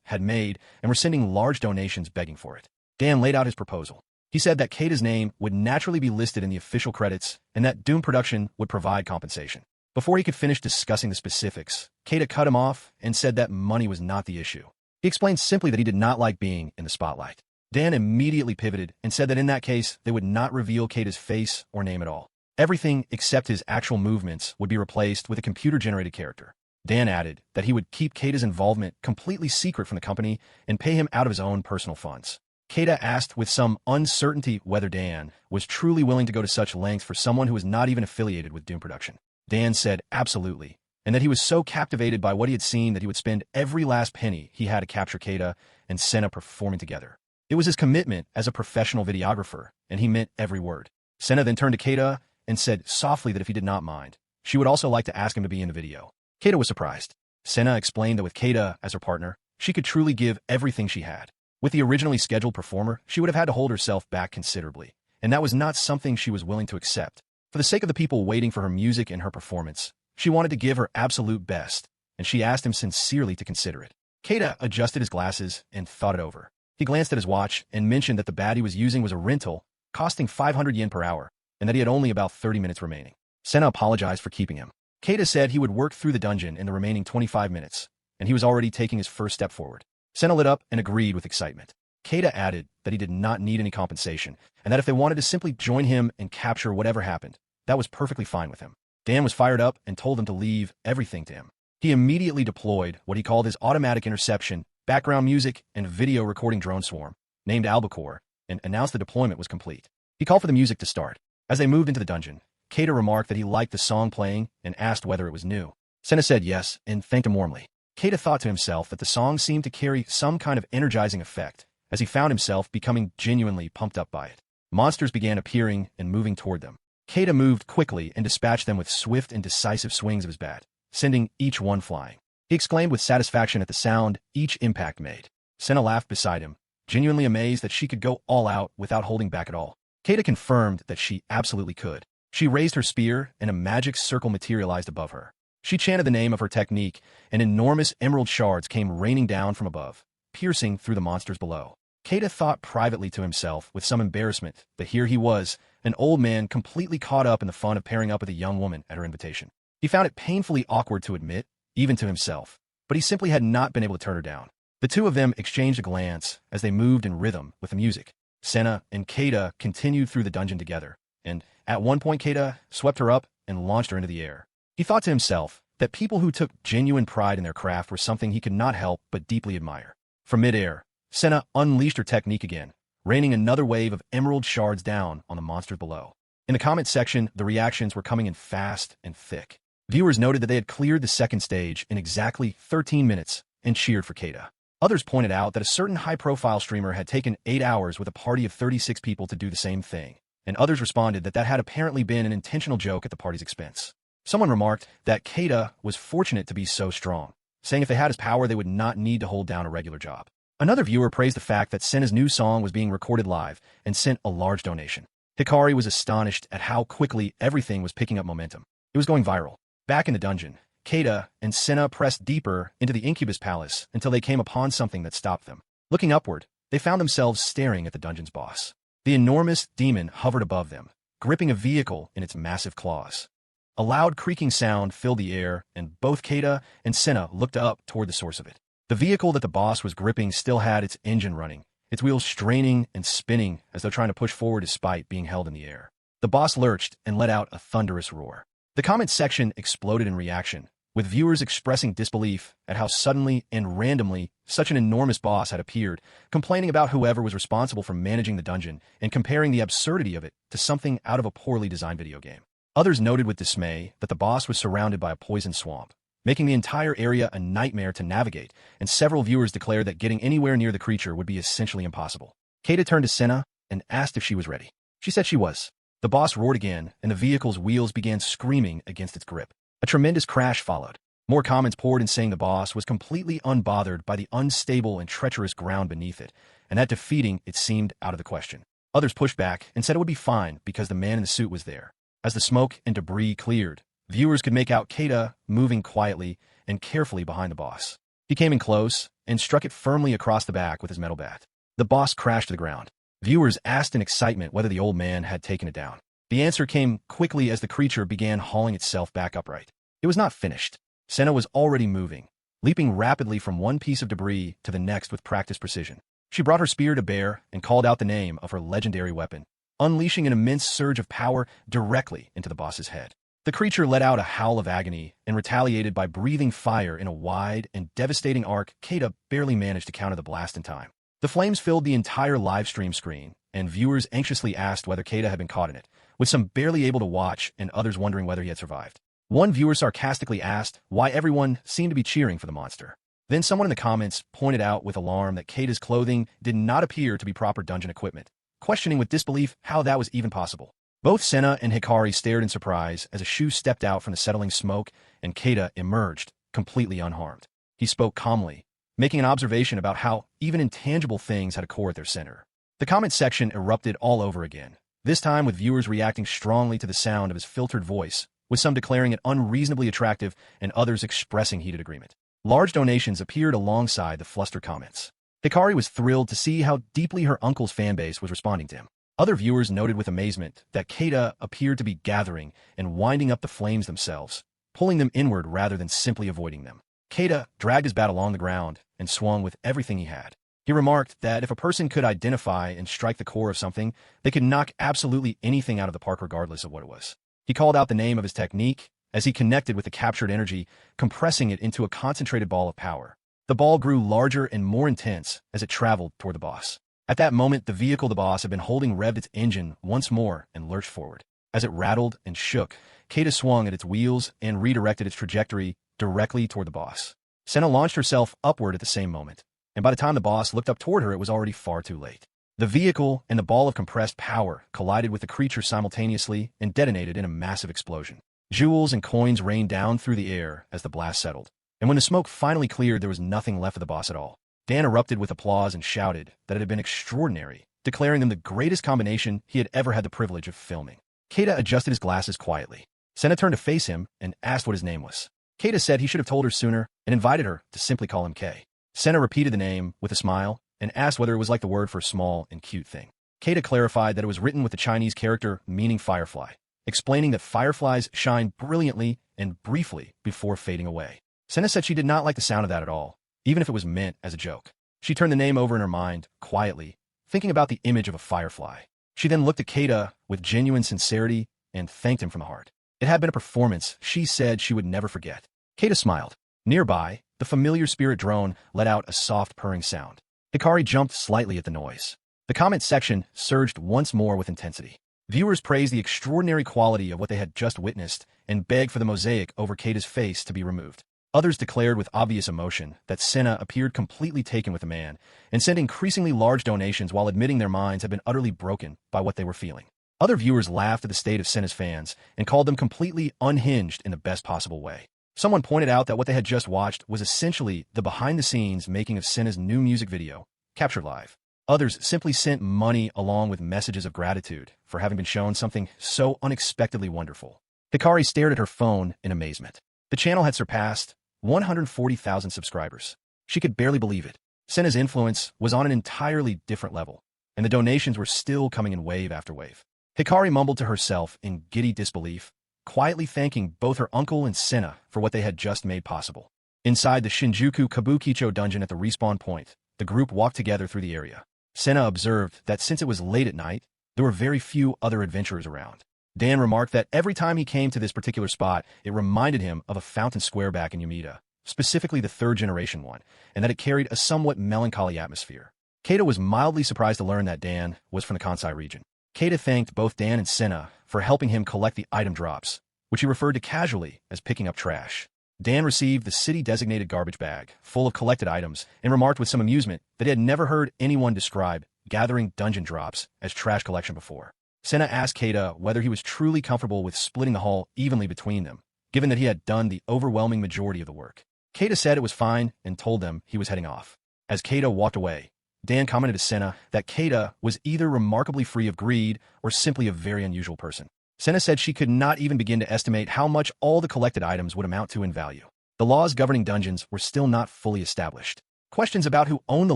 had made and were sending large donations begging for it. Dan laid out his proposal. He said that Keita's name would naturally be listed in the official credits and that Doom Production would provide compensation. Before he could finish discussing the specifics, Keita cut him off and said that money was not the issue. He explained simply that he did not like being in the spotlight. Dan immediately pivoted and said that in that case, they would not reveal Keita's face or name at all. Everything except his actual movements would be replaced with a computer-generated character. Dan added that he would keep Keita's involvement completely secret from the company and pay him out of his own personal funds. Keita asked with some uncertainty whether Dan was truly willing to go to such lengths for someone who was not even affiliated with Doom Production. Dan said absolutely, and that he was so captivated by what he had seen that he would spend every last penny he had to capture Keita and Senna performing together. It was his commitment as a professional videographer, and he meant every word. Senna then turned to Keita and said softly that if he did not mind, she would also like to ask him to be in the video. Keita was surprised. Senna explained that with Keita as her partner, she could truly give everything she had. With the originally scheduled performer, she would have had to hold herself back considerably, and that was not something she was willing to accept. For the sake of the people waiting for her music and her performance, she wanted to give her absolute best, and she asked him sincerely to consider it. Keita adjusted his glasses and thought it over. He glanced at his watch and mentioned that the bat he was using was a rental, costing 500 yen per hour, and that he had only about 30 minutes remaining. Senna apologized for keeping him. Keita said he would work through the dungeon in the remaining 25 minutes, and he was already taking his first step forward. Senna lit up and agreed with excitement. Keita added that he did not need any compensation, and that if they wanted to simply join him and capture whatever happened, that was perfectly fine with him. Dan was fired up and told them to leave everything to him. He immediately deployed what he called his automatic interception, background music, and video recording drone swarm, named Albacore, and announced the deployment was complete. He called for the music to start. As they moved into the dungeon, Keita remarked that he liked the song playing and asked whether it was new. Senna said yes and thanked him warmly. Keita thought to himself that the song seemed to carry some kind of energizing effect, as he found himself becoming genuinely pumped up by it. Monsters began appearing and moving toward them. Keita moved quickly and dispatched them with swift and decisive swings of his bat, sending each one flying. He exclaimed with satisfaction at the sound each impact made. Senna laughed beside him, genuinely amazed that she could go all out without holding back at all. Keita confirmed that she absolutely could. She raised her spear, and a magic circle materialized above her. She chanted the name of her technique, and enormous emerald shards came raining down from above, piercing through the monsters below. Keita thought privately to himself with some embarrassment that here he was, an old man completely caught up in the fun of pairing up with a young woman at her invitation. He found it painfully awkward to admit, even to himself, but he simply had not been able to turn her down. The two of them exchanged a glance as they moved in rhythm with the music. Senna and Keita continued through the dungeon together, and at one point Keita swept her up and launched her into the air. He thought to himself that people who took genuine pride in their craft were something he could not help but deeply admire. From midair, Senna unleashed her technique again, raining another wave of emerald shards down on the monsters below. In the comment section, the reactions were coming in fast and thick. Viewers noted that they had cleared the second stage in exactly 13 minutes and cheered for Keita. Others pointed out that a certain high-profile streamer had taken 8 hours with a party of 36 people to do the same thing, and others responded that that had apparently been an intentional joke at the party's expense. Someone remarked that Keita was fortunate to be so strong, saying if they had his power, they would not need to hold down a regular job. Another viewer praised the fact that Senna's new song was being recorded live and sent a large donation. Hikari was astonished at how quickly everything was picking up momentum. It was going viral. Back in the dungeon, Keita and Senna pressed deeper into the Incubus palace until they came upon something that stopped them. Looking upward, they found themselves staring at the dungeon's boss. The enormous demon hovered above them, gripping a vehicle in its massive claws. A loud creaking sound filled the air, and both Keita and Senna looked up toward the source of it. The vehicle that the boss was gripping still had its engine running, its wheels straining and spinning as though trying to push forward despite being held in the air. The boss lurched and let out a thunderous roar. The comment section exploded in reaction, with viewers expressing disbelief at how suddenly and randomly such an enormous boss had appeared, complaining about whoever was responsible for managing the dungeon and comparing the absurdity of it to something out of a poorly designed video game. Others noted with dismay that the boss was surrounded by a poison swamp, making the entire area a nightmare to navigate, and several viewers declared that getting anywhere near the creature would be essentially impossible. Keita turned to Senna and asked if she was ready. She said she was. The boss roared again, and the vehicle's wheels began screaming against its grip. A tremendous crash followed. More comments poured in saying the boss was completely unbothered by the unstable and treacherous ground beneath it, and that defeating it seemed out of the question. Others pushed back and said it would be fine because the man in the suit was there. As the smoke and debris cleared, viewers could make out Keita moving quietly and carefully behind the boss. He came in close and struck it firmly across the back with his metal bat. The boss crashed to the ground. Viewers asked in excitement whether the old man had taken it down. The answer came quickly as the creature began hauling itself back upright. It was not finished. Senna was already moving, leaping rapidly from one piece of debris to the next with practiced precision. She brought her spear to bear and called out the name of her legendary weapon, unleashing an immense surge of power directly into the boss's head. The creature let out a howl of agony and retaliated by breathing fire in a wide and devastating arc. Keita barely managed to counter the blast in time. The flames filled the entire livestream screen, and viewers anxiously asked whether Keita had been caught in it, with some barely able to watch and others wondering whether he had survived. One viewer sarcastically asked why everyone seemed to be cheering for the monster. Then someone in the comments pointed out with alarm that Keita's clothing did not appear to be proper dungeon equipment, questioning with disbelief how that was even possible. Both Senna and Hikari stared in surprise as a shoe stepped out from the settling smoke and Keita emerged, completely unharmed. He spoke calmly, making an observation about how even intangible things had a core at their center. The comment section erupted all over again, this time with viewers reacting strongly to the sound of his filtered voice, with some declaring it unreasonably attractive and others expressing heated agreement. Large donations appeared alongside the flustered comments. Hikari was thrilled to see how deeply her uncle's fanbase was responding to him. Other viewers noted with amazement that Keita appeared to be gathering and winding up the flames themselves, pulling them inward rather than simply avoiding them. Keita dragged his bat along the ground and swung with everything he had. He remarked that if a person could identify and strike the core of something, they could knock absolutely anything out of the park regardless of what it was. He called out the name of his technique as he connected with the captured energy, compressing it into a concentrated ball of power. The ball grew larger and more intense as it traveled toward the boss. At that moment, the vehicle the boss had been holding revved its engine once more and lurched forward. As it rattled and shook, Keita swung at its wheels and redirected its trajectory directly toward the boss. Senna launched herself upward at the same moment, and by the time the boss looked up toward her, it was already far too late. The vehicle and the ball of compressed power collided with the creature simultaneously and detonated in a massive explosion. Jewels and coins rained down through the air as the blast settled, and when the smoke finally cleared, there was nothing left of the boss at all. Dan erupted with applause and shouted that it had been extraordinary, declaring them the greatest combination he had ever had the privilege of filming. Keita adjusted his glasses quietly. Senna turned to face him and asked what his name was. Keita said he should have told her sooner and invited her to simply call him K. Senna repeated the name with a smile and asked whether it was like the word for small and cute thing. Keita clarified that it was written with the Chinese character meaning firefly, explaining that fireflies shine brilliantly and briefly before fading away. Senna said she did not like the sound of that at all, even if it was meant as a joke. She turned the name over in her mind, quietly, thinking about the image of a firefly. She then looked at Keita with genuine sincerity and thanked him from the heart. It had been a performance she said she would never forget. Keita smiled. Nearby, the familiar spirit drone let out a soft purring sound. Hikari jumped slightly at the noise. The comment section surged once more with intensity. Viewers praised the extraordinary quality of what they had just witnessed and begged for the mosaic over Keita's face to be removed. Others declared with obvious emotion that Senna appeared completely taken with the man and sent increasingly large donations while admitting their minds had been utterly broken by what they were feeling. Other viewers laughed at the state of Senna's fans and called them completely unhinged in the best possible way. Someone pointed out that what they had just watched was essentially the behind-the-scenes making of Senna's new music video, captured live. Others simply sent money along with messages of gratitude for having been shown something so unexpectedly wonderful. Hikari stared at her phone in amazement. The channel had surpassed 140,000 subscribers. She could barely believe it. Senna's influence was on an entirely different level, and the donations were still coming in wave after wave. Hikari mumbled to herself in giddy disbelief, quietly thanking both her uncle and Senna for what they had just made possible. Inside the Shinjuku Kabukicho dungeon at the respawn point, the group walked together through the area. Senna observed that since it was late at night, there were very few other adventurers around. Dan remarked that every time he came to this particular spot, it reminded him of a fountain square back in Yamita, specifically the third-generation one, and that it carried a somewhat melancholy atmosphere. Keita was mildly surprised to learn that Dan was from the Kansai region. Keita thanked both Dan and Senna for helping him collect the item drops, which he referred to casually as picking up trash. Dan received the city-designated garbage bag full of collected items and remarked with some amusement that he had never heard anyone describe gathering dungeon drops as trash collection before. Senna asked Keita whether he was truly comfortable with splitting the haul evenly between them, given that he had done the overwhelming majority of the work. Keita said it was fine and told them he was heading off. As Keita walked away, Dan commented to Senna that Keita was either remarkably free of greed or simply a very unusual person. Senna said she could not even begin to estimate how much all the collected items would amount to in value. The laws governing dungeons were still not fully established. Questions about who owned the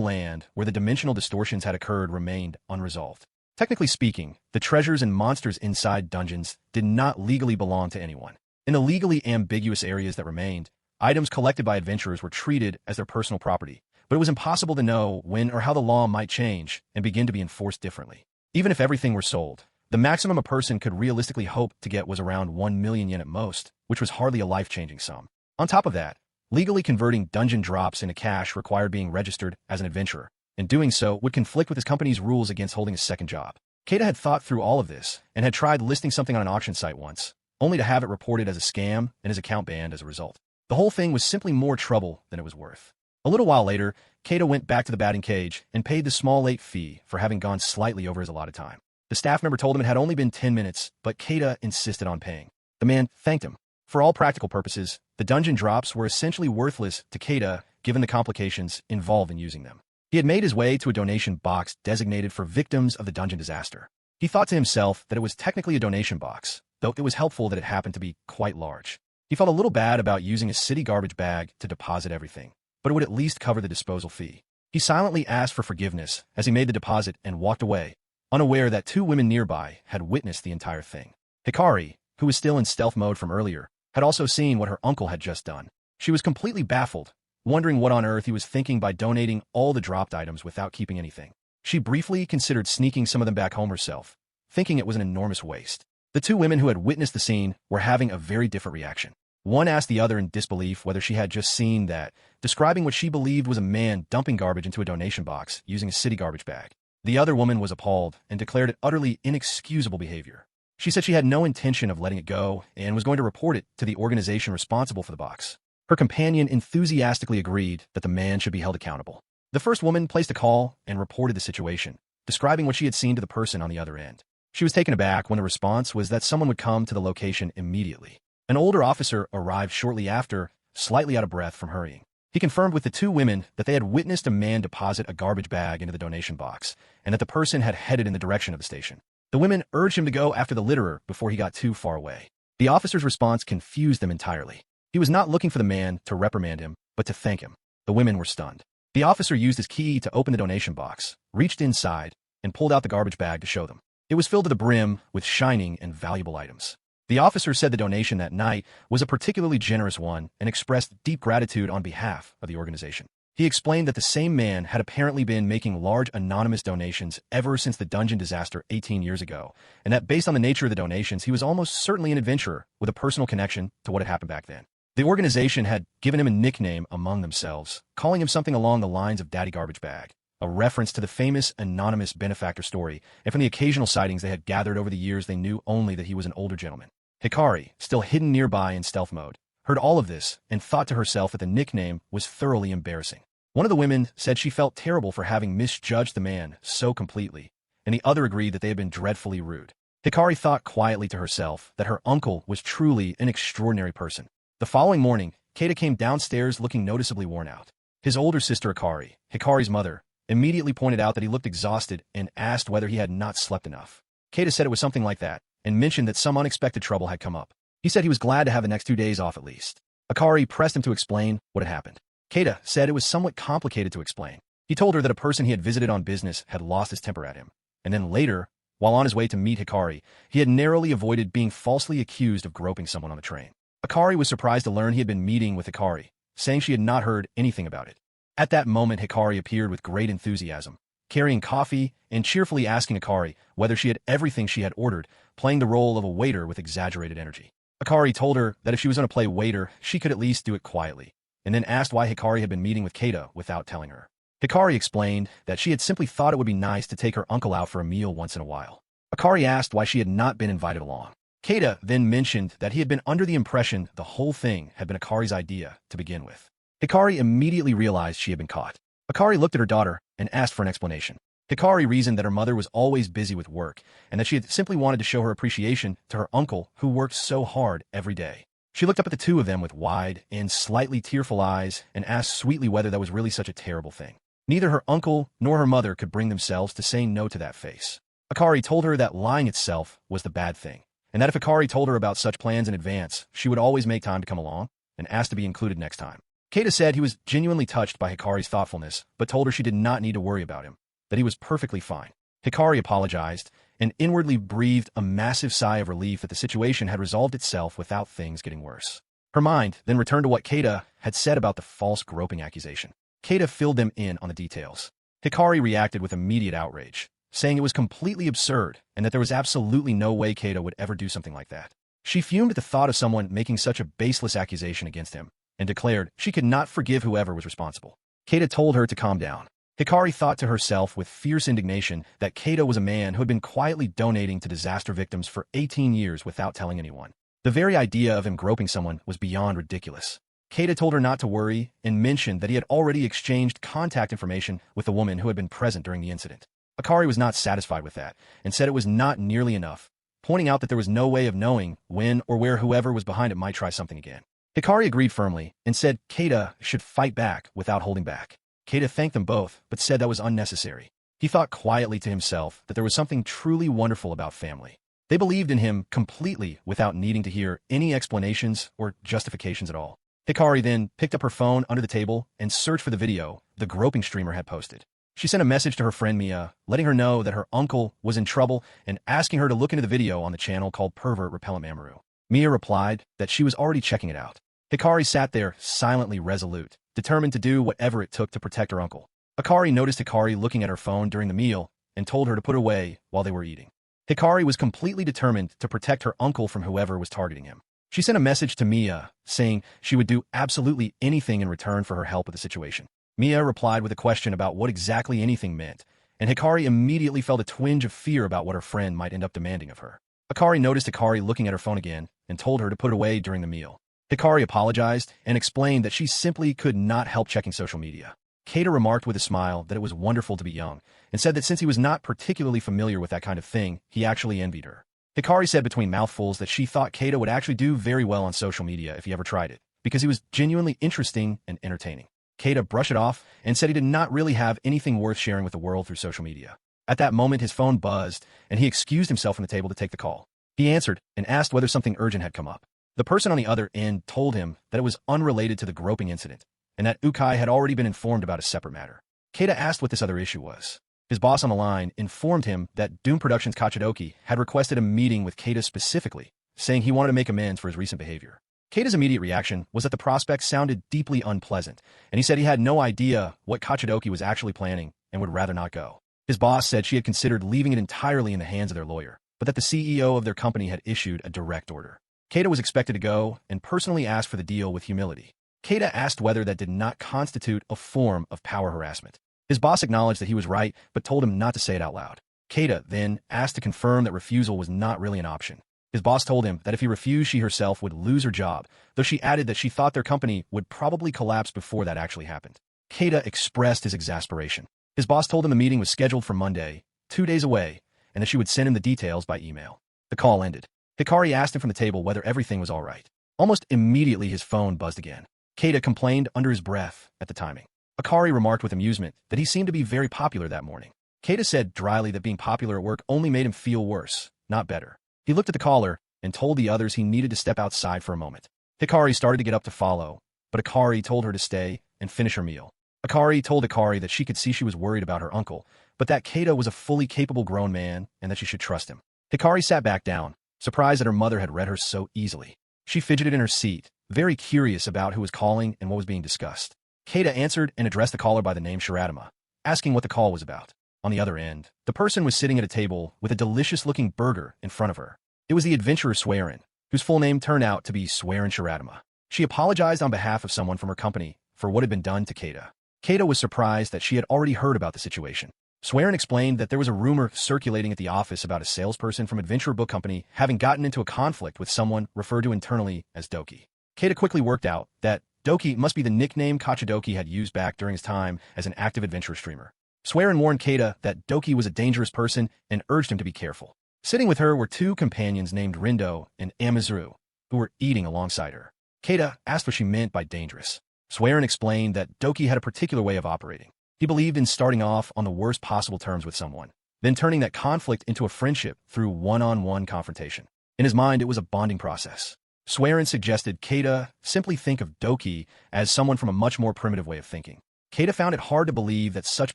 land where the dimensional distortions had occurred remained unresolved. Technically speaking, the treasures and monsters inside dungeons did not legally belong to anyone. In the legally ambiguous areas that remained, items collected by adventurers were treated as their personal property, but it was impossible to know when or how the law might change and begin to be enforced differently. Even if everything were sold, the maximum a person could realistically hope to get was around 1 million yen at most, which was hardly a life-changing sum. On top of that, legally converting dungeon drops into cash required being registered as an adventurer, and doing so would conflict with his company's rules against holding a second job. Keita had thought through all of this and had tried listing something on an auction site once, only to have it reported as a scam and his account banned as a result. The whole thing was simply more trouble than it was worth. A little while later, Keita went back to the batting cage and paid the small late fee for having gone slightly over his allotted time. The staff member told him it had only been 10 minutes, but Keita insisted on paying. The man thanked him. For all practical purposes, the dungeon drops were essentially worthless to Keita given the complications involved in using them. He had made his way to a donation box designated for victims of the dungeon disaster. He thought to himself that it was technically a donation box, though it was helpful that it happened to be quite large. He felt a little bad about using a city garbage bag to deposit everything, but it would at least cover the disposal fee. He silently asked for forgiveness as he made the deposit and walked away, unaware that 2 women nearby had witnessed the entire thing. Hikari, who was still in stealth mode from earlier, had also seen what her uncle had just done. She was completely baffled, wondering what on earth he was thinking by donating all the dropped items without keeping anything. She briefly considered sneaking some of them back home herself, thinking it was an enormous waste. The 2 women who had witnessed the scene were having a very different reaction. One asked the other in disbelief whether she had just seen that, describing what she believed was a man dumping garbage into a donation box using a city garbage bag. The other woman was appalled and declared it utterly inexcusable behavior. She said she had no intention of letting it go and was going to report it to the organization responsible for the box. Her companion enthusiastically agreed that the man should be held accountable. The first woman placed a call and reported the situation, describing what she had seen to the person on the other end. She was taken aback when the response was that someone would come to the location immediately. An older officer arrived shortly after, slightly out of breath from hurrying. He confirmed with the 2 women that they had witnessed a man deposit a garbage bag into the donation box, and that the person had headed in the direction of the station. The women urged him to go after the litterer before he got too far away. The officer's response confused them entirely. He was not looking for the man to reprimand him, but to thank him. The women were stunned. The officer used his key to open the donation box, reached inside, and pulled out the garbage bag to show them. It was filled to the brim with shining and valuable items. The officer said the donation that night was a particularly generous one and expressed deep gratitude on behalf of the organization. He explained that the same man had apparently been making large anonymous donations ever since the dungeon disaster 18 years ago, and that based on the nature of the donations, he was almost certainly an adventurer with a personal connection to what had happened back then. The organization had given him a nickname among themselves, calling him something along the lines of Daddy Garbage Bag, a reference to the famous anonymous benefactor story, and from the occasional sightings they had gathered over the years they knew only that he was an older gentleman. Hikari, still hidden nearby in stealth mode, heard all of this and thought to herself that the nickname was thoroughly embarrassing. One of the women said she felt terrible for having misjudged the man so completely, and the other agreed that they had been dreadfully rude. Hikari thought quietly to herself that her uncle was truly an extraordinary person. The following morning, Keita came downstairs looking noticeably worn out. His older sister Hikari, Hikari's mother, immediately pointed out that he looked exhausted and asked whether he had not slept enough. Keita said it was something like that, and mentioned that some unexpected trouble had come up. He said he was glad to have the next 2 days off at least. Hikari pressed him to explain what had happened. Keita said it was somewhat complicated to explain. He told her that a person he had visited on business had lost his temper at him, and then later, while on his way to meet Hikari, he had narrowly avoided being falsely accused of groping someone on the train. Hikari was surprised to learn he had been meeting with Hikari, saying she had not heard anything about it. At that moment, Hikari appeared with great enthusiasm, carrying coffee and cheerfully asking Hikari whether she had everything she had ordered, playing the role of a waiter with exaggerated energy. Hikari told her that if she was going to play waiter, she could at least do it quietly, and then asked why Hikari had been meeting with Keita without telling her. Hikari explained that she had simply thought it would be nice to take her uncle out for a meal once in a while. Hikari asked why she had not been invited along. Keita then mentioned that he had been under the impression the whole thing had been Hikari's idea to begin with. Hikari immediately realized she had been caught. Hikari looked at her daughter and asked for an explanation. Hikari reasoned that her mother was always busy with work and that she had simply wanted to show her appreciation to her uncle who worked so hard every day. She looked up at the two of them with wide and slightly tearful eyes and asked sweetly whether that was really such a terrible thing. Neither her uncle nor her mother could bring themselves to say no to that face. Hikari told her that lying itself was the bad thing, and that if Hikari told her about such plans in advance, she would always make time to come along and ask to be included next time. Keita said he was genuinely touched by Hikari's thoughtfulness, but told her she did not need to worry about him, that he was perfectly fine. Hikari apologized and inwardly breathed a massive sigh of relief that the situation had resolved itself without things getting worse. Her mind then returned to what Keita had said about the false groping accusation. Keita filled them in on the details. Hikari reacted with immediate outrage, saying it was completely absurd and that there was absolutely no way Keita would ever do something like that. She fumed at the thought of someone making such a baseless accusation against him, and declared she could not forgive whoever was responsible. Keita told her to calm down. Hikari thought to herself with fierce indignation that Keita was a man who had been quietly donating to disaster victims for 18 years without telling anyone. The very idea of him groping someone was beyond ridiculous. Keita told her not to worry and mentioned that he had already exchanged contact information with the woman who had been present during the incident. Hikari was not satisfied with that and said it was not nearly enough, pointing out that there was no way of knowing when or where whoever was behind it might try something again. Hikari agreed firmly and said Keita should fight back without holding back. Keita thanked them both, but said that was unnecessary. He thought quietly to himself that there was something truly wonderful about family. They believed in him completely without needing to hear any explanations or justifications at all. Hikari then picked up her phone under the table and searched for the video the groping streamer had posted. She sent a message to her friend Mia, letting her know that her uncle was in trouble and asking her to look into the video on the channel called Pervert Repellent Mamoru. Mia replied that she was already checking it out. Hikari sat there silently resolute, determined to do whatever it took to protect her uncle. Hikari noticed Hikari looking at her phone during the meal and told her to put it away while they were eating. Hikari was completely determined to protect her uncle from whoever was targeting him. She sent a message to Mia, saying she would do absolutely anything in return for her help with the situation. Mia replied with a question about what exactly anything meant, and Hikari immediately felt a twinge of fear about what her friend might end up demanding of her. Hikari noticed Hikari looking at her phone again and told her to put it away during the meal. Hikari apologized and explained that she simply could not help checking social media. Keita remarked with a smile that it was wonderful to be young, and said that since he was not particularly familiar with that kind of thing, he actually envied her. Hikari said between mouthfuls that she thought Keita would actually do very well on social media if he ever tried it, because he was genuinely interesting and entertaining. Keita brushed it off and said he did not really have anything worth sharing with the world through social media. At that moment, his phone buzzed, and he excused himself from the table to take the call. He answered and asked whether something urgent had come up. The person on the other end told him that it was unrelated to the groping incident, and that Ukai had already been informed about a separate matter. Keita asked what this other issue was. His boss on the line informed him that Doom Productions' Kachidoki had requested a meeting with Keita specifically, saying he wanted to make amends for his recent behavior. Keita's immediate reaction was that the prospect sounded deeply unpleasant, and he said he had no idea what Kachidoki was actually planning and would rather not go. His boss said she had considered leaving it entirely in the hands of their lawyer, but that the CEO of their company had issued a direct order. Keita was expected to go and personally ask for the deal with humility. Keita asked whether that did not constitute a form of power harassment. His boss acknowledged that he was right, but told him not to say it out loud. Keita then asked to confirm that refusal was not really an option. His boss told him that if he refused, she herself would lose her job, though she added that she thought their company would probably collapse before that actually happened. Keita expressed his exasperation. His boss told him the meeting was scheduled for Monday, 2 days away, and that she would send him the details by email. The call ended. Hikari asked him from the table whether everything was all right. Almost immediately, his phone buzzed again. Keita complained under his breath at the timing. Hikari remarked with amusement that he seemed to be very popular that morning. Keita said dryly that being popular at work only made him feel worse, not better. He looked at the caller and told the others he needed to step outside for a moment. Hikari started to get up to follow, but Hikari told her to stay and finish her meal. Hikari told Hikari that she could see she was worried about her uncle, but that Keita was a fully capable grown man and that she should trust him. Hikari sat back down, surprised that her mother had read her so easily. She fidgeted in her seat, very curious about who was calling and what was being discussed. Keita answered and addressed the caller by the name Shiratama, asking what the call was about. On the other end, the person was sitting at a table with a delicious-looking burger in front of her. It was the adventurer Swearin, whose full name turned out to be Swearin Shiratama. She apologized on behalf of someone from her company for what had been done to Keita. Keita was surprised that she had already heard about the situation. Swearin explained that there was a rumor circulating at the office about a salesperson from Adventure Book Company having gotten into a conflict with someone referred to internally as Doki. Keita quickly worked out that Doki must be the nickname Kachidoki had used back during his time as an active adventure streamer. Swearin warned Keita that Doki was a dangerous person and urged him to be careful. Sitting with her were two companions named Rindo and Amazuru. who were eating alongside her. Keita asked what she meant by dangerous. Swearin explained that Doki had a particular way of operating. He believed in starting off on the worst possible terms with someone, then turning that conflict into a friendship through one-on-one confrontation. In his mind, it was a bonding process. Swearin suggested Keita simply think of Doki as someone from a much more primitive way of thinking. Keita found it hard to believe that such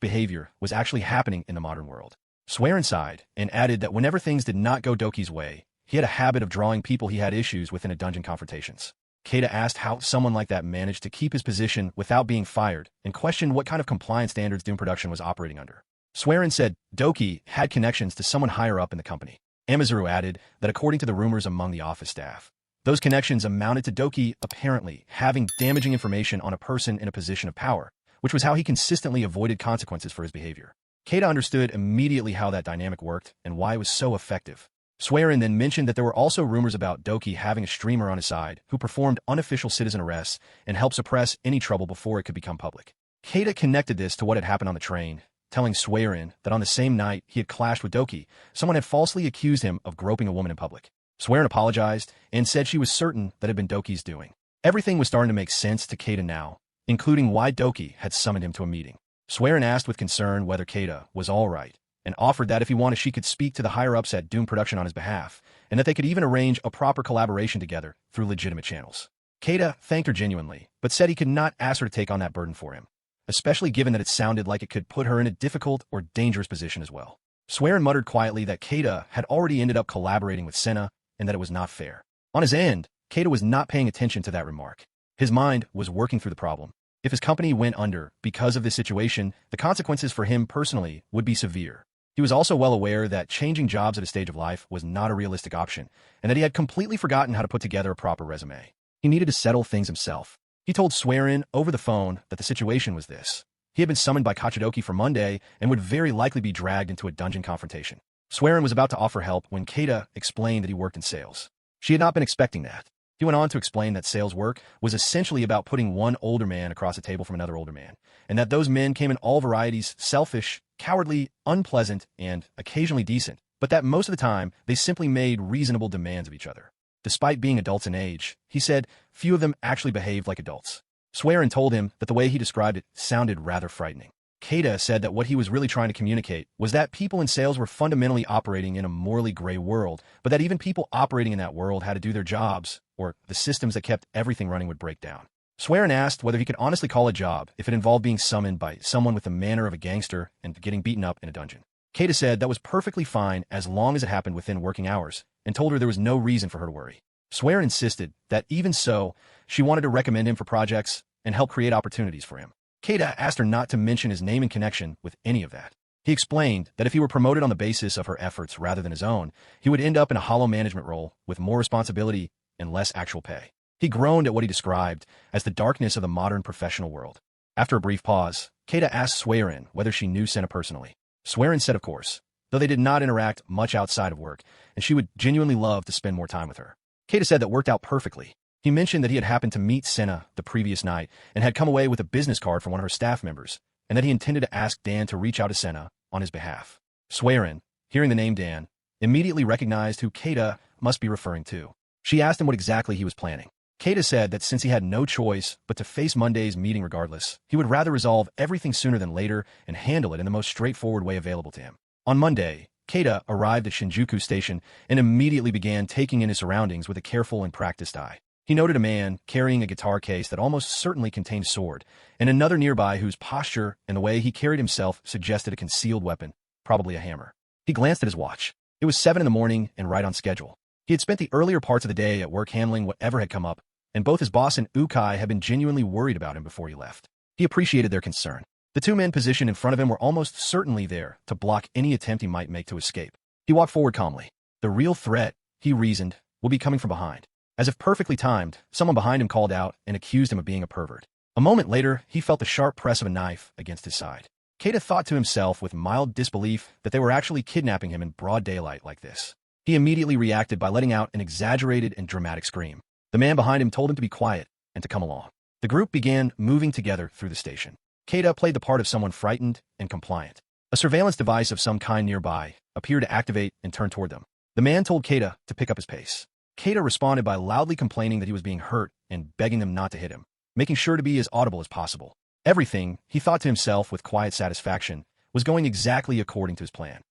behavior was actually happening in the modern world. Swearin sighed and added that whenever things did not go Doki's way, he had a habit of drawing people he had issues with into dungeon confrontations. Keita asked how someone like that managed to keep his position without being fired and questioned what kind of compliance standards Doom Production was operating under. Swearin said Doki had connections to someone higher up in the company. Amazuru added that according to the rumors among the office staff, those connections amounted to Doki apparently having damaging information on a person in a position of power, which was how he consistently avoided consequences for his behavior. Keita understood immediately how that dynamic worked and why it was so effective. Swearin then mentioned that there were also rumors about Doki having a streamer on his side who performed unofficial citizen arrests and helped suppress any trouble before it could become public. Keita connected this to what had happened on the train, telling Swearin that on the same night he had clashed with Doki, someone had falsely accused him of groping a woman in public. Swearin apologized and said she was certain that it had been Doki's doing. Everything was starting to make sense to Keita now, including why Doki had summoned him to a meeting. Swearin asked with concern whether Keita was all right, and offered that if he wanted she could speak to the higher-ups at Doom Production on his behalf, and that they could even arrange a proper collaboration together through legitimate channels. Keita thanked her genuinely, but said he could not ask her to take on that burden for him, especially given that it sounded like it could put her in a difficult or dangerous position as well. Swearin muttered quietly that Keita had already ended up collaborating with Senna, and that it was not fair. On his end, Keita was not paying attention to that remark. His mind was working through the problem. If his company went under because of this situation, the consequences for him personally would be severe. He was also well aware that changing jobs at a stage of life was not a realistic option, and that he had completely forgotten how to put together a proper resume. He needed to settle things himself. He told Swearin over the phone that the situation was this. He had been summoned by Kachidoki for Monday and would very likely be dragged into a dungeon confrontation. Swearin was about to offer help when Keita explained that he worked in sales. She had not been expecting that. He went on to explain that sales work was essentially about putting one older man across a table from another older man, and that those men came in all varieties, selfish, cowardly, unpleasant, and occasionally decent, but that most of the time they simply made reasonable demands of each other. Despite being adults in age, he said few of them actually behaved like adults. Swearin told him that the way he described it sounded rather frightening. Keita said that what he was really trying to communicate was that people in sales were fundamentally operating in a morally gray world, but that even people operating in that world had to do their jobs, or the systems that kept everything running would break down. Swearin asked whether he could honestly call a job if it involved being summoned by someone with the manner of a gangster and getting beaten up in a dungeon. Keita said that was perfectly fine as long as it happened within working hours, and told her there was no reason for her to worry. Swearin insisted that even so, she wanted to recommend him for projects and help create opportunities for him. Keita asked her not to mention his name in connection with any of that. He explained that if he were promoted on the basis of her efforts rather than his own, he would end up in a hollow management role with more responsibility and less actual pay. He groaned at what he described as the darkness of the modern professional world. After a brief pause, Keita asked Swearin whether she knew Senna personally. Swearin said of course, though they did not interact much outside of work, and she would genuinely love to spend more time with her. Keita said that worked out perfectly. He mentioned that he had happened to meet Senna the previous night and had come away with a business card from one of her staff members, and that he intended to ask Dan to reach out to Senna on his behalf. Swearin, hearing the name Dan, immediately recognized who Keita must be referring to. She asked him what exactly he was planning. Keita said that since he had no choice but to face Monday's meeting regardless, he would rather resolve everything sooner than later and handle it in the most straightforward way available to him. On Monday, Keita arrived at Shinjuku Station and immediately began taking in his surroundings with a careful and practiced eye. He noted a man carrying a guitar case that almost certainly contained a sword, and another nearby whose posture and the way he carried himself suggested a concealed weapon, probably a hammer. He glanced at his watch. It was 7 in the morning and right on schedule. He had spent the earlier parts of the day at work handling whatever had come up, and both his boss and Ukai had been genuinely worried about him before he left. He appreciated their concern. The two men positioned in front of him were almost certainly there to block any attempt he might make to escape. He walked forward calmly. The real threat, he reasoned, will be coming from behind. As if perfectly timed, someone behind him called out and accused him of being a pervert. A moment later, he felt the sharp press of a knife against his side. Keita thought to himself with mild disbelief that they were actually kidnapping him in broad daylight like this. He immediately reacted by letting out an exaggerated and dramatic scream. The man behind him told him to be quiet and to come along. The group began moving together through the station. Keita played the part of someone frightened and compliant. A surveillance device of some kind nearby appeared to activate and turn toward them. The man told Keita to pick up his pace. Keita responded by loudly complaining that he was being hurt and begging them not to hit him, making sure to be as audible as possible. Everything, he thought to himself with quiet satisfaction, was going exactly according to his plan.